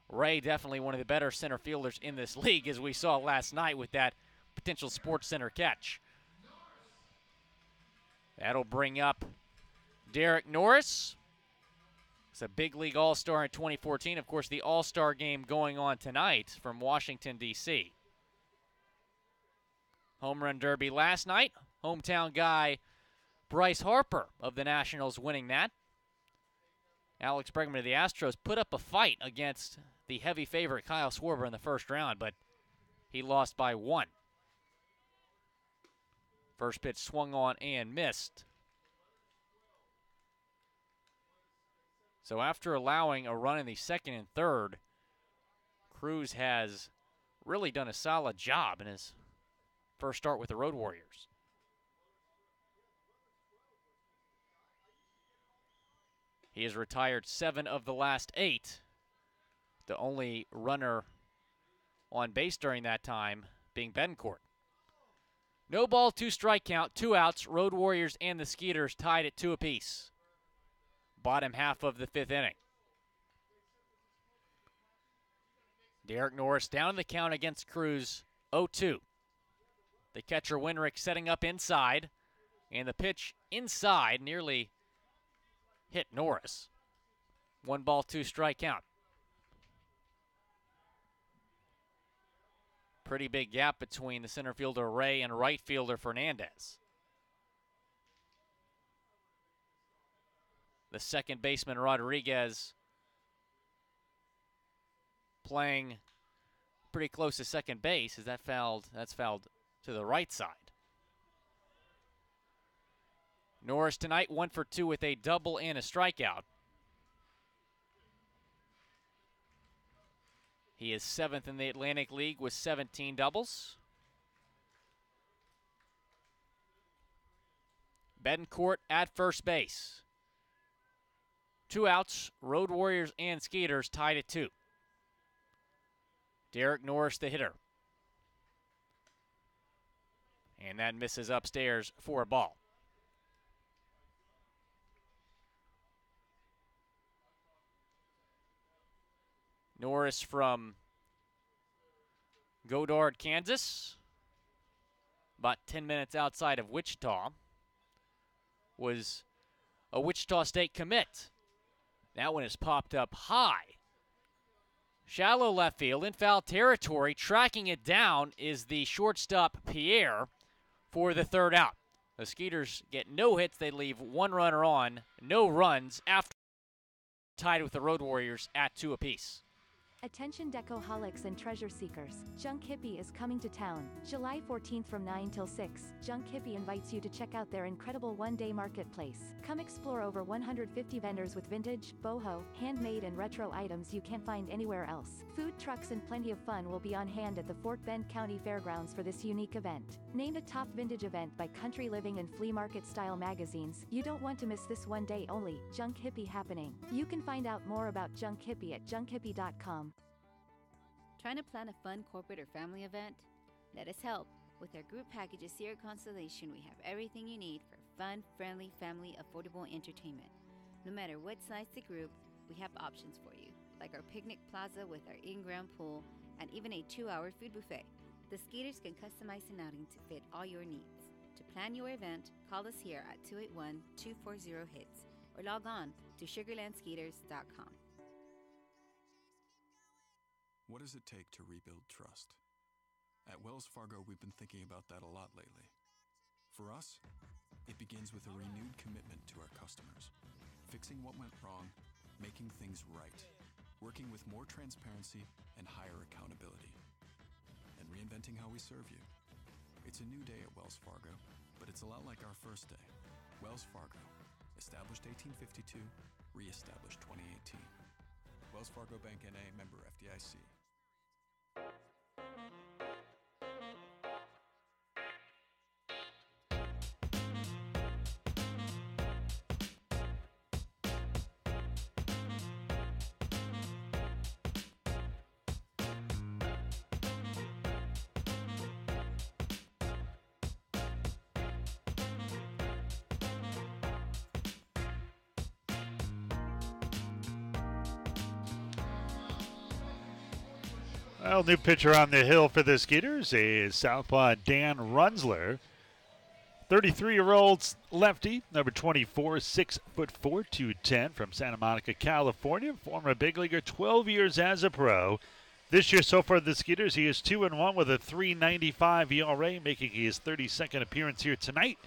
Ray definitely one of the better center fielders in this league, as we saw last night with that potential Sports Center catch. That'll bring up Derek Norris. He's a big league all-star in 2014. Of course, the all-star game going on tonight from Washington, D.C. Home run derby last night. Hometown guy Bryce Harper of the Nationals winning that. Alex Pregame of the Astros put up a fight against the heavy favorite Kyle Schwarber in the first round, but he lost by 1. First pitch swung on and missed. So after allowing a run in the 2nd and 3rd, Cruz has really done a solid job in his first start with the Road Warriors. He has retired 7 of the last 8. The only runner on base during that time being Betancourt. No ball, 2 strike count, 2 outs. Road Warriors and the Skeeters tied at 2 apiece. Bottom half of the 5th inning. Derek Norris down in the count against Cruz, 0-2. The catcher Winrick setting up inside. And the pitch inside nearly hit Norris. 1 ball, 2 strike count. Pretty big gap between the center fielder Ray and right fielder Fernandez. The second baseman Rodriguez playing pretty close to second base. Is that fouled? That's fouled to the right side. Norris tonight 1 for 2 with a double and a strikeout. He is 7th in the Atlantic League with 17 doubles. Betancourt at first base. 2 outs, Road Warriors and Skeeters tied at 2. Derek Norris, the hitter. And that misses upstairs for a ball. Norris from Godard, Kansas, about 10 minutes outside of Wichita, was a Wichita State commit. That one has popped up high. Shallow left field in foul territory. Tracking it down is the shortstop Pierre for the 3rd out. The Skeeters get no hits. They leave 1 runner on, no runs after tied with the Road Warriors at 2 apiece. Attention Decoholics and Treasure Seekers, Junk Hippie is coming to town, July 14th from 9 till 6. Junk Hippie invites you to check out their incredible one-day marketplace. Come explore over 150 vendors with vintage, boho, handmade and retro items you can't find anywhere else. Food trucks and plenty of fun will be on hand at the Fort Bend County Fairgrounds for this unique event. Named a top vintage event by Country Living and Flea Market Style magazines, you don't want to miss this one day only, Junk Hippie happening. You can find out more about Junk Hippie at junkhippie.com. Trying to plan a fun corporate or family event? Let us help. With our group packages here at Constellation, we have everything you need for fun, friendly, family, affordable entertainment. No matter what size the group, we have options for you, like our picnic plaza with our in-ground pool and even a 2-hour food buffet. The Skeeters can customize an outing to fit all your needs. To plan your event, call us here at 281-240-HITS or log on to sugarlandskeeters.com. What does it take to rebuild trust? At Wells Fargo, we've been thinking about that a lot lately. For us, it begins with a renewed commitment to our customers, fixing what went wrong, making things right, working with more transparency and higher accountability, and reinventing how we serve you. It's a new day at Wells Fargo, but it's a lot like our first day. Wells Fargo, established 1852, re-established 2018. Wells Fargo Bank N.A., member FDIC. Well, new pitcher on the hill for the Skeeters is southpaw Dan Runzler. 33-year-old lefty, number 24, 6'4", 210 from Santa Monica, California. Former big leaguer, 12 years as a pro. This year so far the Skeeters, he is 2-1 with a 3.95 ERA, making his 32nd appearance here tonight.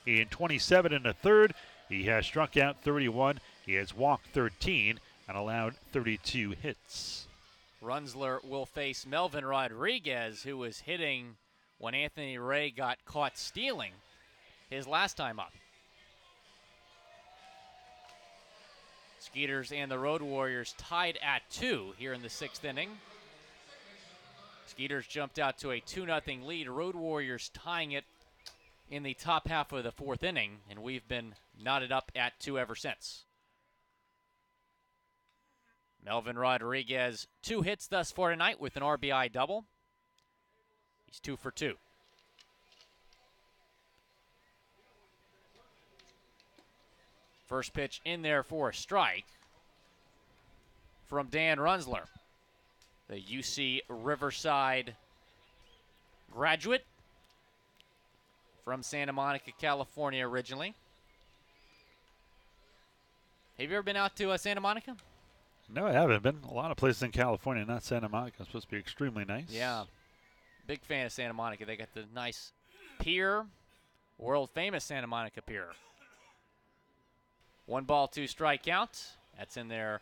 In 27 1/3, he has struck out 31. He has walked 13 and allowed 32 hits. Runzler will face Melvin Rodriguez, who was hitting when Anthony Ray got caught stealing his last time up. Skeeters and the Road Warriors tied at 2 here in the 6th inning. Skeeters jumped out to a 2-0 lead. Road Warriors tying it in the top half of the 4th inning, and we've been knotted up at 2 ever since. Melvin Rodriguez, 2 hits thus far tonight with an RBI double. He's 2 for 2. First pitch in there for a strike from Dan Runzler, the UC Riverside graduate. from Santa Monica, California originally. Have you ever been out to Santa Monica? No, I haven't. Been a lot of places in California, not Santa Monica. It's supposed to be extremely nice. Yeah. Big fan of Santa Monica. They got the nice pier, world famous Santa Monica pier. 1 ball, 2 strike count. That's in there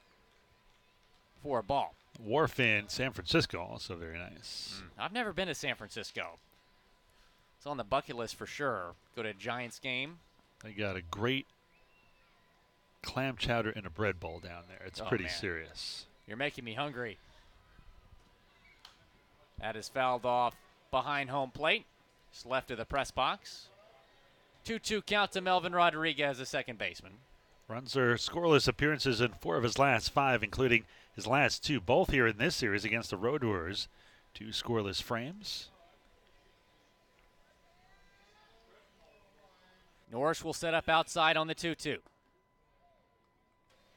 for a ball. Wharf in San Francisco, also very nice. I've never been to San Francisco. It's on the bucket list for sure. Go to a Giants game. They got a great clam chowder and a bread bowl down there. It's pretty serious. You're making me hungry. That is fouled off behind home plate. Just left of the press box. 2-2 count to Melvin Rodriguez, the second baseman. Runzer scoreless appearances in 4 of his last 5, including his last 2, both here in this series against the Road Warriors. 2 scoreless frames. Norris will set up outside on the 2-2.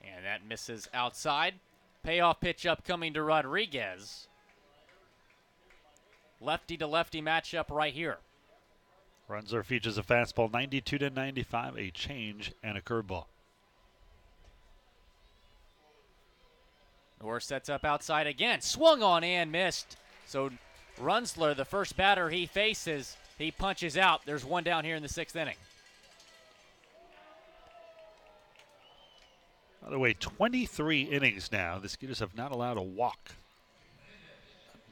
And that misses outside. Payoff pitch upcoming to Rodriguez. Lefty to lefty matchup right here. Runzer features a fastball 92 to 95, a change, and a curveball. Norris sets up outside again. Swung on and missed. So Runzler, the first batter he faces, he punches out. There's 1 down here in the 6th inning. By the way, 23 innings now. The Skeeters have not allowed a walk.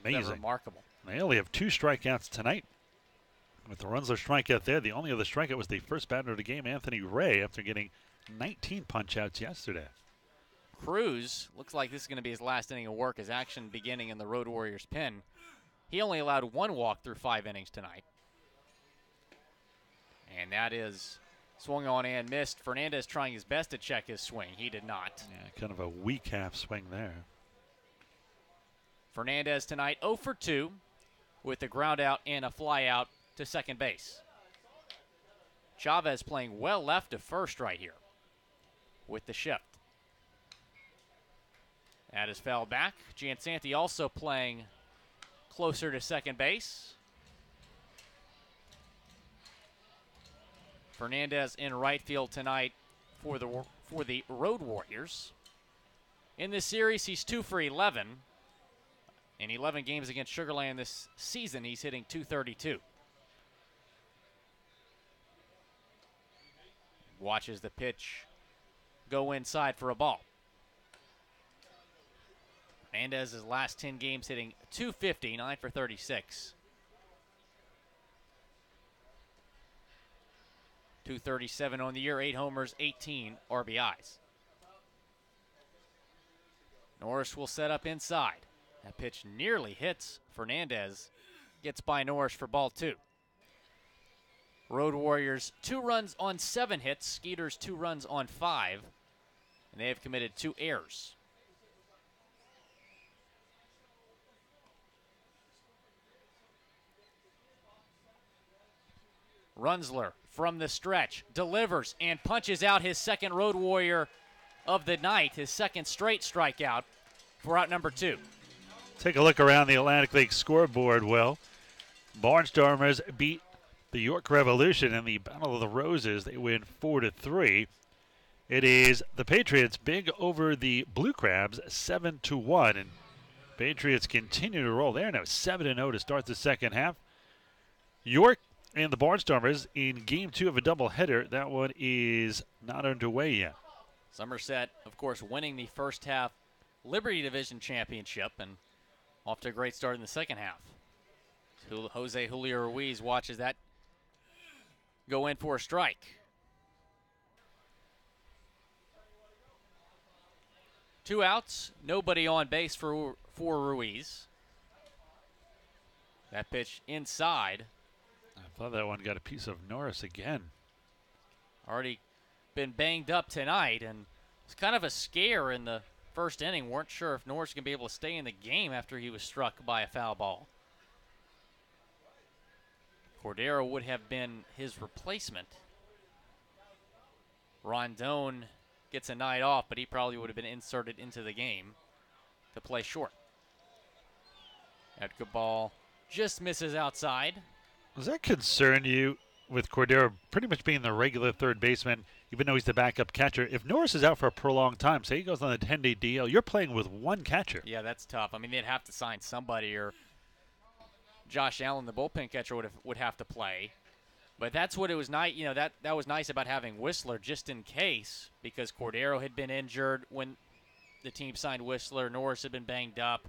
Amazing. That's remarkable. They only have 2 strikeouts tonight. With the Runzler strikeout there, the only other strikeout was the first batter of the game, Anthony Ray, after getting 19 punch-outs yesterday. Cruz, looks like this is going to be his last inning of work, his action beginning in the Road Warriors pen. He only allowed 1 walk through 5 innings tonight. And that is swung on and missed. Fernandez trying his best to check his swing. He did not. Yeah, kind of a weak half swing there. Fernandez tonight 0 for 2 with a ground out and a fly out to second base. Chavez playing well left of first right here with the shift. That is fouled back. Giansanti also playing closer to second base. Fernandez in right field tonight for the Road Warriors. In this series, he's 2 for 11. In 11 games against Sugar Land this season, he's hitting .232. Watches the pitch go inside for a ball. Fernandez's last 10 games hitting .250, 9 for 36. .237 on the year, 8 homers, 18 RBIs. Norris will set up inside. That pitch nearly hits Fernandez. Gets by Norris for ball 2. Road Warriors 2 runs on 7 hits. Skeeters 2 runs on 5. And they have committed 2 errors. Runzler from the stretch delivers and punches out his second Road Warrior of the night, his second straight strikeout for out number 2. Take a look around the Atlantic League scoreboard, Will. Barnstormers beat the York Revolution in the Battle of the Roses. They win 4-3. It is the Patriots big over the Blue Crabs 7-1. And Patriots continue to roll. They're now 7-0 to start the second half. York and the Barnstormers in game 2 of a doubleheader. That one is not underway yet. Somerset, of course, winning the first half Liberty Division Championship and off to a great start in the second half. Jose Julio Ruiz watches that go in for a strike. 2 outs, nobody on base for Ruiz. That pitch inside. I thought that one got a piece of Norris again. Already been banged up tonight, and it's kind of a scare in the first inning. Weren't sure if Norris was going to be able to stay in the game after he was struck by a foul ball. Cordero would have been his replacement. Rondon gets a night off, but he probably would have been inserted into the game to play short. That good ball just misses outside. Does that concern you with Cordero pretty much being the regular third baseman, even though he's the backup catcher. If Norris is out for a prolonged time, say he goes on a 10-day DL, you're playing with one catcher. Yeah, that's tough. I mean, they'd have to sign somebody, or Josh Allen, the bullpen catcher, would have to play. But that's what it was nice. You know, that was nice about having Whistler just in case, because Cordero had been injured when the team signed Whistler. Norris had been banged up.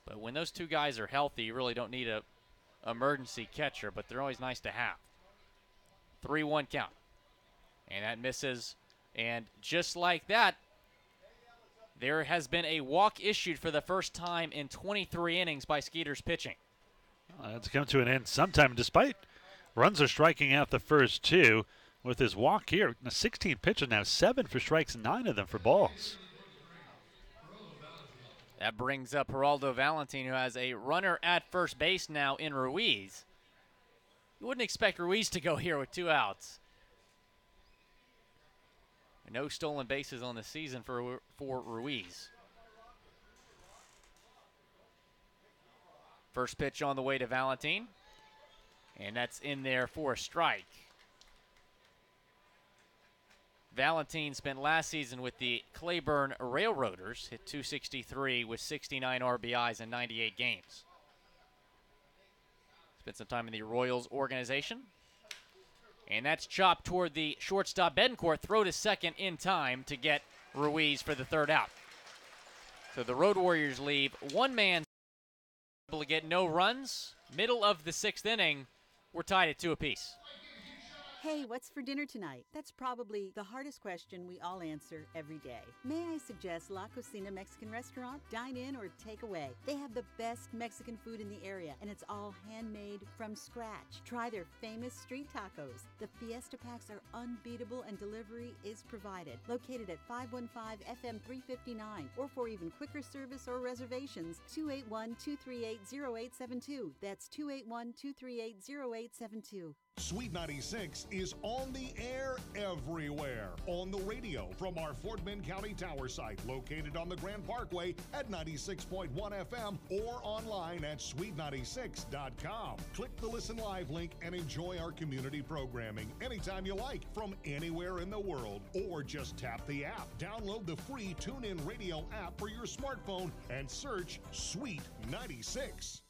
But when those two guys are healthy, you really don't need a emergency catcher, but they're always nice to have. 3-1 count. And that misses. And just like that, there has been a walk issued for the first time in 23 innings by Skeeters pitching. That's come to an end sometime, despite runs are striking out the first two. With his walk here, 16 pitches now, 7 for strikes, 9 of them for balls. That brings up Geraldo Valentin, who has a runner at first base now in Ruiz. You wouldn't expect Ruiz to go here with 2 outs. No stolen bases on the season for Ruiz. First pitch on the way to Valentin, and that's in there for a strike. Valentin spent last season with the Claiborne Railroaders, hit .263 with 69 RBIs in 98 games. Spent some time in the Royals organization. And that's chopped toward the shortstop Betancourt, throw to second in time to get Ruiz for the third out. So the Road Warriors leave one man able to get no runs. Middle of the 6th inning, we're tied at 2 apiece. Hey, what's for dinner tonight? That's probably the hardest question we all answer every day. May I suggest La Cocina Mexican Restaurant? Dine in or take away. They have the best Mexican food in the area, and it's all handmade from scratch. Try their famous street tacos. The Fiesta Packs are unbeatable, and delivery is provided. Located at 515 FM 359, or for even quicker service or reservations, 281-238-0872. That's 281-238-0872. Sweet 96 is on the air everywhere. On the radio from our Fort Bend County Tower site located on the Grand Parkway at 96.1 FM or online at sweet96.com. Click the Listen Live link and enjoy our community programming anytime you like from anywhere in the world, or just tap the app. Download the free TuneIn Radio app for your smartphone and search Sweet 96.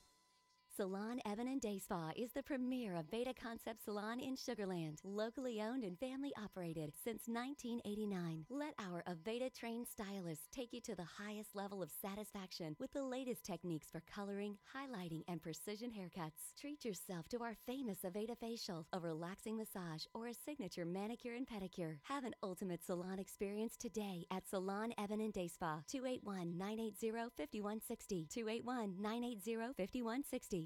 Salon Evan and Day Spa is the premier Aveda Concept salon in Sugar Land. Locally owned and family operated since 1989. Let our Aveda trained stylists take you to the highest level of satisfaction with the latest techniques for coloring, highlighting, and precision haircuts. Treat yourself to our famous Aveda facial, a relaxing massage, or a signature manicure and pedicure. Have an ultimate salon experience today at Salon Evan and Day Spa. 281-980-5160. 281-980-5160.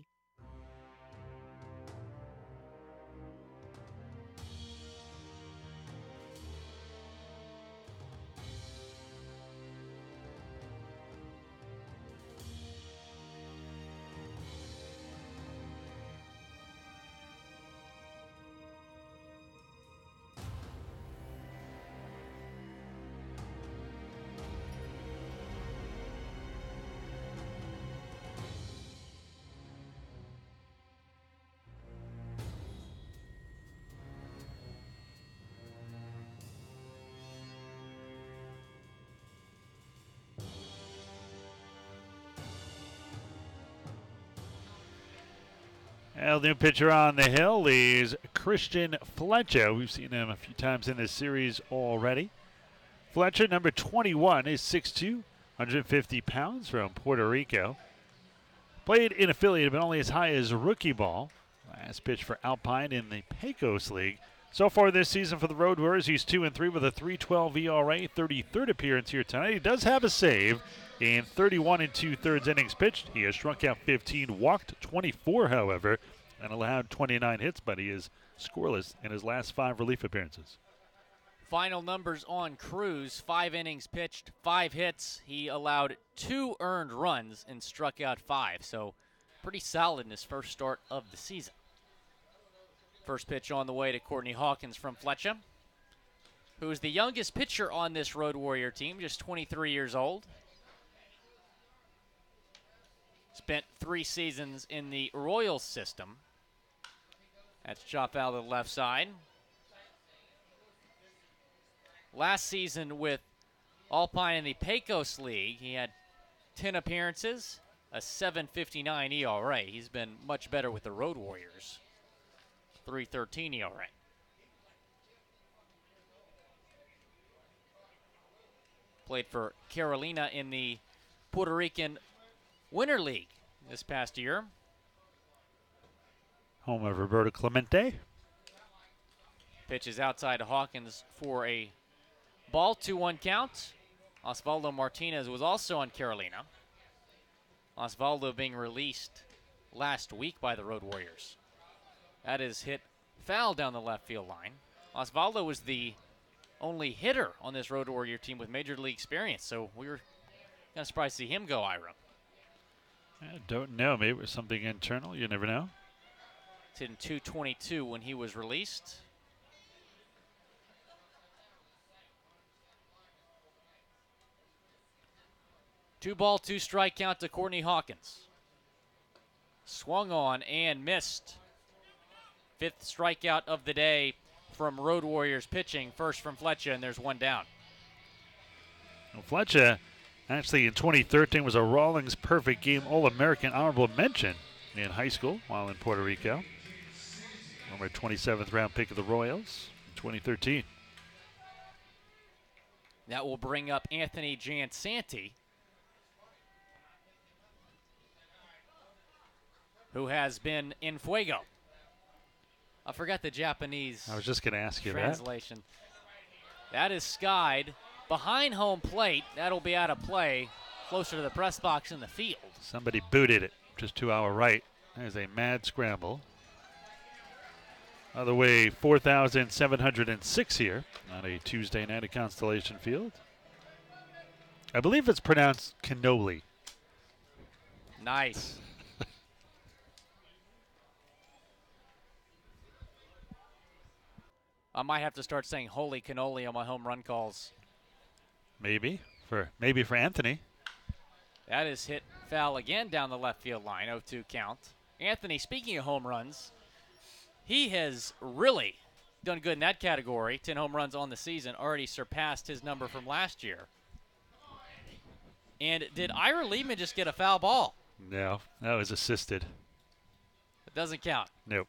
Well, the new pitcher on the hill is Christian Fletcher. We've seen him a few times in this series already. Fletcher, number 21, is 6'2", 150 pounds, from Puerto Rico. Played in affiliate, but only as high as rookie ball. Last pitch for Alpine in the Pecos League. So far this season for the Road Warriors, he's 2-3 with a 3.12 ERA, 33rd appearance here tonight. He does have a save in 31 2/3 innings pitched. He has struck out 15, walked 24, however, and allowed 29 hits, but he is scoreless in his last 5 relief appearances. Final numbers on Cruz: 5 innings pitched, 5 hits. He allowed 2 earned runs and struck out 5, so pretty solid in his first start of the season. First pitch on the way to Courtney Hawkins from Fletcher, who is the youngest pitcher on this Road Warrior team, just 23 years old. Spent 3 seasons in the Royals system. That's chop foul to the left side. Last season with Alpine in the Pecos League, he had 10 appearances, a 7.59 ERA. He's been much better with the Road Warriors. 3.13 ERA. Played for Carolina in the Puerto Rican Winter League this past year. Home of Roberto Clemente. Pitch is outside to Hawkins for a ball, 2-1 count. Osvaldo Martinez was also on Carolina. Osvaldo being released last week by the Road Warriors. That is hit foul down the left field line. Osvaldo was the only hitter on this Road Warrior team with Major League experience, so we were kind of surprised to see him go, Ira. I don't know. Maybe it was something internal. You never know. It's hit in 222 when he was released. Two ball, two strike count to Courtney Hawkins. Swung on and missed. Fifth strikeout of the day from Road Warriors pitching. First from Fletcher, and there's one down. Well, Fletcher actually in 2013 was a Rawlings Perfect Game All-American honorable mention in high school while in Puerto Rico. Former 27th round pick of the Royals in 2013. That will bring up Anthony Jansanti, who has been in Fuego. I forgot the Japanese I was just going to ask you translation. That is skied behind home plate. That'll be out of play, closer to the press box in the field. Somebody booted it just to our right. There's a mad scramble. Other way, 4,706 here on a Tuesday night at Constellation Field. I believe it's pronounced cannoli. Nice. I might have to start saying holy cannoli on my home run calls. Maybe for Anthony. That is hit foul again down the left field line, 0-2 count. Anthony, speaking of home runs, he has really done good in that category. 10 home runs on the season, already surpassed his number from last year. And did Ira Liebman just get a foul ball? No, that was assisted. It doesn't count. Nope.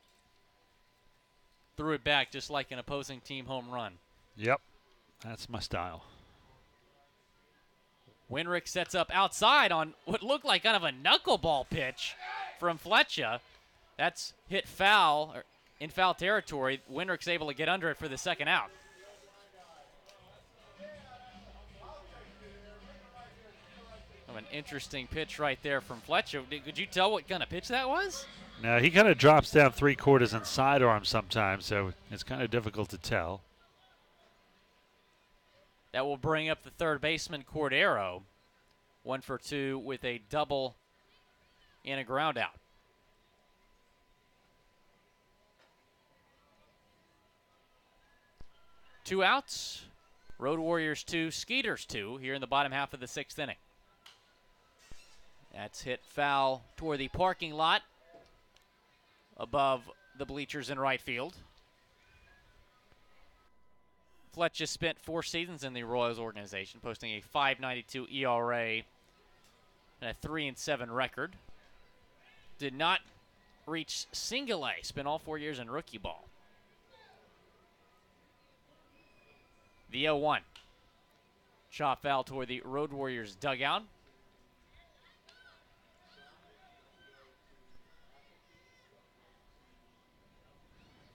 Threw it back just like an opposing team home run. Yep, that's my style. Winrick sets up outside on what looked like kind of a knuckleball pitch from Fletcher. That's hit foul, or in foul territory. Winrick's able to get under it for the second out. An interesting pitch right there from Fletcher. Could you tell what kind of pitch that was? Now, he kind of drops down 3/4 and sidearm sometimes, so it's kind of difficult to tell. That will bring up the third baseman, Cordero. 1 for 2 with a double and a ground out. Two outs. Road Warriors 2, Skeeters 2 here in the bottom half of the sixth inning. That's hit foul toward the parking lot above the bleachers in right field. Fletcher spent 4 seasons in the Royals organization, posting a .592 ERA and a 3-7 record. Did not reach single A, spent all 4 years in rookie ball. The 0-1. Chop foul toward the Road Warriors dugout.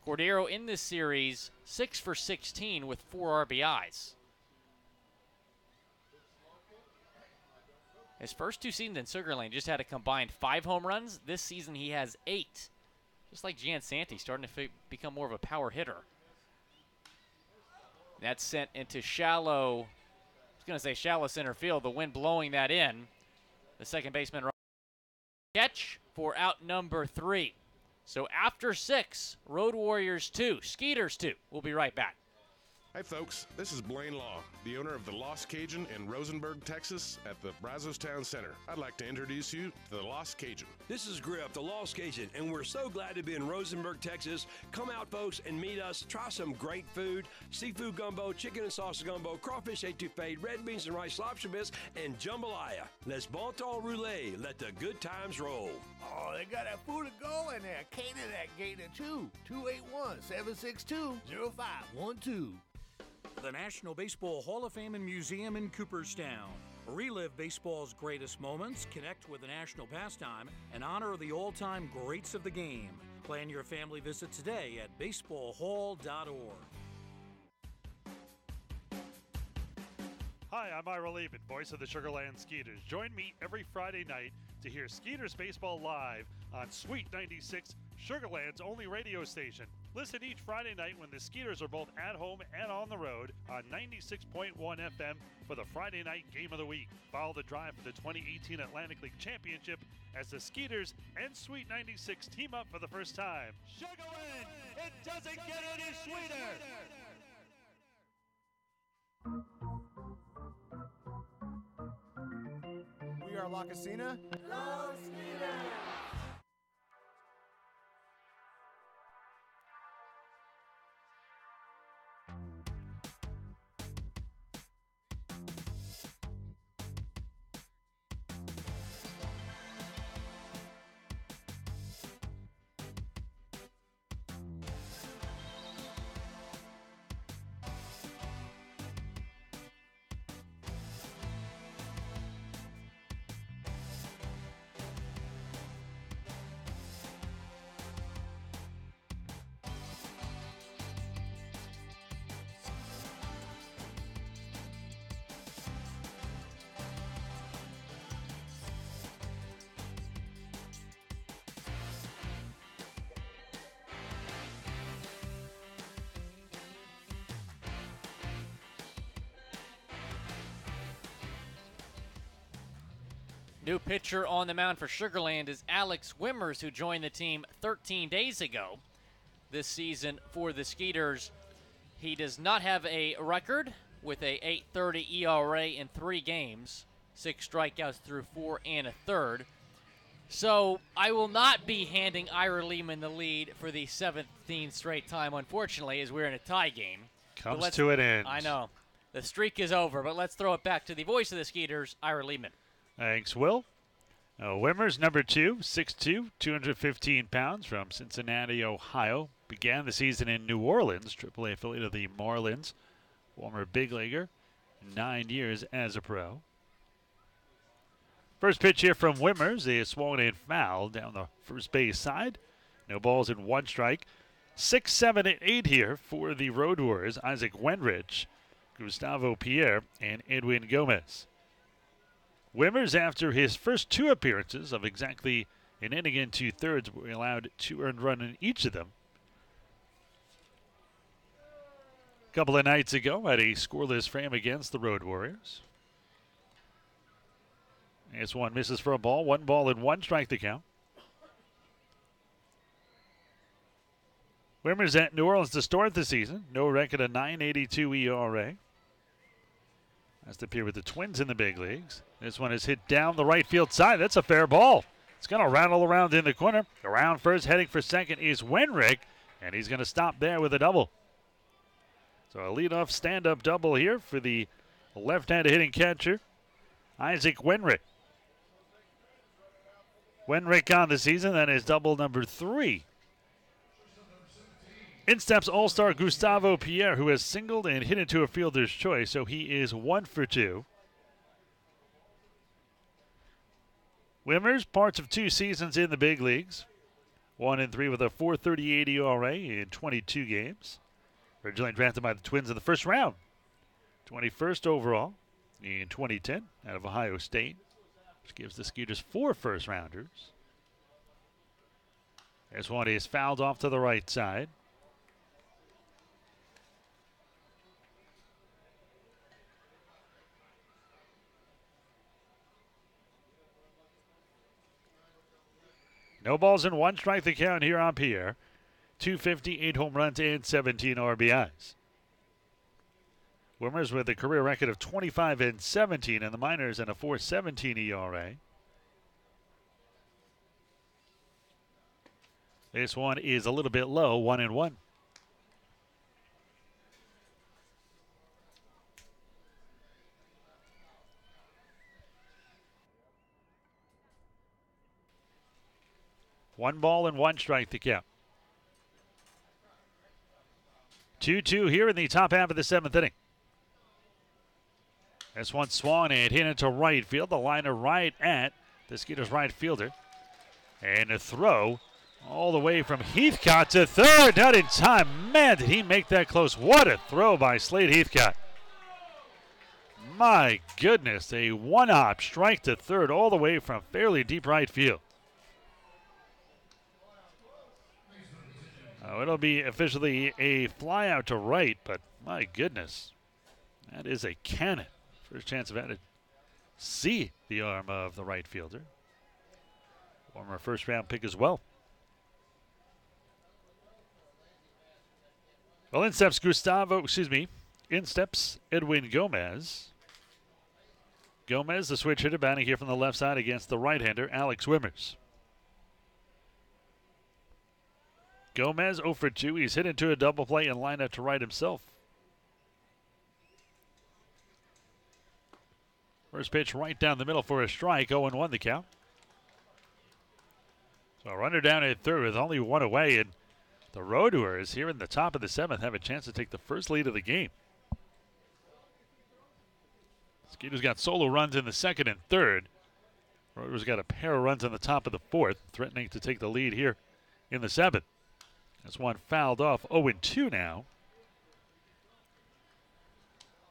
Cordero in this series, 6 for 16 with 4 RBIs. His first 2 seasons in Sugar Land just had a combined 5 home runs. This season he has 8. Just like Jansanti, starting to become more of a power hitter. That's sent into shallow, I was going to say shallow center field. The wind blowing that in. The second baseman catch for out number 3. So after 6, Road Warriors 2, Skeeters 2. We'll be right back. Hi, folks. This is Blaine Law, the owner of the Lost Cajun in Rosenberg, Texas, at the Brazos Town Center. I'd like to introduce you to the Lost Cajun. This is Griff, the Lost Cajun, and we're so glad to be in Rosenberg, Texas. Come out, folks, and meet us. Try some great food: seafood gumbo, chicken and sausage gumbo, crawfish etouffee, red beans and rice lobster biscuits, and jambalaya. Les bon temps roulés. Let the good times roll. Oh, they got that food to go in there. Cater that Gator too. 281-762-0512. The National Baseball Hall of Fame and Museum in Cooperstown. Relive baseball's greatest moments, connect with the national pastime, and honor the all-time greats of the game. Plan your family visit today at baseballhall.org. Hi, I'm Ira Lehman, voice of the Sugarland Skeeters. Join me every Friday night to hear Skeeters Baseball live on Sweet 96, Sugarland's only radio station. Listen each Friday night when the Skeeters are both at home and on the road on 96.1 FM for the Friday night game of the week. Follow the drive for the 2018 Atlantic League Championship as the Skeeters and Sweet 96 team up for the first time. Sugarland, it doesn't get any sweeter! We are La Casina. Go Skeeters! New pitcher on the mound for Sugarland is Alex Wimmers, who joined the team 13 days ago this season for the Skeeters. He does not have a record with a .830 ERA in 3 games, 6 strikeouts through 4 1/3. So I will not be handing Ira Lehman the lead for the 17th straight time, unfortunately, as we're in a tie game. Comes to an end. I know. The streak is over, but let's throw it back to the voice of the Skeeters, Ira Lehman. Thanks, Will. Wimmers, number 2, 6'2", 215 pounds, from Cincinnati, Ohio. Began the season in New Orleans, AAA affiliate of the Marlins. Former big leaguer, 9 years as a pro. First pitch here from Wimmers is swung and foul down the first base side. No balls and 1 strike. 6, 7, and 8 here for the Road Warriors. Isaac Wenrich, Gustavo Pierre, and Edwin Gomez. Wimmers, after his first 2 appearances of exactly an inning and 2/3, were allowed 2 earned run in each of them. A couple of nights ago, had a scoreless frame against the Road Warriors. This one misses for a ball. 1 ball and 1 strike to count. Wimmers at New Orleans to start the season. No record, a .982 ERA. Has to appear with the Twins in the big leagues. This one is hit down the right field side. That's a fair ball. It's going to rattle around in the corner. Around first, heading for second is Wenrick, and he's going to stop there with a double. So a leadoff stand-up double here for the left-handed hitting catcher, Isaac Wenrick. Wenrick on the season. That is double number 3. In steps All-Star Gustavo Pierre, who has singled and hit into a fielder's choice, so he is 1 for 2. Wimmers, parts of 2 seasons in the big leagues. 1 and 3 with a .438 ERA in 22 games. Originally drafted by the Twins in the first round. 21st overall in 2010 out of Ohio State, which gives the Skeeters 4 first-rounders. This one is fouled off to the right side. No balls and 1 strike to count here on Pierre. 250, 8 home runs, and 17 RBIs. Wimmers with a career record of 25-17 in the minors and a 4.17 ERA. This one is a little bit low, 1-1. One ball and one strike to count. 2-2 here in the top half of the seventh inning. This one swung and hit into right field. The liner right at the Skeeters right fielder. And a throw all the way from Heathcott to third. Not in time. Man, did he make that close. What a throw by Slade Heathcott. My goodness, a one-hop strike to third all the way from fairly deep right field. It'll be officially a fly out to right, but my goodness, that is a cannon. First chance I've had to see the arm of the right fielder. Former first-round pick as well. Well, in steps Edwin Gomez. Gomez, the switch hitter, batting here from the left side against the right-hander, Alex Wimmers. Gomez 0 for 2. He's hit into a double play and lined up to right himself. First pitch right down the middle for a strike. 0-1 the count. So a runner down at third with only one away, and the Roadrunners here in the top of the seventh have a chance to take the first lead of the game. Skeeters got solo runs in the second and third. Roadrunners got a pair of runs in the top of the fourth, threatening to take the lead here in the seventh. This one fouled off. 0-2 now.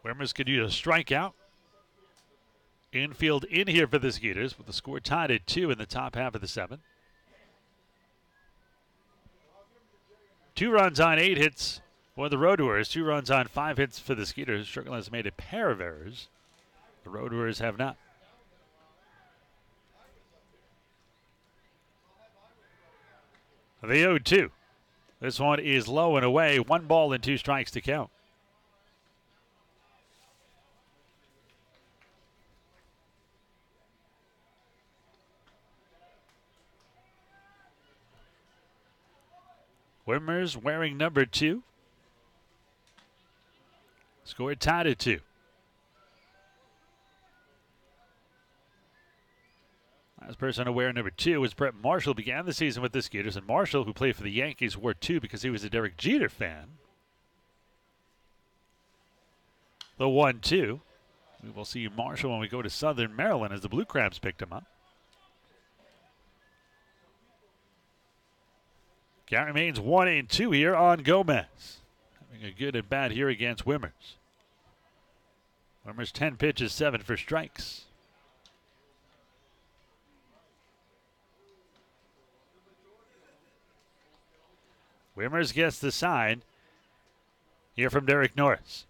Wimmers could use a strikeout. Infield in here for the Skeeters with the score tied at 2 in the top half of the seventh. 2 runs on 8 hits for the Roadrunners. 2 runs on 5 hits for the Skeeters. Sugar Land has made a pair of errors. The Roadrunners have not. The 0-2. This one is low and away. 1 ball and 2 strikes to count. Wimmers wearing number 2. Score tied at 2. Last person to wear number 2 was Brett Marshall. Began the season with the Skeeters, and Marshall, who played for the Yankees, wore 2 because he was a Derek Jeter fan. The 1-2. We will see Marshall when we go to Southern Maryland as the Blue Crabs picked him up. Count remains 1-2 here on Gomez. Having a good at bat here against Wimmers. Wimmers 10 pitches, 7 for strikes. Wimmers gets the sign here from Derek Norris.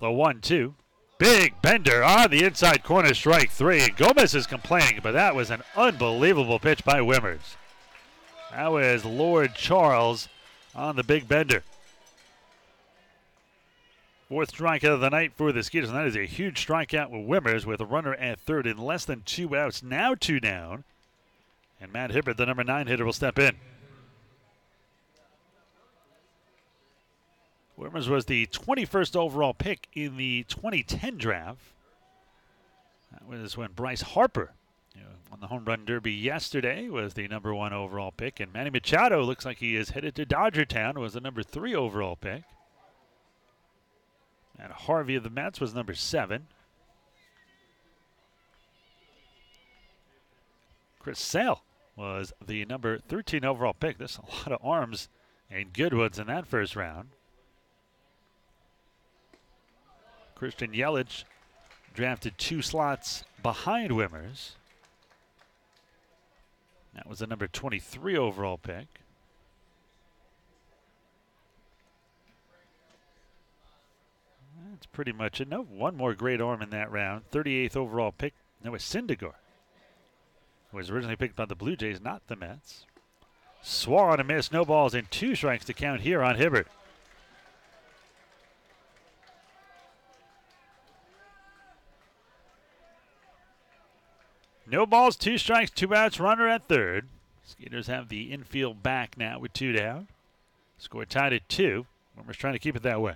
The 1-2. Big bender on the inside corner, strike 3. Gomez is complaining, but that was an unbelievable pitch by Wimmers. That was Lord Charles on the big bender. 4th strikeout of the night for the Skeeters, and that is a huge strikeout with Wimmers with a runner at third in less than 2 outs. Now 2 down. And Matt Hibbert, the number 9 hitter, will step in. Wimmers was the 21st overall pick in the 2010 draft. That was when Bryce Harper won the home run derby yesterday, was the number 1 overall pick. And Manny Machado looks like he is headed to Dodgertown, was the number 3 overall pick. And Harvey of the Mets was number 7. Chris Sale was the number 13 overall pick. There's a lot of arms and good ones in that first round. Christian Yelich drafted 2 slots behind Wimmers. That was the number 23 overall pick. That's pretty much it. No, one more great arm in that round. 38th overall pick. That was Syndergaard, who was originally picked by the Blue Jays, not the Mets. Swung and missed. No balls and 2 strikes to count here on Hibbert. No balls, 2 strikes, 2 outs, runner at third. Skeeters have the infield back now with 2 down. Score tied at 2. Warmers trying to keep it that way.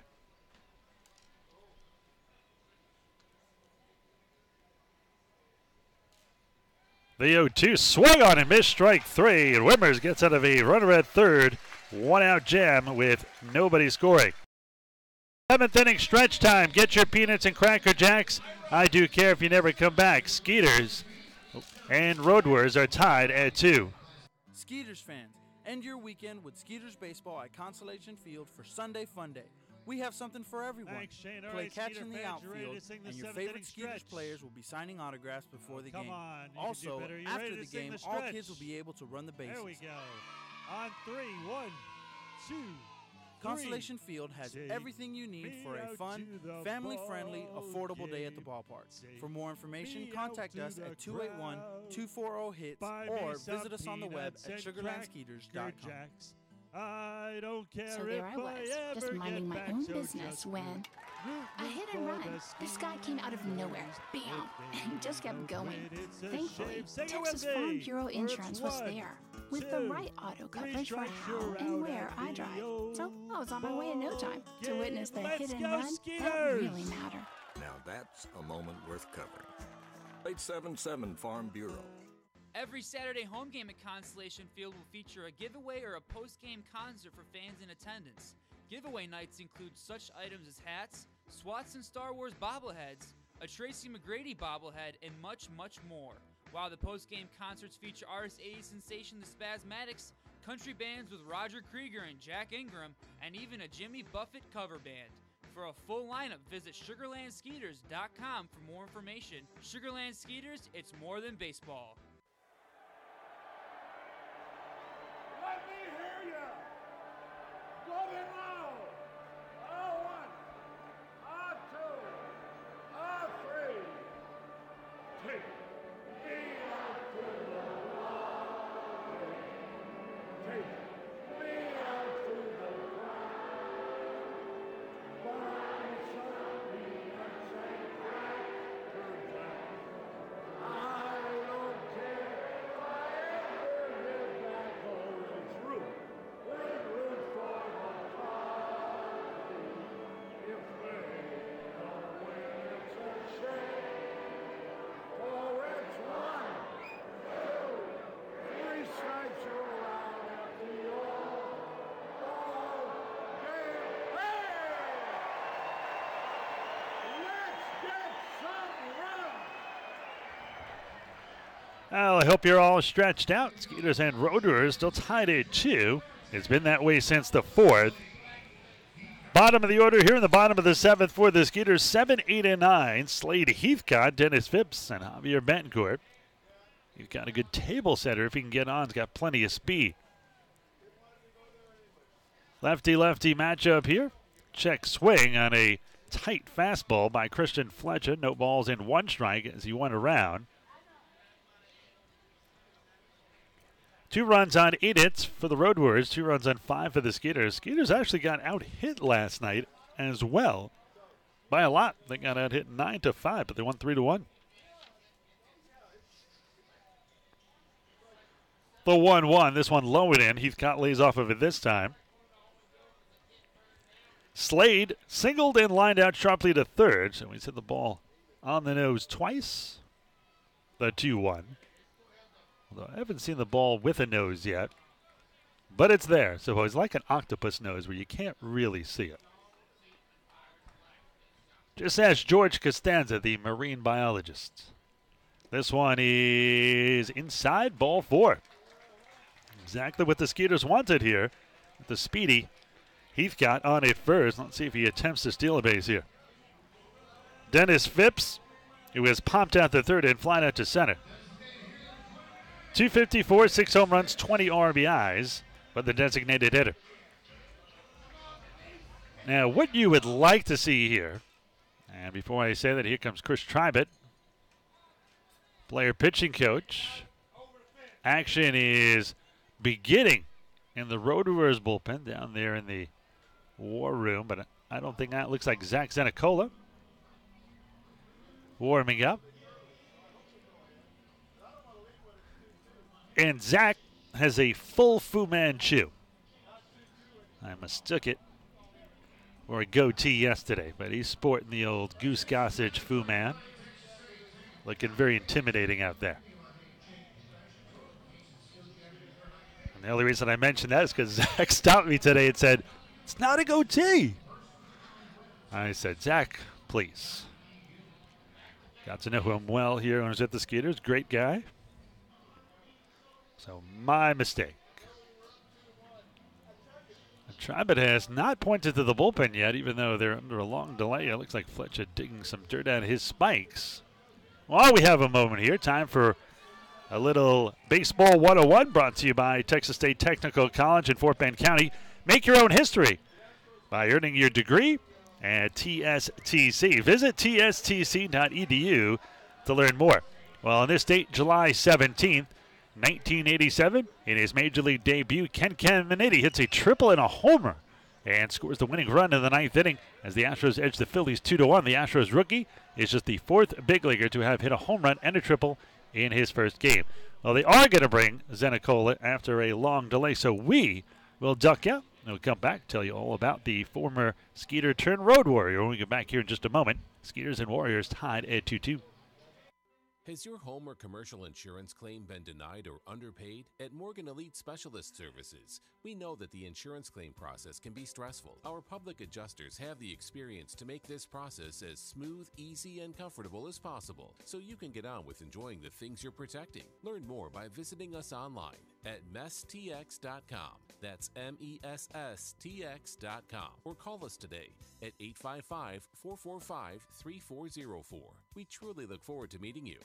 The 0-2 swung on and missed, strike 3, and Wimmers gets out of a runner at third. 1-out jam with nobody scoring. 7th inning stretch time. Get your peanuts and Cracker Jacks. I do care if you never come back. Skeeters and Roadwarriors are tied at 2. Skeeters fans, end your weekend with Skeeters baseball at Constellation Field for Sunday Fun Day. We have something for everyone. Thanks, Shane. Play catch in the outfield, and your favorite Skeeters players will be signing autographs before the game. Also, after the game, all kids will be able to run the bases. There we go. On 3, 1, 2. Constellation Field has everything you need for a fun, family-friendly, affordable day at the ballpark. For more information, contact us at 281-240-HITS or visit us on the web at sugarlandskeeters.com. I don't care. So there I was, just minding my own business when a hit and run. This guy came out of nowhere, bam, and he just kept going. Thankfully, Texas Farm Bureau Insurance was there with the right auto coverage for how and where I drive. So I was on my way in no time to witness the hit and run that really matter. Now that's a moment worth covering. 877 Farm Bureau. Every Saturday home game at Constellation Field will feature a giveaway or a post-game concert for fans in attendance. Giveaway nights include such items as hats, SWATs and Star Wars bobbleheads, a Tracy McGrady bobblehead, and much, much more. While the post-game concerts feature artist 80s sensation The Spasmatics, country bands with Roger Krieger and Jack Ingram, and even a Jimmy Buffett cover band. For a full lineup, visit SugarlandSkeeters.com for more information. Sugarland Skeeters, it's more than baseball. Let me hear ya! Going low! A1, A2, A3. Take me out to the lobby. Take me out to the ground. Buy some peanuts and Cracker Jacks. I don't care if I ever get back home. It's root for the party. If they don't win, it's a shame. For it's 1, 2, 3 strikes, you're out at the all game. Hey! Let's get some run! Well, I hope you're all stretched out. Skeeters and Roadwarriors still tied at 2. It's been that way since the 4th. Bottom of the order here in the bottom of the 7th for the Skeeters, 7, 8, and 9. Slade Heathcott, Dennis Phipps, and Javier Betancourt. He's got a good table setter if he can get on. He's got plenty of speed. Lefty-lefty matchup here. Check swing on a tight fastball by Christian Fletcher. No balls in 1 strike as he went around. 2 runs on 8 hits for the Road Warriors, 2 runs on 5 for the Skeeters. Skeeters actually got out-hit last night as well by a lot. They got out-hit 9-5, but they won 3-1. The 1-1, this one low and in. Heathcott lays off of it this time. Slade singled and lined out sharply to third, so he's hit the ball on the nose twice. The 2-1. Although I haven't seen the ball with a nose yet, but it's there. So it's like an octopus nose where you can't really see it. Just ask George Costanza, the marine biologist. This one is inside, ball 4. Exactly what the Skeeters wanted here. The speedy Heathcott on it first. Let's see if he attempts to steal a base here. Dennis Phipps, who has popped out the third and flied out to center. 254, 6 home runs, 20 RBIs, but the designated hitter. Now, what you would like to see here, and before I say that, here comes Chris Tribett, player pitching coach. Action is beginning in the Road Warriors bullpen down there in the war room, but I don't think that looks like Zach Zenicola warming up. And Zach has a full Fu Manchu. I mistook it for a goatee yesterday, but he's sporting the old Goose Gossage Fu Man. Looking very intimidating out there. And the only reason I mentioned that is because Zach stopped me today and said, "It's not a goatee." I said, "Zach, please." Got to know him well here when I was at the Skeeters. Great guy. So my mistake. Tribut has not pointed to the bullpen yet, even though they're under a long delay. It looks like Fletcher digging some dirt out of his spikes. While we have a moment here, time for a little Baseball 101 brought to you by Texas State Technical College in Fort Bend County. Make your own history by earning your degree at TSTC. Visit tstc.edu to learn more. Well, on this date, July 17th, 1987, in his Major League debut, Ken Caminiti hits a triple and a homer and scores the winning run in the ninth inning as the Astros edge the Phillies 2-1. The Astros rookie is just the fourth big leaguer to have hit a home run and a triple in his first game. Well, they are going to bring Zenicola after a long delay, so we will duck out. We'll come back, tell you all about the former Skeeter turned Road Warrior when we get back here in just a moment. Skeeters and Warriors tied at 2-2. Has your home or commercial insurance claim been denied or underpaid? At Morgan Elite Specialist Services, we know that the insurance claim process can be stressful. Our public adjusters have the experience to make this process as smooth, easy, and comfortable as possible, so you can get on with enjoying the things you're protecting. Learn more by visiting us online at messtx.com. That's MESSTX.com. Or call us today at 855-445-3404. We truly look forward to meeting you.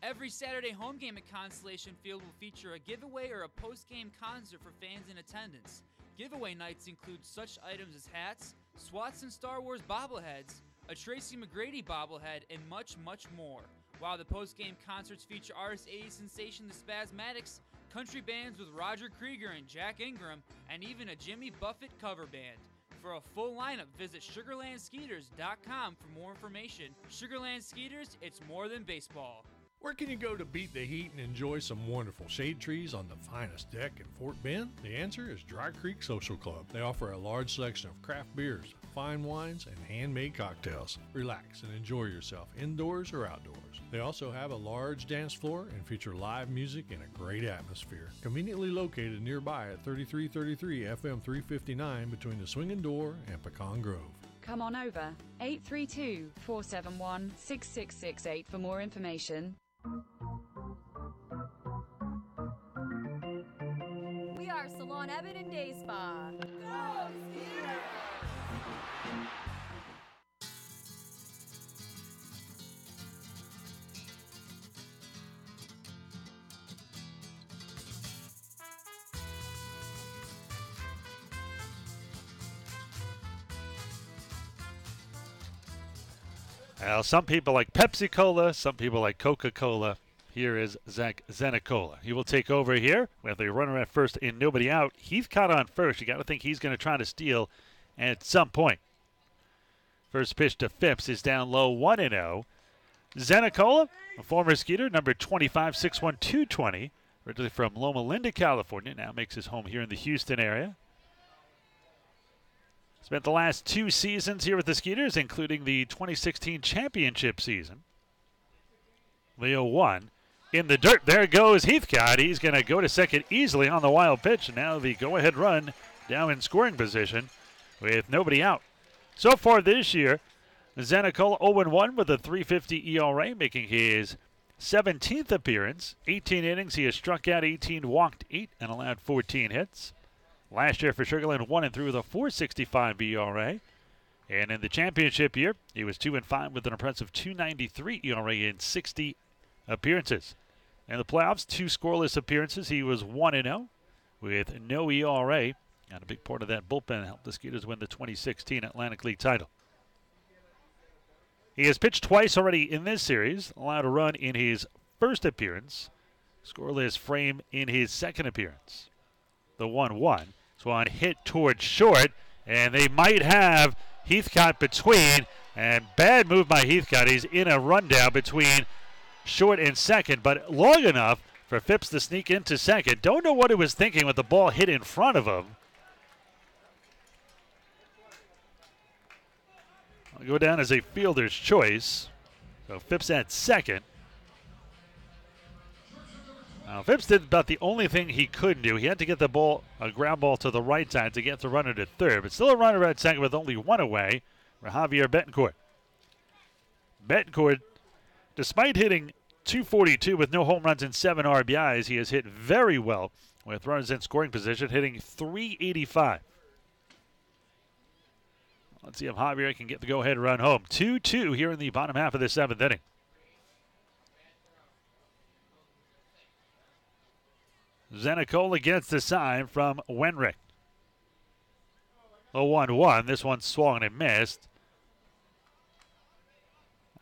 Every Saturday home game at Constellation Field will feature a giveaway or a post-game concert for fans in attendance. Giveaway nights include such items as hats, SWATs and Star Wars bobbleheads, a Tracy McGrady bobblehead, and much, much more. While the post-game concerts feature artist 80s sensation The Spasmatics, country bands with Roger Krieger and Jack Ingram, and even a Jimmy Buffett cover band. For a full lineup, visit SugarlandSkeeters.com for more information. Sugarland Skeeters, it's more than baseball. Where can you go to beat the heat and enjoy some wonderful shade trees on the finest deck in Fort Bend? The answer is Dry Creek Social Club. They offer a large selection of craft beers, fine wines, and handmade cocktails. Relax and enjoy yourself indoors or outdoors. They also have a large dance floor and feature live music and a great atmosphere. Conveniently located nearby at 3333 FM 359 between the Swinging Door and Pecan Grove. Come on over, 832-471-6668 for more information. We are Salon Evan and Day Spa. Go Skeeters! Well, some people like Pepsi-Cola, some people like Coca-Cola. Here is Zach Zenicola. He will take over here with a runner at first and nobody out. Heathcott on first. You got to think he's going to try to steal at some point. First pitch to Phipps is down low, 1-0. Zenicola, a former Skeeter, number 25, 6'1", 220, originally from Loma Linda, California, now makes his home here in the Houston area. Spent the last 2 seasons here with the Skeeters, including the 2016 championship season. Leo 1. In the dirt, there goes Heathcott. He's going to go to second easily on the wild pitch. And now the go-ahead run down in scoring position with nobody out. So far this year, Zenicola 0-1 with a 3.50 ERA, making his 17th appearance. 18 innings, he has struck out 18, walked 8, and allowed 14 hits. Last year for Sugarland, 1-3 with a 4.65 ERA. And in the championship year, he was 2-5 with an impressive 2.93 ERA in 60 appearances. In the playoffs, 2 scoreless appearances. He was 1-0 with no ERA. And a big part of that bullpen helped the Skeeters win the 2016 Atlantic League title. He has pitched twice already in this series, allowed a run in his first appearance, scoreless frame in his second appearance. The 1-1. Swan hit towards short, and they might have Heathcott between, and bad move by Heathcott. He's in a rundown between short and second, but long enough for Phipps to sneak into second. Don't know what he was thinking with the ball hit in front of him. I'll go down as a fielder's choice. So Phipps at second. Now Phipps did about the only thing he could do. He had to get the ball, a ground ball to the right side to get the runner to third, but still a runner at second with only one away for Javier Betancourt. Betancourt, despite hitting .242 with no home runs and 7 RBIs, he has hit very well with runners in scoring position, hitting .385. Let's see if Javier can get the go-ahead run home. 2-2 here in the bottom half of the 7th inning. Zanicola gets the sign from Wenrick. The 1-1. This one swung and missed.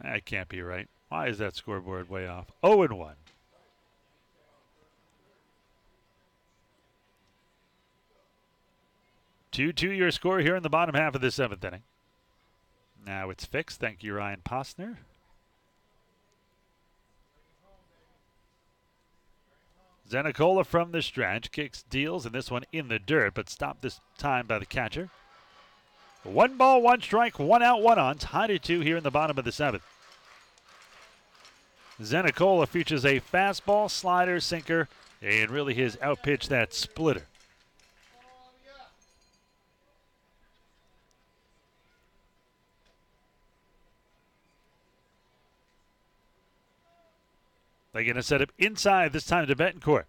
That can't be right. Why is that scoreboard way off? 0-1. Two-your score here in the bottom half of the 7th inning. Now it's fixed. Thank you, Ryan Posner. Zanicola from the stretch, kicks, deals, and this one in the dirt, but stopped this time by the catcher. 1 ball, 1 strike, 1 out, 1 on. Tied at 2 here in the bottom of the 7th. Zanicola features a fastball, slider, sinker, and really his outpitch, that splitter. They're going to set up inside this time to Betancourt.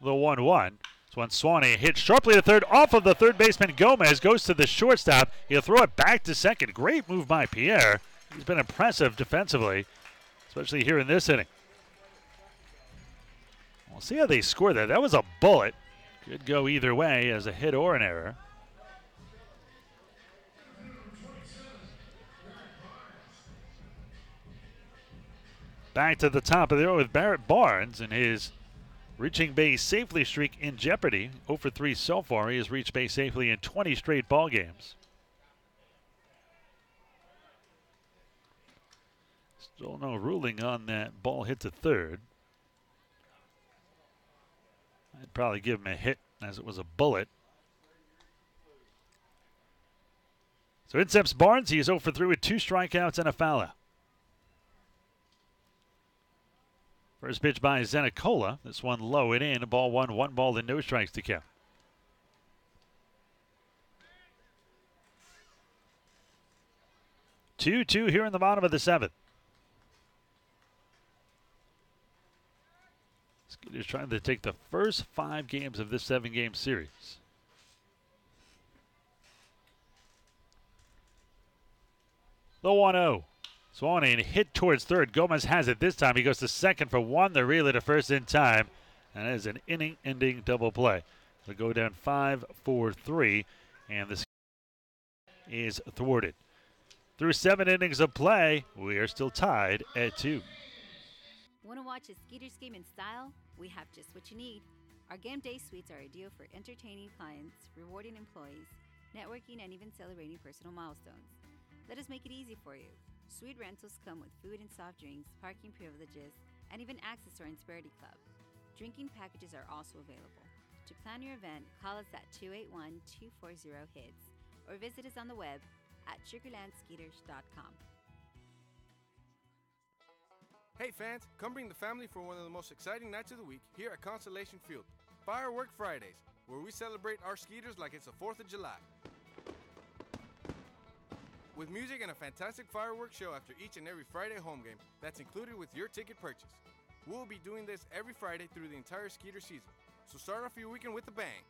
The 1-1. This one Swanee hit sharply to third off of the third baseman. Gomez goes to the shortstop. He'll throw it back to second. Great move by Pierre. He's been impressive defensively, especially here in this inning. We'll see how they score that. That was a bullet. Could go either way as a hit or an error. Back to the top of the order with Barrett Barnes and his reaching base safely streak in jeopardy. 0 for 3 so far. He has reached base safely in 20 straight ball games. Still no ruling on that ball hit to third. I'd probably give him a hit as it was a bullet. So in steps Barnes. He is 0 for 3 with 2 strikeouts and a foul out. First pitch by Zanicola. This one low and in. Ball 1, 1 ball and no strikes to count. Two here in the bottom of the 7th. Skeeters trying to take the first 5 games of this 7-game series. The 1-0. Swanee hit towards third. Gomez has it this time. He goes to second for 1. The relay to first in time. And that is an inning-ending double play. They'll go down 5-4-3. And this is thwarted. Through 7 innings of play, we are still tied at 2. Want to watch a Skeeters game in style? We have just what you need. Our game day suites are ideal for entertaining clients, rewarding employees, networking, and even celebrating personal milestones. Let us make it easy for you. Suite rentals come with food and soft drinks, parking privileges, and even access to our Insperity Club. Drinking packages are also available. To plan your event, call us at 281-240-HITS or visit us on the web at sugarlandskeeters.com. Hey fans, come bring the family for one of the most exciting nights of the week here at Constellation Field. Firework Fridays, where we celebrate our Skeeters like it's the 4th of July. With music and a fantastic fireworks show after each and every Friday home game that's included with your ticket purchase. We'll be doing this every Friday through the entire Skeeter season, so start off your weekend with a bang.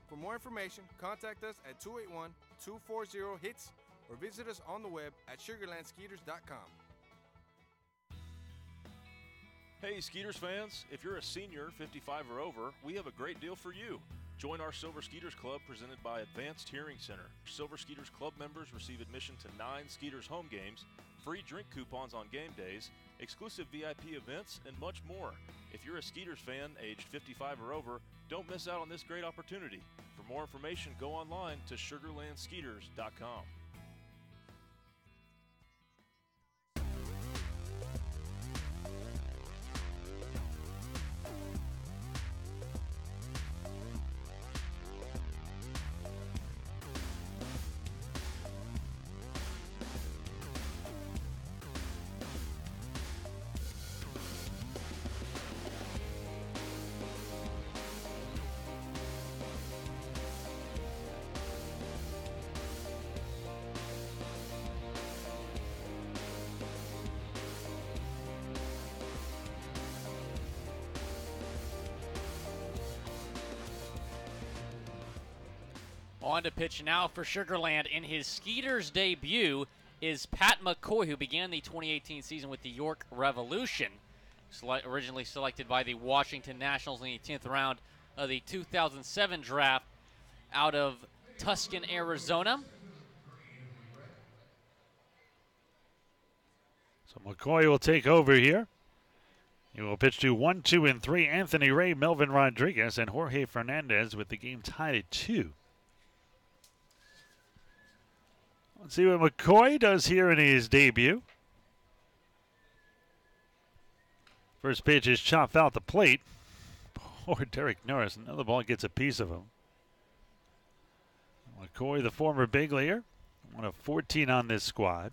For more information, contact us at 281-240-HITS or visit us on the web at sugarlandskeeters.com. Hey Skeeters fans, if you're a senior, 55 or over, we have a great deal for you. Join our Silver Skeeters Club presented by Advanced Hearing Center. Silver Skeeters Club members receive admission to 9 Skeeters home games, free drink coupons on game days, exclusive VIP events, and much more. If you're a Skeeters fan aged 55 or over, don't miss out on this great opportunity. For more information, go online to sugarlandskeeters.com. On to pitch now for Sugarland in his Skeeters debut is Pat McCoy, who began the 2018 season with the York Revolution. Originally selected by the Washington Nationals in the 10th round of the 2007 draft out of Tucson, Arizona. So McCoy will take over here. He will pitch to 1, 2, and 3. Anthony Ray, Melvin Rodriguez, and Jorge Fernandez with the game tied at 2. Let's see what McCoy does here in his debut. First pitch is chopped out the plate. Poor Derek Norris. Another ball gets a piece of him. McCoy, the former big leaguer, one of 14 on this squad.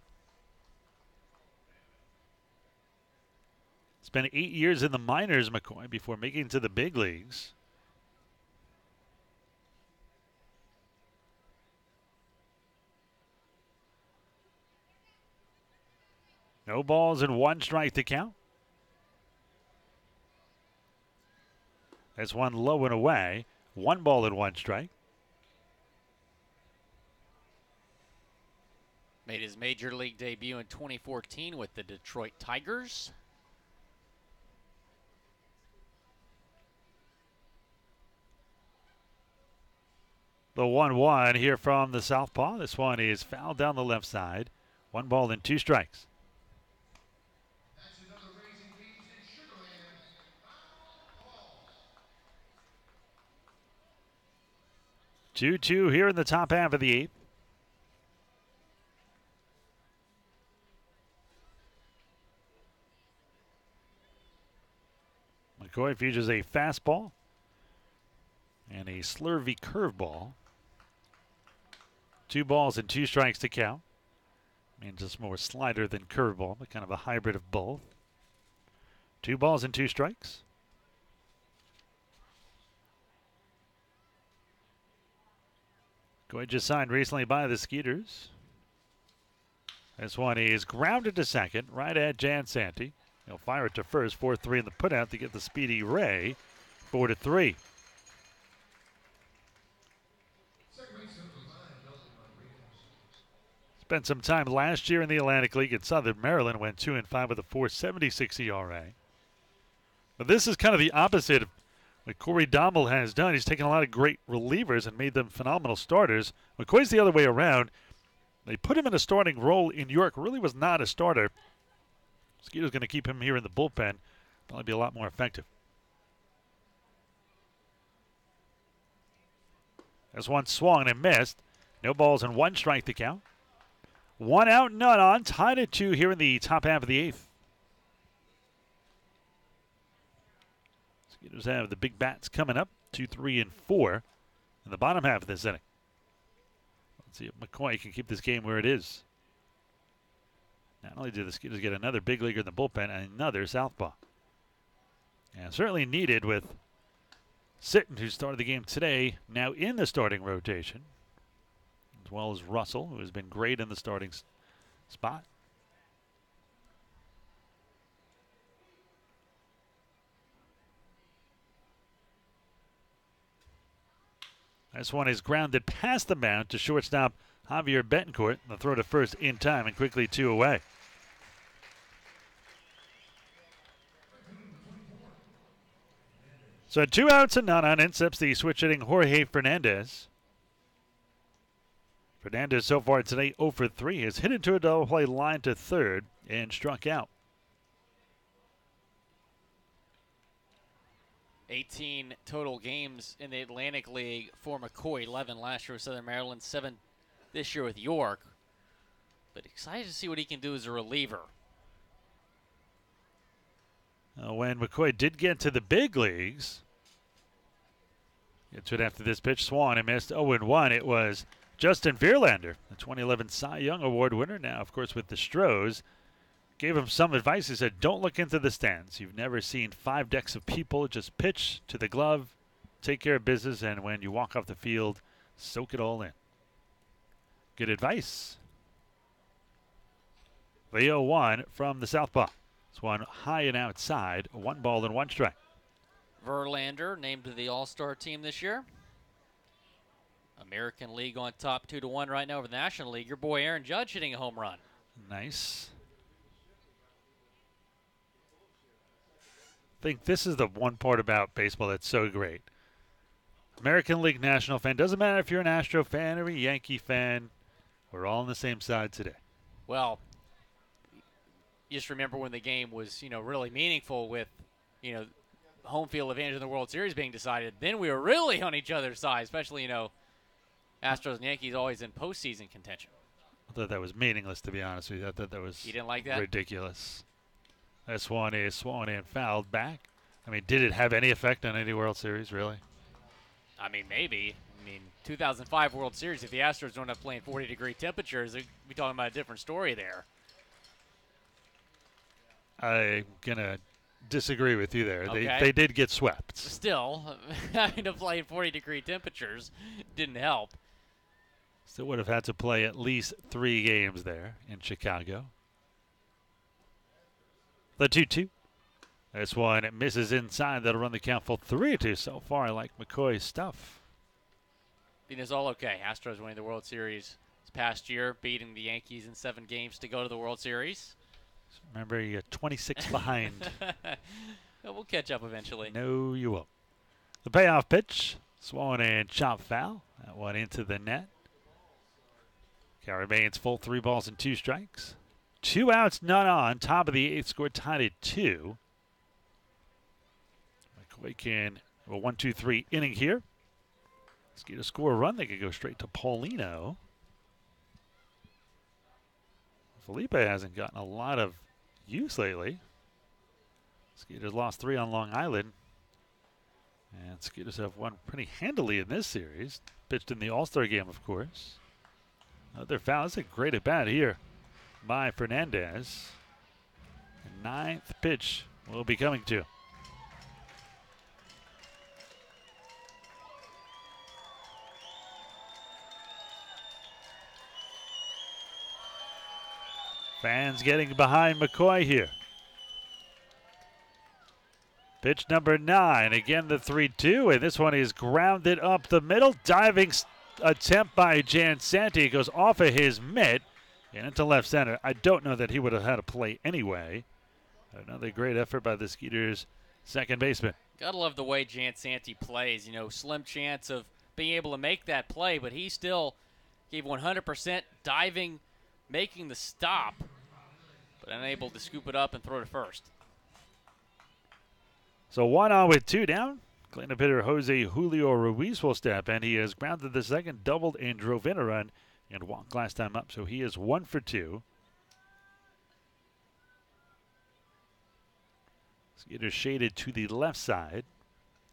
Spent 8 years in the minors, McCoy, before making it to the big leagues. No balls and 1 strike to count. That's one low and away. 1 ball and 1 strike. Made his major league debut in 2014 with the Detroit Tigers. The 1-1 here from the southpaw. This one is fouled down the left side. 1 ball and 2 strikes. 2-2 here in the top half of the 8th. McCoy features a fastball and a slurvy curveball. 2 balls and 2 strikes to count. I mean, just more slider than curveball, but kind of a hybrid of both. 2 balls and 2 strikes. McCoy just signed recently by the Skeeters. This one is grounded to second, right at Jan Santi. He'll fire it to first, 4-3 in the putout to get the speedy Ray, 4-3. Spent some time last year in the Atlantic League at Southern Maryland, went 2-5 with a 4.76 ERA. But this is kind of the opposite of what Corey Dommel has done. He's taken a lot of great relievers and made them phenomenal starters. McCoy's the other way around. They put him in a starting role in York. Really was not a starter. Skeeter's going to keep him here in the bullpen. Probably be a lot more effective. As one swung and missed. No balls and 1 strike to count. 1 out, none on. Tied at 2 here in the top half of the 8th. Skeeters have the big bats coming up. 2, 3, and 4 in the bottom half of this inning. Let's see if McCoy can keep this game where it is. Not only did the Skeeters get another big leaguer in the bullpen and another southpaw. And certainly needed with Sitton, who started the game today, now in the starting rotation. As well as Russell, who has been great in the starting spot. This one is grounded past the mound to shortstop Javier Betancourt. The throw to first in time and quickly 2 away. So 2 outs and none on. In steps the switch hitting Jorge Fernandez. Fernandez so far today 0 for 3. Has hit into a double play line to third and struck out. 18 total games in the Atlantic League for McCoy. 11 last year with Southern Maryland, 7 this year with York. But excited to see what he can do as a reliever. When McCoy did get to the big leagues, gets it after this pitch. Swan and missed 0-1. It was Justin Verlander, the 2011 Cy Young Award winner, now of course with the Stros. Gave him some advice. He said, don't look into the stands. You've never seen 5 decks of people. Just pitch to the glove, take care of business, and when you walk off the field, soak it all in. Good advice. The 0-1 from the southpaw. This one high and outside. 1 ball and 1 strike. Verlander named to the All-Star team this year. American League on top 2-1 right now over the National League. Your boy Aaron Judge hitting a home run. Nice. I think this is the one part about baseball that's so great. American League National fan. Doesn't matter if you're an Astro fan or a Yankee fan. We're all on the same side today. Well, just remember when the game was, really meaningful with, home field advantage in the World Series being decided. Then we were really on each other's side, especially, Astros and Yankees always in postseason contention. I thought that was meaningless, to be honest with you. I thought that was You didn't like that? ridiculous. This one is swung and fouled back. I mean, did it have any effect on any World Series, really? I mean, maybe. 2005 World Series, if the Astros don't have playing 40-degree temperatures, we'd be talking about a different story there. I'm going to disagree with you there. Okay. They did get swept. Still, having to play in 40-degree temperatures didn't help. Still would have had to play at least 3 games there in Chicago. The 2-2. This one, it misses inside. That'll run the count for 3-2 so far. I like McCoy's stuff. It's all okay. Astros winning the World Series this past year, beating the Yankees in 7 games to go to the World Series. Remember, you're 26 behind. We'll catch up eventually. No, you won't. The payoff pitch, swung and chop foul. That one into the net. Count remains full, 3 balls and 2 strikes. 2 outs, none on. Top of the 8th, score tied at 2. McCoy can have a 1-2-3 inning here. Skeeters score a run. They could go straight to Paulino. Felipe hasn't gotten a lot of use lately. Skeeters lost 3 on Long Island. And Skeeters have won pretty handily in this series. Pitched in the All-Star game, of course. Another foul. That's a great at-bat here by Fernandez. The 9th pitch will be coming to. Fans getting behind McCoy here. Pitch number 9. Again, the 3-2, and this one is grounded up the middle. Diving attempt by Jansanti. Goes off of his mitt and into left center. I don't know that he would have had a play anyway. Another great effort by the Skeeters' second baseman. Gotta love the way Jansanti plays. Slim chance of being able to make that play, but he still gave 100% diving, making the stop, but unable to scoop it up and throw to first. So 1 on with 2 down. Cleanup hitter Jose Julio Ruiz will step in. He has grounded the second, doubled, and drove in a run, and walked last time up, so he is 1 for 2. Skeeters shaded to the left side,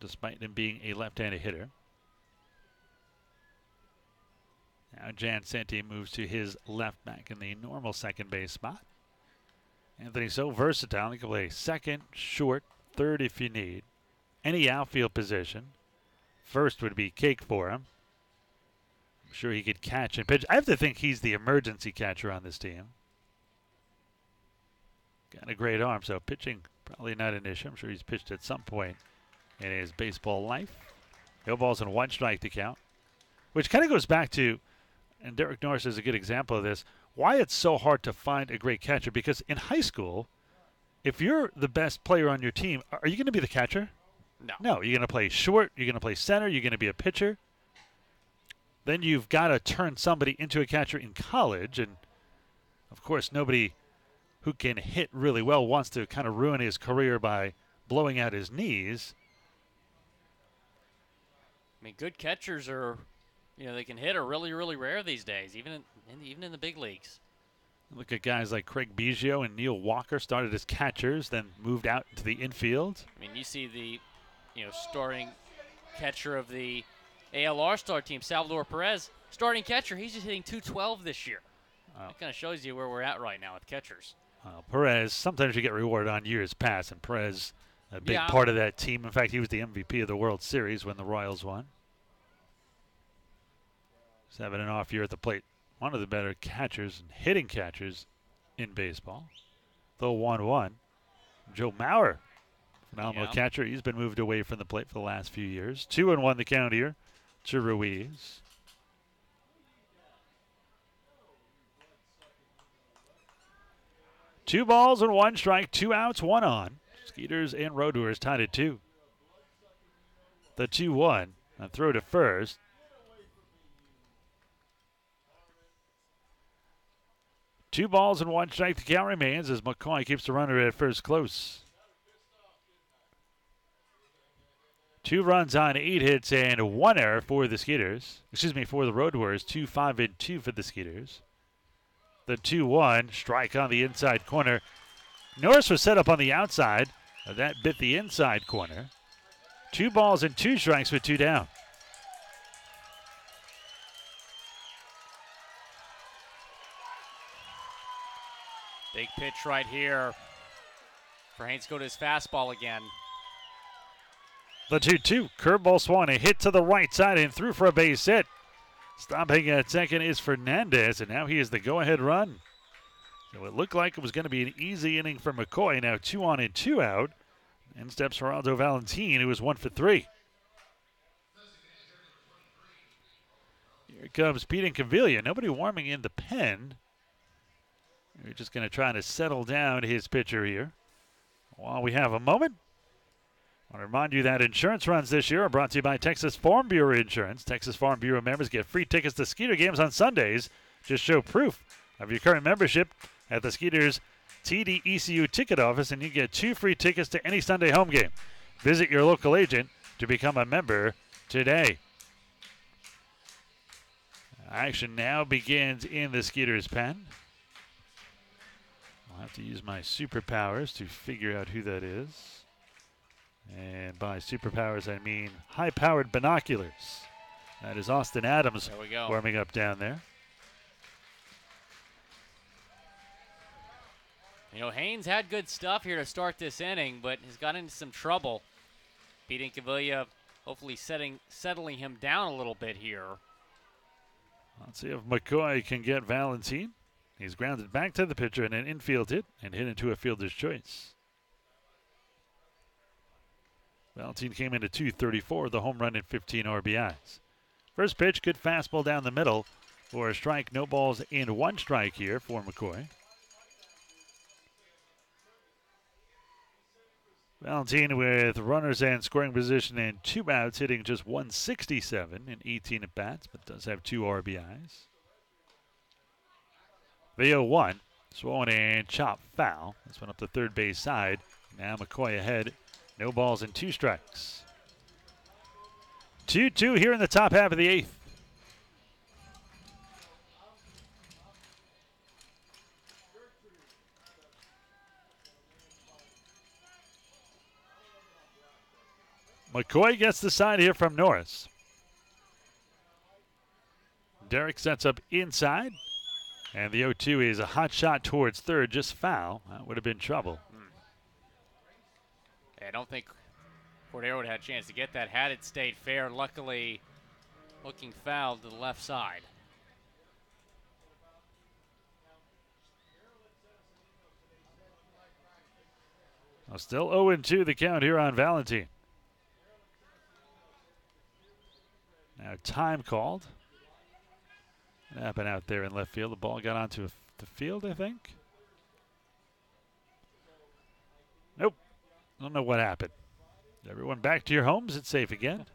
despite him being a left-handed hitter. Now Jansanti moves to his left back in the normal second base spot. Anthony's so versatile. He can play second, short, third if you need. Any outfield position. First would be cake for him. I'm sure he could catch and pitch. I have to think he's the emergency catcher on this team. Got a great arm, so pitching probably not an issue. I'm sure he's pitched at some point in his baseball life. No balls and 1 strike to count. Which kind of goes back to, and Derek Norris is a good example of this, why it's so hard to find a great catcher. Because in high school, if you're the best player on your team, are you going to be the catcher? No. No, you're going to play short, you're going to play center, you're going to be a pitcher. Then you've got to turn somebody into a catcher in college. And, of course, nobody who can hit really well wants to kind of ruin his career by blowing out his knees. Good catchers are, they can hit are really, really rare these days, even in the big leagues. Look at guys like Craig Biggio and Neil Walker started as catchers, then moved out into the infield. You see the, starting catcher of the AL All-Star team, Salvador Perez, starting catcher. He's just hitting .212 this year. That kind of shows you where we're at right now with catchers. Perez, sometimes you get rewarded on years past, and Perez, a big part of that team. In fact, he was the MVP of the World Series when the Royals won. 7.5 year at the plate. One of the better catchers and hitting catchers in baseball. Though 1-1. Joe Mauer, phenomenal catcher. He's been moved away from the plate for the last few years. 2-1 the count here to Ruiz. 2 balls and 1 strike, 2 outs, 1 on. Skeeters and Roadwarriors tied at 2. The 2-1. A throw to first. Two balls and 1 strike. The count remains as McCoy keeps the runner at first close. 2 runs on 8 hits and 1 error for the Skeeters. For the Road Warriors. 2-5-2 for the Skeeters. The 2-1 strike on the inside corner. Norris was set up on the outside. That bit the inside corner. 2 balls and 2 strikes with 2 down. Big pitch right here for Haynes. Go to his fastball again. The 2-2. Curveball swung, a hit to the right side and through for a base hit. Stopping at second is Fernandez, and now he is the go-ahead run. So it looked like it was going to be an easy inning for McCoy. Now 2 on and 2 out. And steps Geraldo Valentin, who is 1 for 3. Here comes Pete Incaviglia. Nobody warming in the pen. We're just going to try to settle down his pitcher here. While we have a moment, I want to remind you that insurance runs this year are brought to you by Texas Farm Bureau Insurance. Texas Farm Bureau members get free tickets to Skeeter games on Sundays. Just show proof of your current membership at the Skeeters TDECU ticket office, and you get 2 free tickets to any Sunday home game. Visit your local agent to become a member today. Action now begins in the Skeeters pen. I'll have to use my superpowers to figure out who that is. And by superpowers, I mean high-powered binoculars. That is Austin Adams warming up down there. You know, Haynes had good stuff here to start this inning, but has got into some trouble. Pete Incaviglia hopefully settling him down a little bit here. Let's see if McCoy can get Valentin. He's grounded back to the pitcher and an infield hit and hit into a fielder's choice. Valentin came into 234, the home run and 15 RBIs. First pitch, good fastball down the middle for a strike. No balls and 1 strike here for McCoy. Valentin with runners and scoring position and 2 outs, hitting just 167 in 18 at-bats, but does have 2 RBIs. The 0-1, swollen and chopped foul. This one up the third base side. Now McCoy ahead. No balls and 2 strikes. 2-2 here in the top half of the 8th. McCoy gets the side here from Norris. Derek sets up inside. And the 0-2 is a hot shot towards third, just foul. That would have been trouble. I don't think Cordero would have had a chance to get that had it stayed fair. Luckily, looking foul to the left side. Well, still 0-2 the count here on Valentin. Now time called. What happened out there in left field? The ball got onto the field, I think. Nope. Don't know what happened. Everyone back to your homes. It's safe again.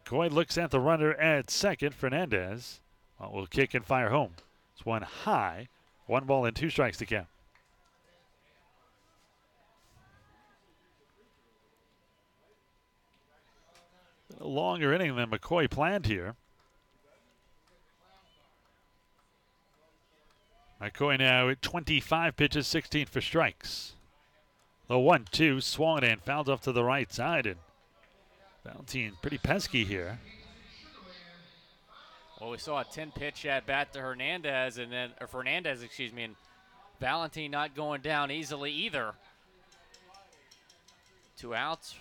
McCoy looks at the runner at second. Fernandez will kick and fire home. It's one high. 1 ball and 2 strikes to count. A longer inning than McCoy planned here. McCoy now at 25 pitches, 16 for strikes. The 1-2 swung and fouled off to the right side, and Valentin pretty pesky here. Well, we saw a 10-pitch at bat to Fernandez, and Valentin not going down easily either. 2 outs,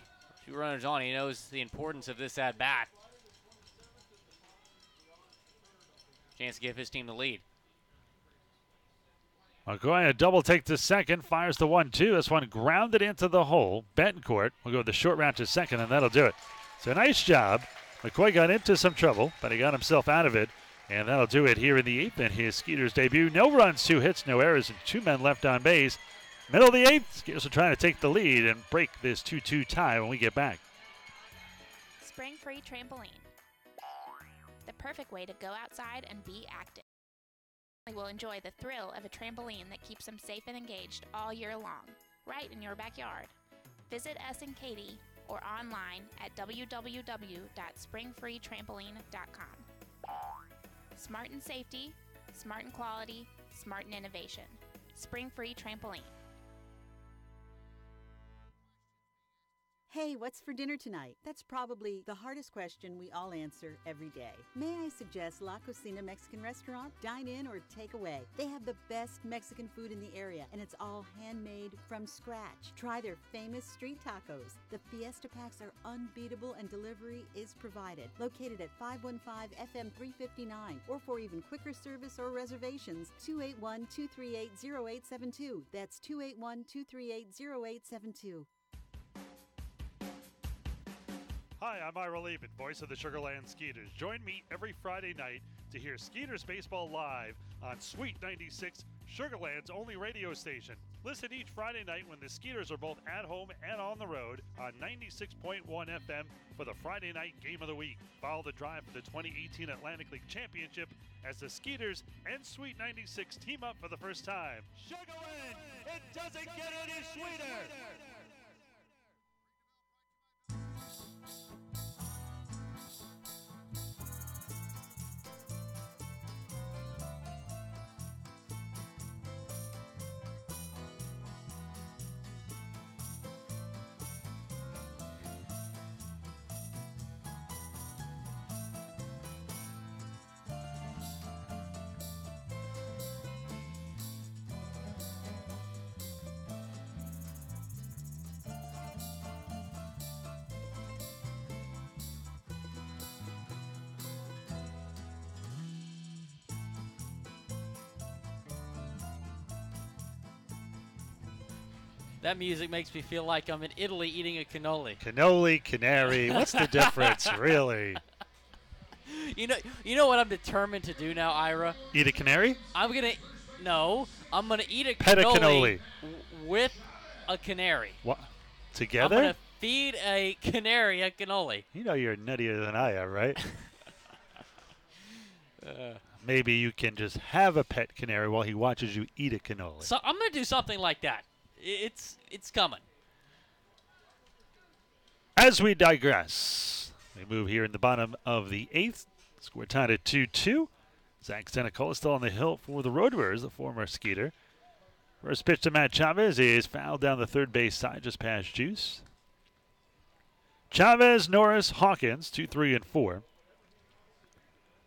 2 runners on. He knows the importance of this at bat. Chance to give his team the lead. McCoy a double take to second, fires the 1-2. This one grounded into the hole. Betancourt will go the short route to second, and that'll do it. So nice job. McCoy got into some trouble, but he got himself out of it And that'll do it here in the 8th in his Skeeters debut. No runs, 2 hits, no errors, and 2 men left on base. Middle of the 8th, Skeeters are trying to take the lead and break this 2-2 tie when we get back. Spring-free trampoline. The perfect way to go outside and be active. You will enjoy the thrill of a trampoline that keeps them safe and engaged all year long, right in your backyard. Visit us in Katy or online at www.springfreetrampoline.com. Smart in safety, smart in quality, smart in innovation. Spring-free trampoline. Hey, what's for dinner tonight? That's probably the hardest question we all answer every day. May I suggest La Cocina Mexican Restaurant? Dine in or take away. They have the best Mexican food in the area, and it's all handmade from scratch. Try their famous street tacos. The Fiesta Packs are unbeatable, and delivery is provided. Located at 515 FM 359, or for even quicker service or reservations, 281-238-0872. That's 281-238-0872. Hi, I'm Ira Lehman, voice of the Sugarland Skeeters. Join me every Friday night to hear Skeeters baseball live on Sweet 96, Sugarland's only radio station. Listen each Friday night when the Skeeters are both at home and on the road on 96.1 FM for the Friday night game of the week. Follow the drive for the 2018 Atlantic League Championship as the Skeeters and Sweet 96 team up for the first time. Sugarland, it doesn't get any sweeter. That music makes me feel like I'm in Italy eating a cannoli. Cannoli, canary, what's the difference, really? You know what I'm determined to do now, Ira? Eat a canary? I'm gonna eat a Pet cannoli, a cannoli. With a canary. What? Together? I'm gonna feed a canary a cannoli. You know you're nuttier than I am, right? Maybe you can just have a pet canary while he watches you eat a cannoli. So I'm gonna do something like that. It's coming. As we digress, we move here in the bottom of the 8th. Score tied at 2-2. Zach Stenicola still on the hill for the Roadrunners, the former Skeeter. First pitch to Matt Chavez is fouled down the third base side, just past Juice. Chavez, Norris, Hawkins, 2, 3, and 4.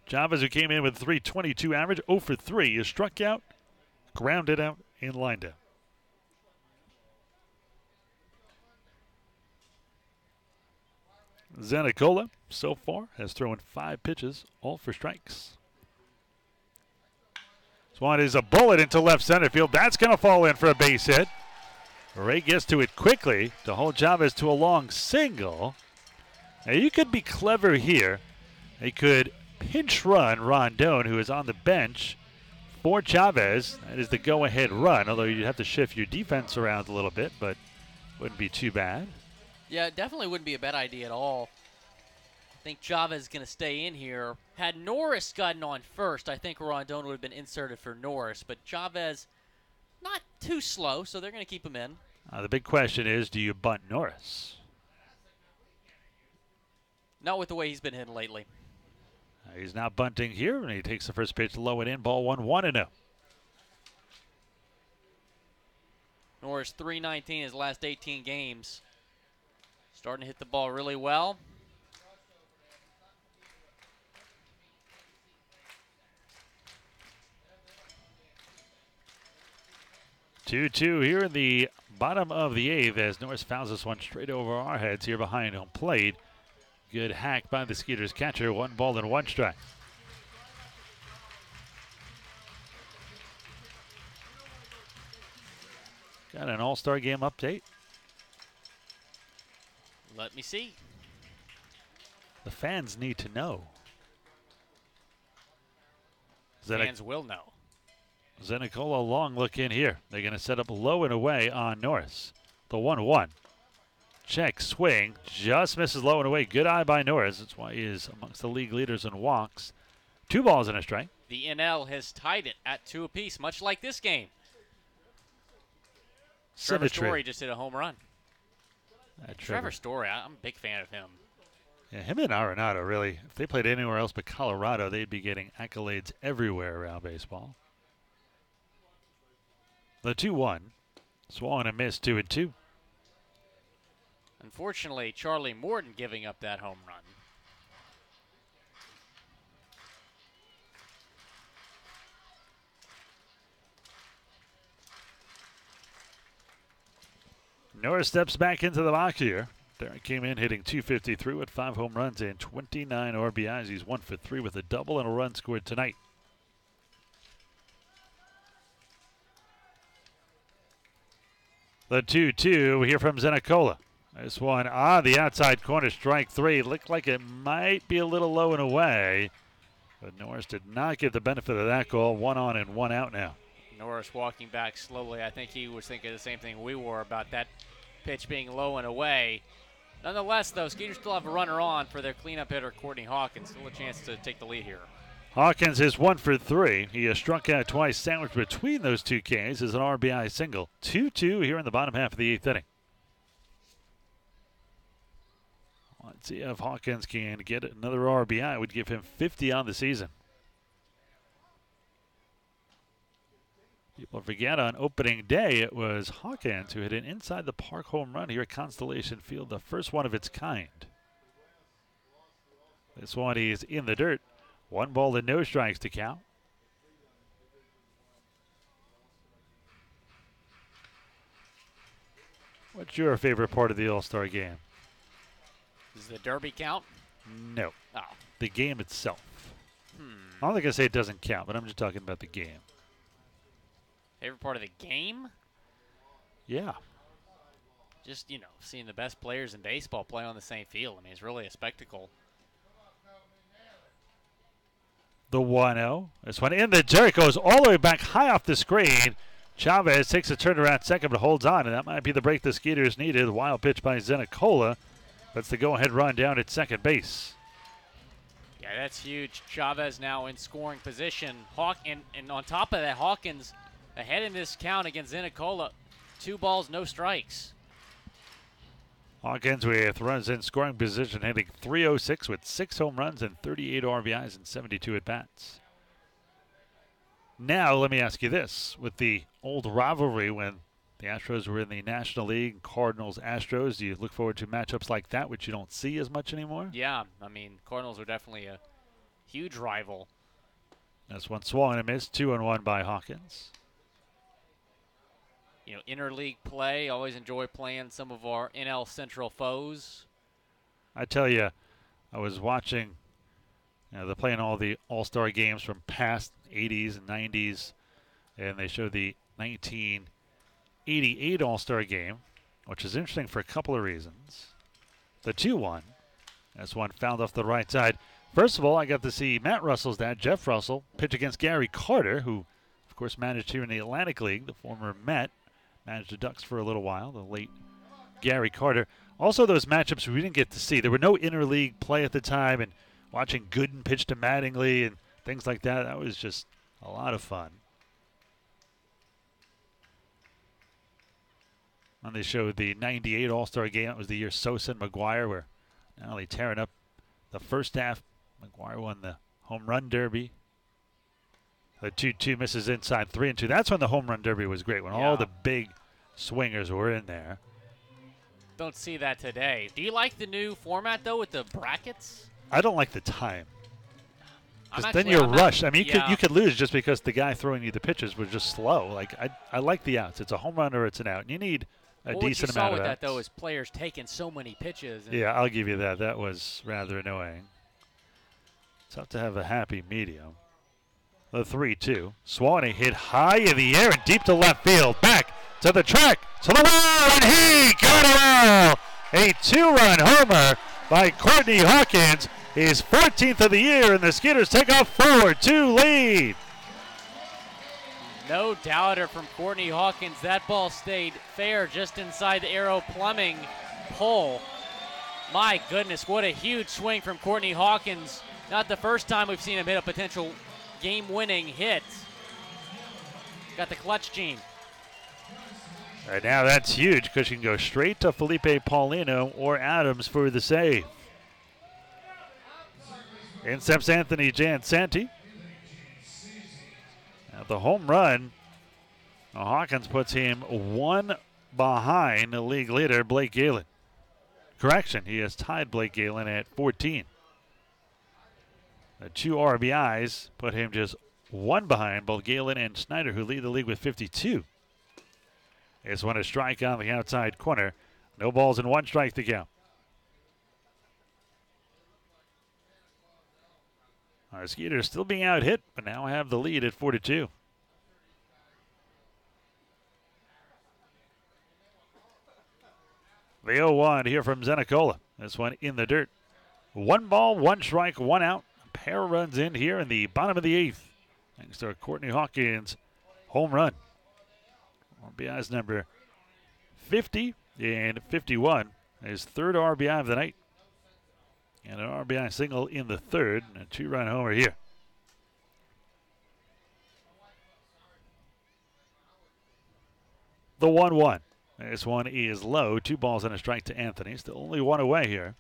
Chavez, who came in with a .322 average, 0 for 3, is struck out, grounded out, and lined out. Zanicola, so far, has thrown 5 pitches, all for strikes. This one is a bullet into left center field. That's going to fall in for a base hit. Ray gets to it quickly to hold Chavez to a long single. Now, you could be clever here. They could pinch run Rondon, who is on the bench, for Chavez. That is the go-ahead run, although you'd have to shift your defense around a little bit, but wouldn't be too bad. Yeah, it definitely wouldn't be a bad idea at all. I think Chavez is going to stay in here. Had Norris gotten on first, I think Rondon would have been inserted for Norris. But Chavez, not too slow, so they're going to keep him in. The big question is, do you bunt Norris? Not with the way he's been hitting lately. He's now bunting here, and he takes the first pitch low and in. Ball 1-1-0. Norris, 319 his last 18 games. Starting to hit the ball really well. Two here in the bottom of the 8th as Norris fouls this one straight over our heads here behind home plate. Good hack by the Skeeters catcher. 1 ball and 1 strike. Got an all-star game update. Let me see. The fans need to know. Fans will know. Zenicola, long look in here. They're going to set up low and away on Norris. The 1-1. Check, swing, just misses low and away. Good eye by Norris. That's why he is amongst the league leaders in walks. 2 balls and a strike. The NL has tied it at 2 apiece, much like this game. Trevor Story just hit a home run. Trevor Story, I'm a big fan of him. Yeah, him and Arenado, really, if they played anywhere else but Colorado, they'd be getting accolades everywhere around baseball. The 2-1. Swung and missed, 2-2. Unfortunately, Charlie Morton giving up that home run. Norris steps back into the box here. Derek came in hitting .253 with 5 home runs and 29 RBIs. He's 1 for 3 with a double and a run scored tonight. The 2-2, we hear from Zenicola. This one on the outside corner, strike 3. Looked like it might be a little low and away, but Norris did not get the benefit of that call. 1 on and 1 out now. Norris walking back slowly. I think he was thinking the same thing we were about that pitch being low and away. Nonetheless, though, Skeeters still have a runner on for their cleanup hitter, Courtney Hawkins. Still a chance to take the lead here. Hawkins is 1 for 3. He has struck out twice, sandwiched between those 2 Ks is an RBI single. 2-2 here in the bottom half of the 8th inning. Let's see if Hawkins can get another RBI. It would give him 50 on the season. People forget on opening day it was Hawkins who hit an inside the park home run here at Constellation Field, the first one of its kind. This one is in the dirt. 1 ball and no strikes to count. What's your favorite part of the All-Star game? Does the Derby count? No. Oh. The game itself. I'm not going to say it doesn't count, but I'm just talking about the game. Favorite part of the game? Yeah. Just, seeing the best players in baseball play on the same field. I mean, it's really a spectacle. The 1-0. This one in the dirt, goes all the way back high off the screen. Chavez takes a turnaround second but holds on, and that might be the break the Skeeters needed. Wild pitch by Zenicola. That's the go-ahead run down at second base. Yeah, that's huge. Chavez now in scoring position. And on top of that, Hawkins ahead in this count against Zenicola. 2 balls, no strikes. Hawkins with runs in scoring position, hitting .306 with 6 home runs and 38 RBIs and 72 at-bats. Now, let me ask you this. With the old rivalry when the Astros were in the National League, Cardinals-Astros, do you look forward to matchups like that, which you don't see as much anymore? Yeah, I mean, Cardinals are definitely a huge rival. That's one swung and a miss, 2-1 by Hawkins. Interleague play, always enjoy playing some of our NL Central foes. I tell you, I was watching, they're playing all the All-Star games from past 80s and 90s, and they show the 1988 All-Star game, which is interesting for a couple of reasons. The 2-1, that's one fouled off the right side. First of all, I got to see Matt Russell's dad, Jeff Russell, pitch against Gary Carter, who, of course, managed here in the Atlantic League, the former Met. Managed the Ducks for a little while, the late Gary Carter. Also, those matchups we didn't get to see. There were no interleague play at the time, and watching Gooden pitch to Mattingly and things like that, that was just a lot of fun. And they showed the 98 All-Star game. That was the year Sosa and McGuire were not only tearing up the first half. McGuire won the home run derby. The 2-2 misses inside, 3-2. That's when the home run derby was great, when all the big swingers were in there. Don't see that today. Do you like the new format, though, with the brackets? I don't like the time. Because then you're rushed. I mean, you could lose just because the guy throwing you the pitches was just slow. Like, I like the outs. It's a home run or it's an out. And you need a decent amount of outs. What you saw with that, though, is players taking so many pitches. Yeah, I'll give you that. That was rather annoying. It's tough to have a happy medium. The 3-2. Swanee hit high in the air and deep to left field. Back to the track, to the wall, and he got it all! A 2-run homer by Courtney Hawkins. His 14th of the year, and the Skeeters take a 4-2 lead. No doubter from Courtney Hawkins. That ball stayed fair just inside the Arrow Plumbing pole. My goodness, what a huge swing from Courtney Hawkins. Not the first time we've seen him hit a potential game-winning hit. Got the clutch gene. Right now, that's huge because you can go straight to Felipe Paulino or Adams for the save. In steps Anthony Jansanti. At the home run, Hawkins puts him one behind the league leader, Blake Galen. Correction, he has tied Blake Galen at 14. The 2 RBIs put him just one behind both Galen and Snyder, who lead the league with 52. This one a strike on the outside corner. No balls and 1 strike to count. Our Skeeters still being out hit, but now have the lead at 4-2. The 0-1 here from Zenicola. This one in the dirt. 1 ball, 1 strike, 1 out. A pair runs in here in the bottom of the 8th. Thanks to Courtney Hawkins' home run. RBI's number 50 and 51. His 3rd RBI of the night. And an RBI single in the 3rd. And a 2-run homer here. The 1-1. This one is low. 2 balls and a strike to Anthony. Still only 1 away here.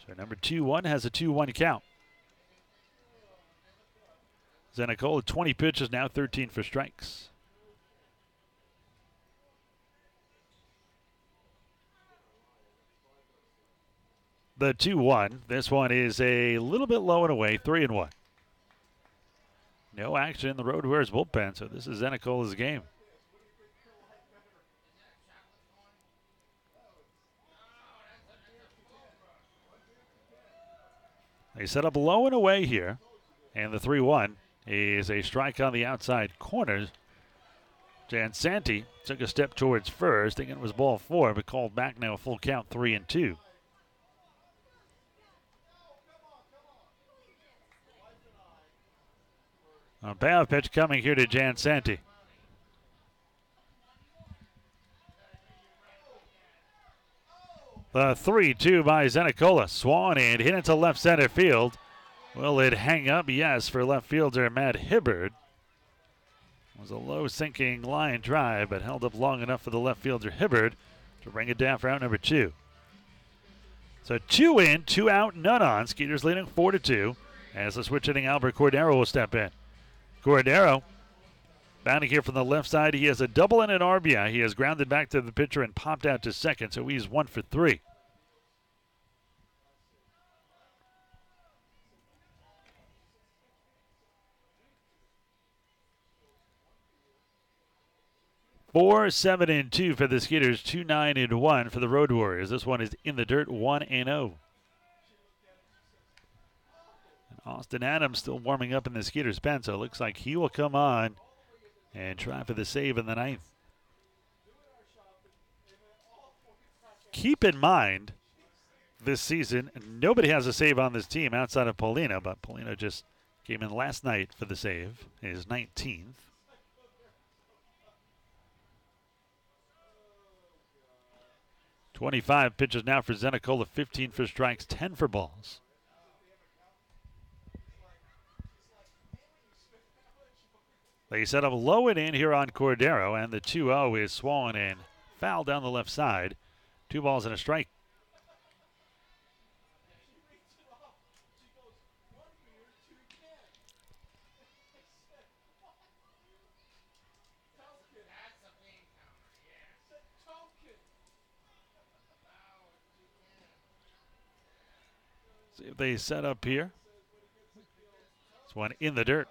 So number 2-1 has a 2-1 count. Zenicola, 20 pitches, now 13 for strikes. The 2-1. This one is a little bit low and away, 3-1. No action in the Road Warriors bullpen, so this is Zenicola's game. They set up low and away here, and the 3-1 is a strike on the outside corners. Jansanti took a step towards first, thinking it was ball 4, but called back now a full count, 3-2. A payoff pitch coming here to Jansanti. The 3-2 by Zenicola. Swung and hit into left center field. Will it hang up? Yes, for left fielder Matt Hibbard. It was a low sinking line drive, but held up long enough for the left fielder Hibbard to bring it down for out number 2. So 2 in, 2 out, none on. Skeeters leading 4-2 as the switch hitting Albert Cordero will step in. Cordero bounding here from the left side. He has a double and an RBI. He has grounded back to the pitcher and popped out to second, so he's 1 for 3. Four, 7-2 for the Skeeters. 2-9-1 for the Road Warriors. This one is in the dirt, 1-0. Austin Adams still warming up in the Skeeters pen, so it looks like he will come on and try for the save in the 9th. Keep in mind, this season, nobody has a save on this team outside of Paulino, but Paulino just came in last night for the save, his 19th. .25 pitches now for Zenicola, 15 for strikes, 10 for balls. They set up low and in here on Cordero, and the 2-0 is swung and fouled down the left side. 2 balls and a strike. See if they set up here. This one in the dirt.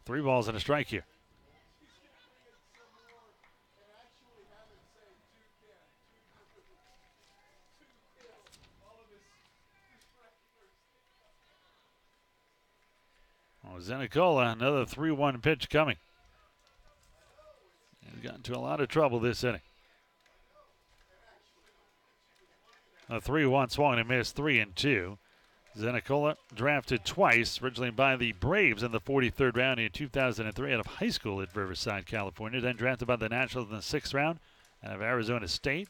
3 balls and a strike here. Oh, Zenicola, another 3-1 pitch coming. He's gotten into a lot of trouble this inning. A 3-1 swung and missed, 3-2. Zenicola drafted twice, originally by the Braves in the 43rd round in 2003 out of high school at Riverside, California. Then drafted by the Nationals in the 6th round out of Arizona State.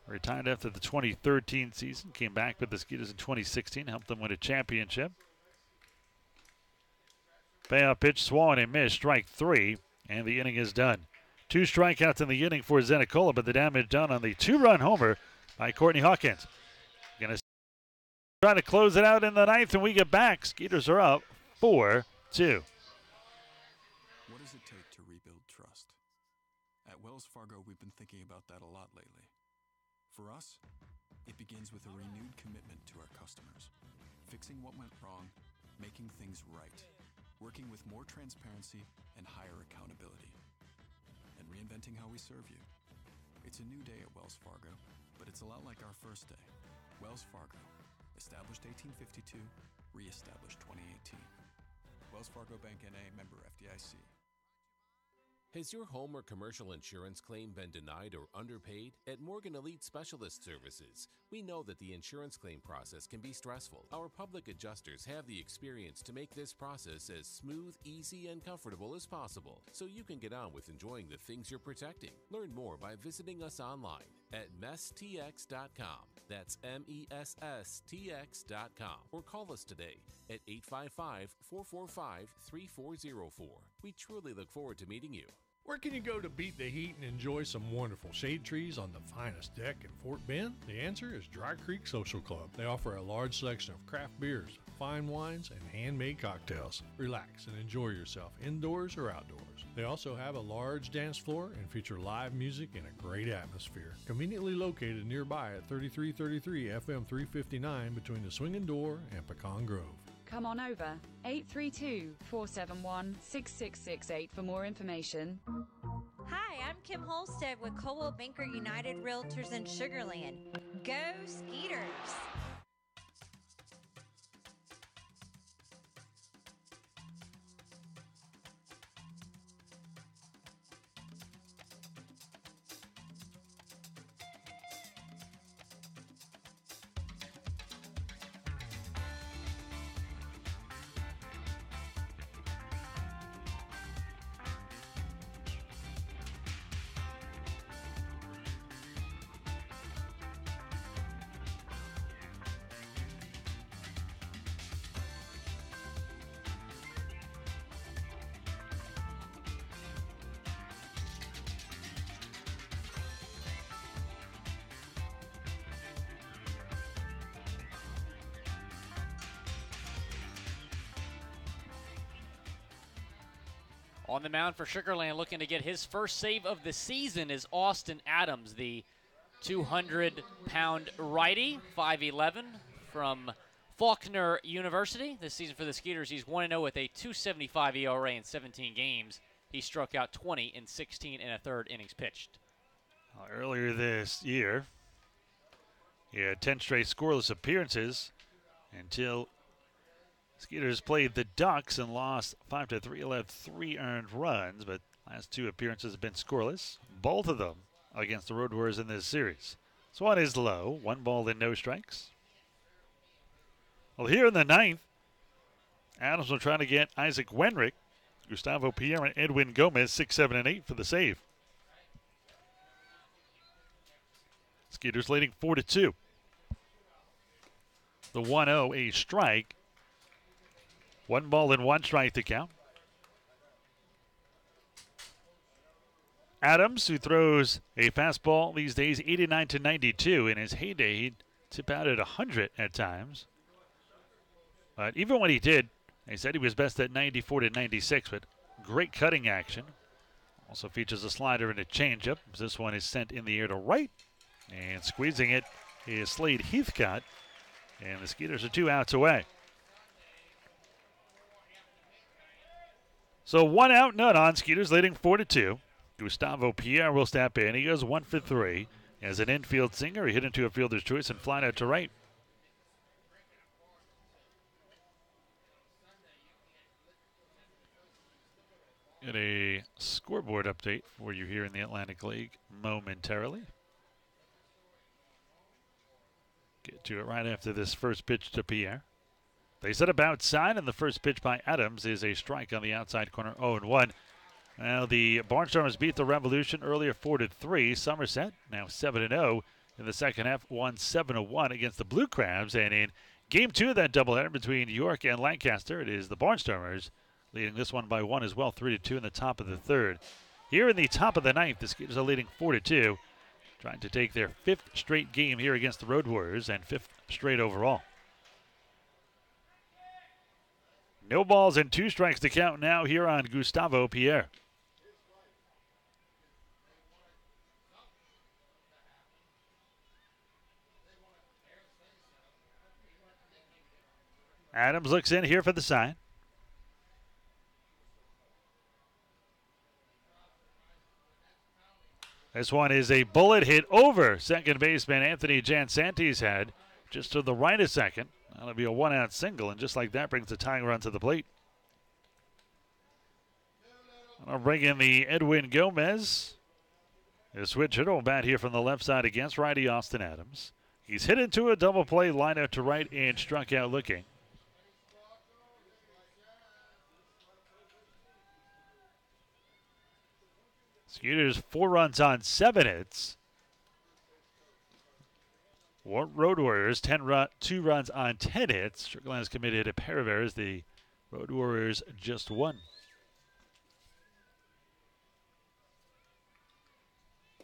Retired after the 2013 season. Came back with the Skeeters in 2016. Helped them win a championship. Payoff pitch, swung and missed. Strike 3, and the inning is done. 2 strikeouts in the inning for Zenicola, but the damage done on the 2-run homer by Courtney Hawkins. Going to try to close it out in the 9th, and we get back. Skeeters are up 4-2. What does it take to rebuild trust? At Wells Fargo, we've been thinking about that a lot lately. For us, it begins with a renewed commitment to our customers, fixing what went wrong, making things right, working with more transparency and higher accountability, and reinventing how we serve you. It's a new day at Wells Fargo, but it's a lot like our first day. Wells Fargo, established 1852, re-established 2018. Wells Fargo Bank N.A., member FDIC. Has your home or commercial insurance claim been denied or underpaid? At Morgan Elite Specialist Services, we know that the insurance claim process can be stressful. Our public adjusters have the experience to make this process as smooth, easy, and comfortable as possible, so you can get on with enjoying the things you're protecting. Learn more by visiting us online at messtx.com. That's MESSTX.com. Or call us today at 855-445-3404. We truly look forward to meeting you. Where can you go to beat the heat and enjoy some wonderful shade trees on the finest deck in Fort Bend? The answer is Dry Creek Social Club. They offer a large selection of craft beers, fine wines, and handmade cocktails. Relax and enjoy yourself indoors or outdoors. They also have a large dance floor and feature live music and a great atmosphere. Conveniently located nearby at 3333 FM 359 between the Swinging Door and Pecan Grove. Come on over, 832-471-6668 for more information. Hi, I'm Kim Holstead with Coldwell Banker United Realtors in Sugar Land. Go Skeeters! On the mound for Sugar Land, looking to get his first save of the season, is Austin Adams, the 200-pound righty, 5'11", from Faulkner University. This season for the Skeeters, he's 1-0 with a 2.75 ERA in 17 games. He struck out 20 in 16 and a third innings pitched. Earlier this year, he had 10 straight scoreless appearances until Skeeters played the Ducks and lost 5-3, allowed 3 earned runs, but last 2 appearances have been scoreless, both of them against the Road Warriors in this series. So one is low, 1 ball and no strikes. Well, here in the 9th, Adams will try to get Isaac Wenrick, Gustavo Pierre, and Edwin Gomez 6, 7, and 8 for the save. Skeeters leading 4-2. The 1-0, a strike. 1 ball and 1 strike to count. Adams, who throws a fastball these days 89-92. In his heyday, he'd tip out at 100 at times. But even when he did, they said he was best at 94-96, but great cutting action. Also features a slider and a changeup. This one is sent in the air to right. And squeezing it is Slade Heathcott. And the Skeeters are 2 outs away. So 1 out, none on. Skeeters leading 4-2. Gustavo Pierre will step in. He goes 1 for 3. As an infield singer, he hit into a fielder's choice and flied out to right. Get a scoreboard update for you here in the Atlantic League momentarily. Get to it right after this first pitch to Pierre. They set up outside, and the first pitch by Adams is a strike on the outside corner, 0-1. Well, the Barnstormers beat the Revolution earlier 4-3. Somerset now 7-0 in the second half, won 7-1 against the Blue Crabs. And in game 2 of that doubleheader between York and Lancaster, it is the Barnstormers leading this one by 1 as well, 3-2 in the top of the third. Here in the top of the ninth, the Skeeters are leading 4-2, trying to take their 5th straight game here against the Road Warriors and 5th straight overall. No balls and 2 strikes to count now here on Gustavo Pierre. Adams looks in here for the sign. This one is a bullet hit over second baseman Anthony Jansanti's head, just to the right of second. That'll be a 1-out single, and just like that brings the tying run to the plate. I'll bring in the Edwin Gomez. A switch hitter will bat here from the left side against righty Austin Adams. He's hit into a double play, line out to right, and struck out looking. Skeeters 4 runs on 7 hits. Road Warriors 2 runs on 10 hits. Sugar Land has committed a pair of errors. The Road Warriors just 1.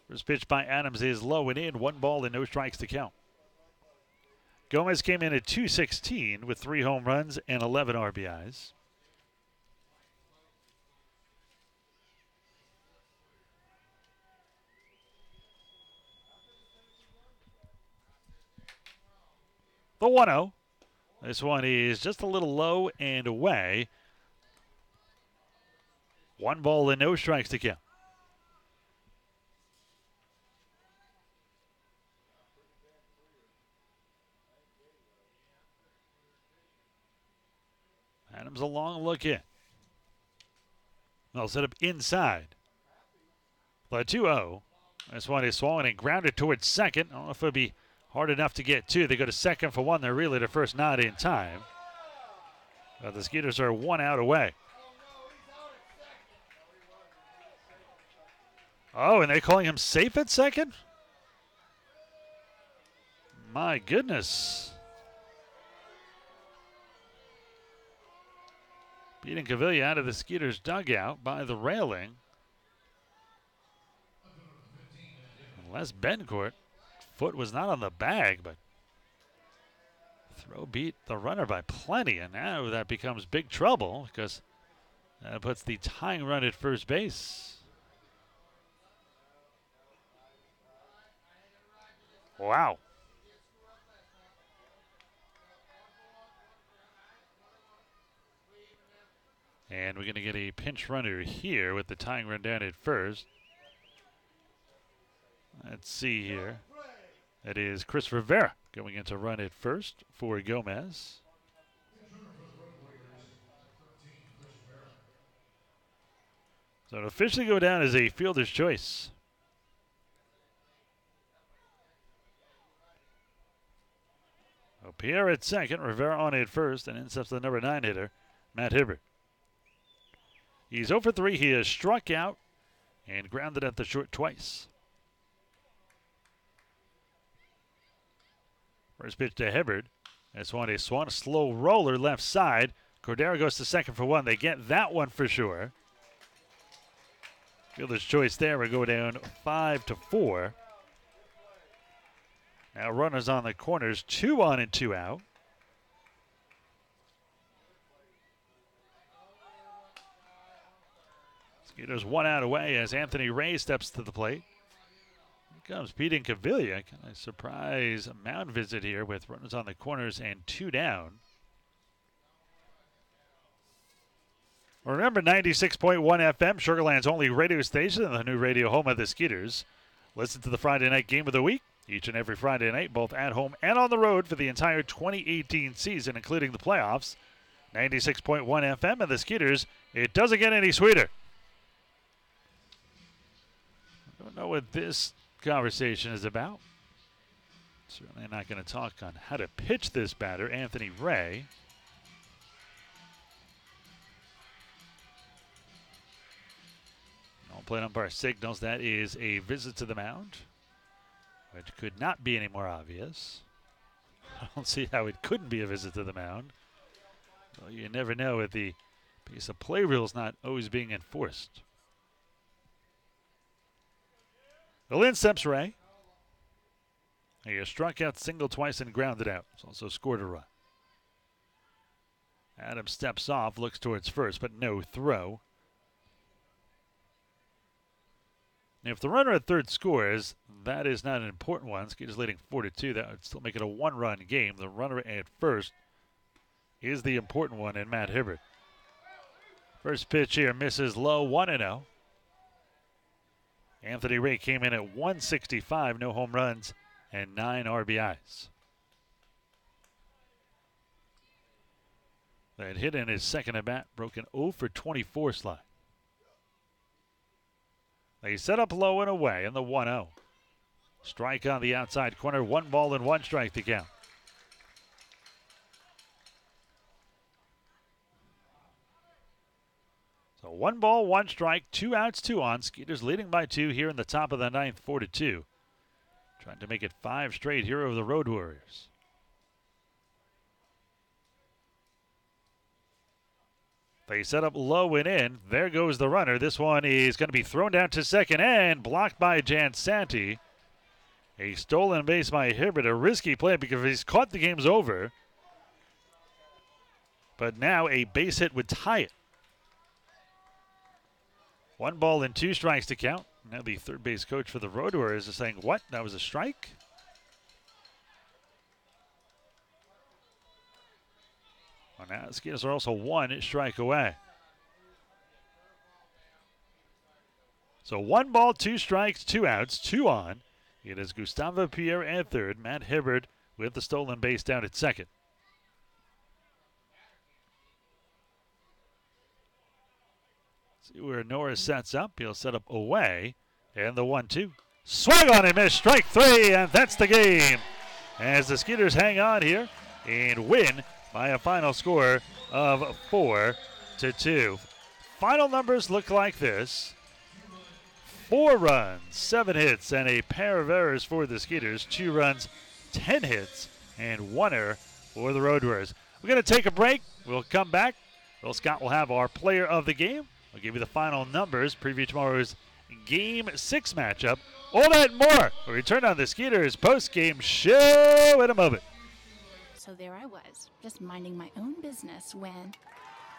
First pitch by Adams is low and in. 1 ball and no strikes to count. Gomez came in at .216 with 3 home runs and 11 RBIs. The 1-0. This one is just a little low and away. 1 ball and no strikes to count. Adams a long look in. They'll set up inside. The 2-0. This one is swollen and grounded towards second. I don't know if it'll be hard enough to get to. They go to second for 1. They're really to first, not in time. But the Skeeters are 1 out away. Oh, and they're calling him safe at second? My goodness. Beating Cavilla out of the Skeeters dugout by the railing. Les Bencourt. Foot was not on the bag, but throw beat the runner by plenty, and now that becomes big trouble because that puts the tying run at first base. Wow. And we're going to get a pinch runner here with the tying run down at first. Let's see here. It is Chris Rivera going into run at first for Gomez. So it'll officially go down as a fielder's choice. So Pierre at second, Rivera on at first, and in steps the number 9 hitter, Matt Hibbert. He's 0 for 3. He has struck out and grounded at the short twice. First pitch to Hibbert. This one is swung, a slow roller left side. Cordero goes to second for 1. They get that one for sure. Fielder's choice there. We go down 5-4. Now runners on the corners, 2 on and 2 out. Skeeters 1 out away as Anthony Ray steps to the plate. Here comes Pete and Cavilla. Kind of surprise mound visit here with runners on the corners and 2 down. Remember 96.1 FM, Sugar Land's only radio station and the new radio home of the Skeeters. Listen to the Friday night game of the week each and every Friday night, both at home and on the road for the entire 2018 season, including the playoffs. 96.1 FM and the Skeeters. It doesn't get any sweeter. I don't know what this conversation is about. Certainly not going to talk on how to pitch this batter, Anthony Ray. All plate umpire signals that is a visit to the mound, which could not be any more obvious. I don't see how it couldn't be a visit to the mound. Well, you never know with the piece of play rules not always being enforced. Well, in steps Ray. He struck out, single twice, and grounded out. He's also scored a run. Adams steps off, looks towards first, but no throw. If the runner at third scores, that is not an important one. Skeeters leading 4-2. That would still make it a one-run game. The runner at first is the important one in Matt Hibbert. First pitch here misses low, 1-0. Anthony Ray came in at 165, no home runs and 9 RBIs. That hit in his second at bat, broke an 0 for 24 slide. They set up low and away in the 1-0. Strike on the outside corner, 1 ball and 1 strike to count. So 1 ball, 1 strike, 2 outs, 2 on. Skeeters leading by 2 here in the top of the 9th, 4-2. Trying to make it 5 straight here over the Road Warriors. They set up low and in. There goes the runner. This one is going to be thrown down to second and blocked by Jansanti. A stolen base by Hibbert. A risky play because if he's caught, the game's over. But now a base hit would tie it. 1 ball and 2 strikes to count. Now the third base coach for the Road Warriors is saying, what? That was a strike? Well, now the Skeeters are also 1 strike away. So 1 ball, 2 strikes, 2 outs, 2 on. It is Gustavo Pierre at third. Matt Hibbert with the stolen base down at second. See where Norris sets up. He'll set up away. And the 1-2. Swung on and missed. Strike 3, and that's the game. As the Skeeters hang on here and win by a final score of 4-2. Final numbers look like this. 4 runs, 7 hits, and a pair of errors for the Skeeters. 2 runs, 10 hits, and 1 error for the Road Warriors. We're going to take a break. We'll come back. Will Scott will have our player of the game. We'll give you the final numbers, preview tomorrow's Game 6 matchup. All that and more. We'll return on the Skeeters post-game show in a moment. So there I was, just minding my own business when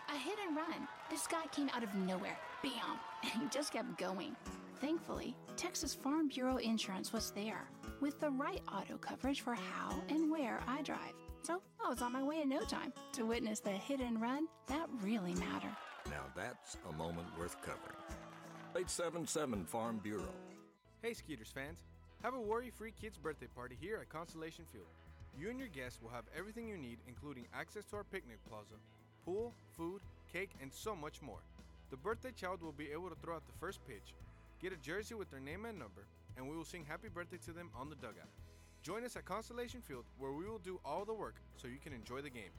a hit and run. This guy came out of nowhere. Bam! And he just kept going. Thankfully, Texas Farm Bureau Insurance was there with the right auto coverage for how and where I drive. So I was on my way in no time to witness the hit and run that really matter. Now that's a moment worth covering. 877 Farm Bureau. Hey Skeeters fans, have a worry-free kids birthday party here at Constellation Field. You and your guests will have everything you need, including access to our picnic plaza, pool, food, cake, and so much more. The birthday child will be able to throw out the first pitch, get a jersey with their name and number, and we will sing happy birthday to them on the dugout. Join us at Constellation Field, where we will do all the work so you can enjoy the game.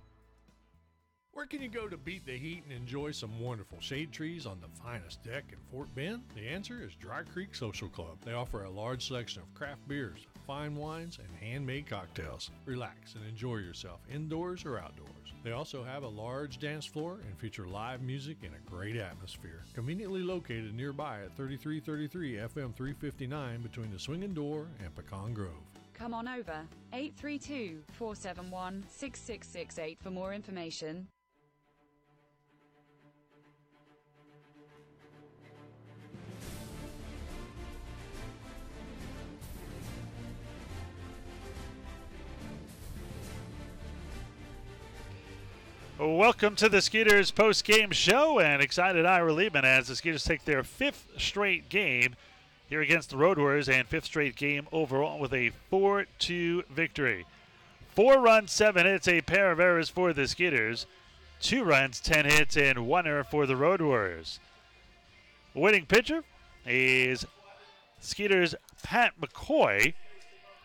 Where can you go to beat the heat and enjoy some wonderful shade trees on the finest deck in Fort Bend? The answer is Dry Creek Social Club. They offer a large selection of craft beers, fine wines, and handmade cocktails. Relax and enjoy yourself indoors or outdoors. They also have a large dance floor and feature live music and a great atmosphere. Conveniently located nearby at 3333 FM 359 between the Swinging Door and Pecan Grove. Come on over, 832-471-6668 for more information. Welcome to the Skeeters post-game show, and excited Ira Liebman as the Skeeters take their 5th straight game here against the Road Warriors, and 5th straight game overall with a 4-2 victory. 4 runs, 7 hits, a pair of errors for the Skeeters. 2 runs, 10 hits, and 1 error for the Road Warriors. Winning pitcher is Skeeters' Pat McCoy.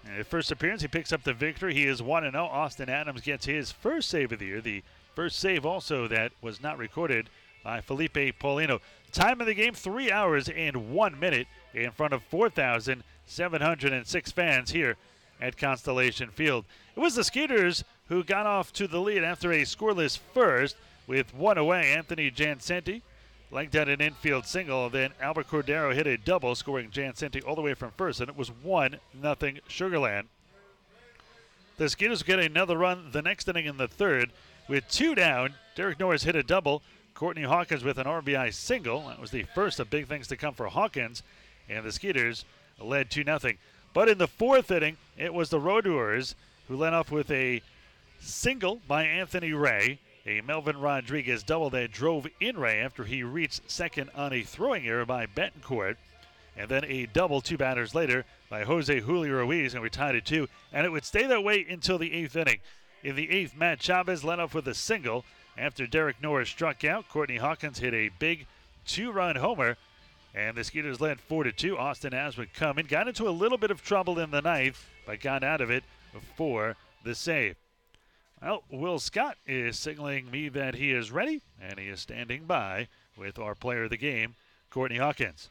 In his first appearance, he picks up the victory. He is 1-0. Austin Adams gets his first save of the year. The first save also that was not recorded by Felipe Paulino. Time of the game, 3 hours and 1 minute in front of 4,706 fans here at Constellation Field. It was the Skeeters who got off to the lead after a scoreless first with one away. Anthony Jancenti legged out an infield single. Then Albert Cordero hit a double, scoring Jancenti all the way from first, and it was 1-0 Sugarland. The Skeeters get another run the next inning in the third. With 2 down, Derek Norris hit a double. Courtney Hawkins with an RBI single. That was the first of big things to come for Hawkins, and the Skeeters led 2-0. But in the fourth inning, it was the Road Warriors who led off with a single by Anthony Ray, a Melvin Rodriguez double that drove in Ray after he reached second on a throwing error by Betancourt, and then a double 2 batters later by Jose Julio Ruiz, and we tied it 2, and it would stay that way until the 8th inning. In the 8th, Matt Chavez led off with a single after Derek Norris struck out. Courtney Hawkins hit a big 2-run homer, and the Skeeters led 4-2. Austin Adams would come in, got into a little bit of trouble in the ninth, but got out of it for the save. Well, Will Scott is signaling me that he is ready, and he is standing by with our player of the game, Courtney Hawkins.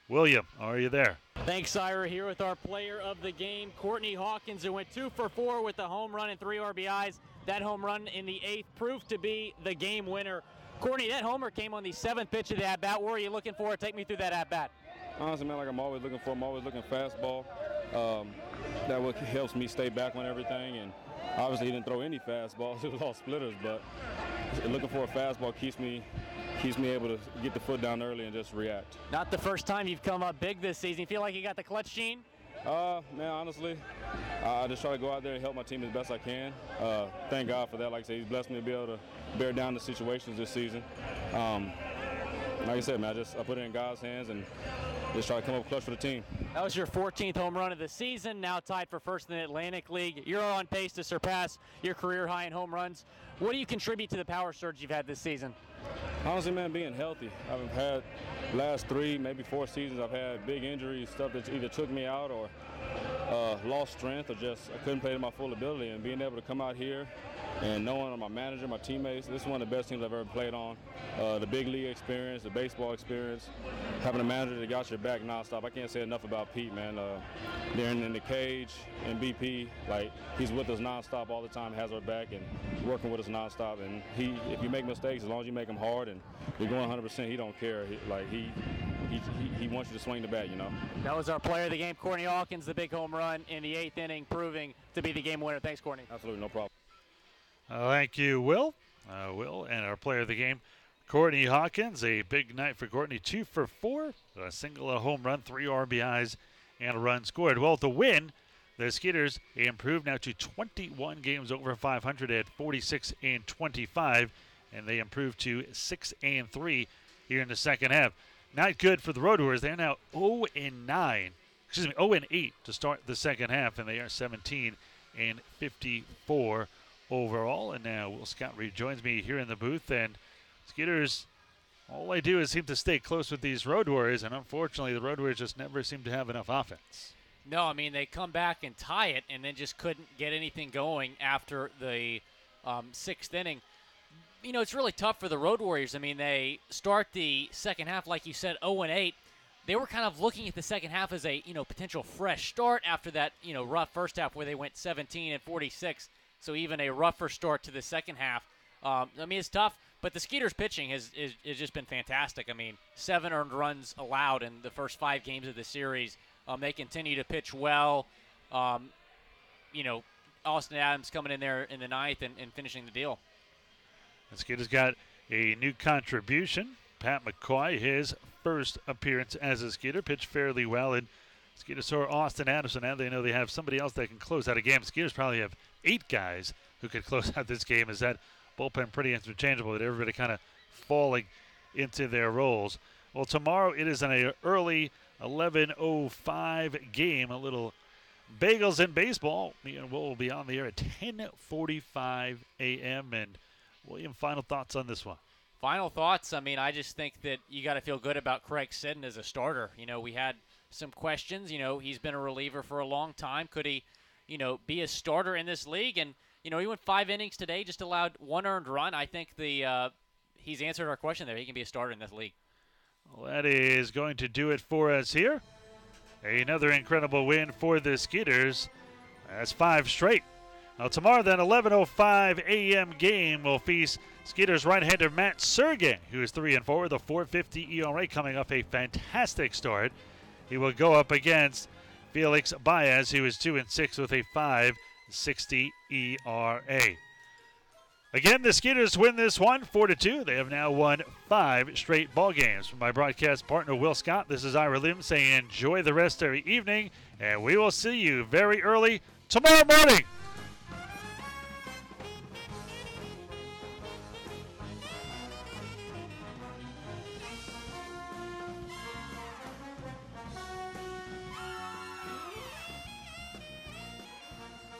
William, are you there? Thanks, Ira. Here with our player of the game, Courtney Hawkins, who went 2 for 4 with a home run and 3 RBIs. That home run in the 8th proved to be the game winner. Courtney, that homer came on the 7th pitch of the at-bat. What were you looking for? Take me through that at-bat. Honestly, man, like I'm always looking fastball. That what helps me stay back on everything, and obviously he didn't throw any fastballs. It was all splitters, but looking for a fastball keeps me able to get the foot down early and just react. Not the first time you've come up big this season. You feel like you got the clutch gene? Man, honestly, I just try to go out there and help my team as best I can. Thank God for that. Like I said, he's blessed me to be able to bear down the situations this season. Like I said, man, I put it in God's hands and just try to come up clutch for the team. That was your 14th home run of the season, now tied for first in the Atlantic League. You're on pace to surpass your career high in home runs. What do you contribute to the power surge you've had this season? Honestly, man, being healthy. I've had last 3, maybe 4 seasons, I've had big injuries, stuff that either took me out or lost strength, or just I couldn't play to my full ability. And being able to come out here and knowing my manager, my teammates, this is one of the best teams I've ever played on. The big league experience, the baseball experience, having a manager that got your back nonstop. I can't say enough about Pete, man. They're in the cage in BP, like he's with us nonstop all the time, has our back, and working with us nonstop. And if you make mistakes, as long as you make them hard and you're going 100%, he don't care. He wants you to swing the bat, you know. That was our player of the game, Courtney Hawkins, the big home run in the 8th inning, proving to be the game winner. Thanks, Courtney. Absolutely, no problem. Thank you, Will. Will, and our player of the game, Courtney Hawkins. A big night for Courtney, 2 for 4, a single, a home run, 3 RBIs, and a run scored. Well, to win, the Skeeters improved now to 21 games over 500 at 46-25, and they improved to 6-3 here in the second half. Not good for the Road Warriors. They're now 0-8 to start the second half, and they are 17-54 overall. And now Will Scott rejoins me here in the booth, and Skeeters, all they do is seem to stay close with these Road Warriors, and unfortunately the Road Warriors just never seem to have enough offense. No, I mean, they come back and tie it and then just couldn't get anything going after the 6th inning. You know, it's really tough for the Road Warriors. I mean, they start the second half, like you said, 0-8. They were kind of looking at the second half as a, potential fresh start after that, rough first half where they went 17-46. So even a rougher start to the second half. I mean, it's tough, but the Skeeters pitching has just been fantastic. I mean, 7 earned runs allowed in the first 5 games of the series. They continue to pitch well. Austin Adams coming in there in the 9th and finishing the deal. The Skeeters got a new contribution. Pat McCoy, his first appearance as a Skeeter, pitched fairly well. And Skeeters saw Austin Adams, so now they know they have somebody else that can close out a game. Skeeters probably have 8 guys who could close out this game. Is that bullpen pretty interchangeable with everybody kind of falling into their roles? Well, tomorrow it is an early 11:05 game, a little bagels and baseball. We'll be on the air at 10:45 a.m. And William, final thoughts on this one? Final thoughts. I mean, I just think that you got to feel good about Craig Sidden as a starter. We had some questions. He's been a reliever for a long time. Could he, be a starter in this league? And, he went 5 innings today, just allowed 1 earned run. I think he's answered our question there. He can be a starter in this league. Well, that is going to do it for us here. Another incredible win for the Skeeters. That's 5 straight. Now tomorrow, then, 11:05 a.m. game will feast Skeeters right-hander Matt Sergey, who is 3-4 with a 4.50 ERA, coming off a fantastic start. He will go up against Felix Baez, who is 2-6 with a 5.60 ERA. Again, the Skeeters win this one 4-2. They have now won 5 straight ball games. From my broadcast partner Will Scott, this is Ira Lim saying enjoy the rest of the evening, and we will see you very early tomorrow morning.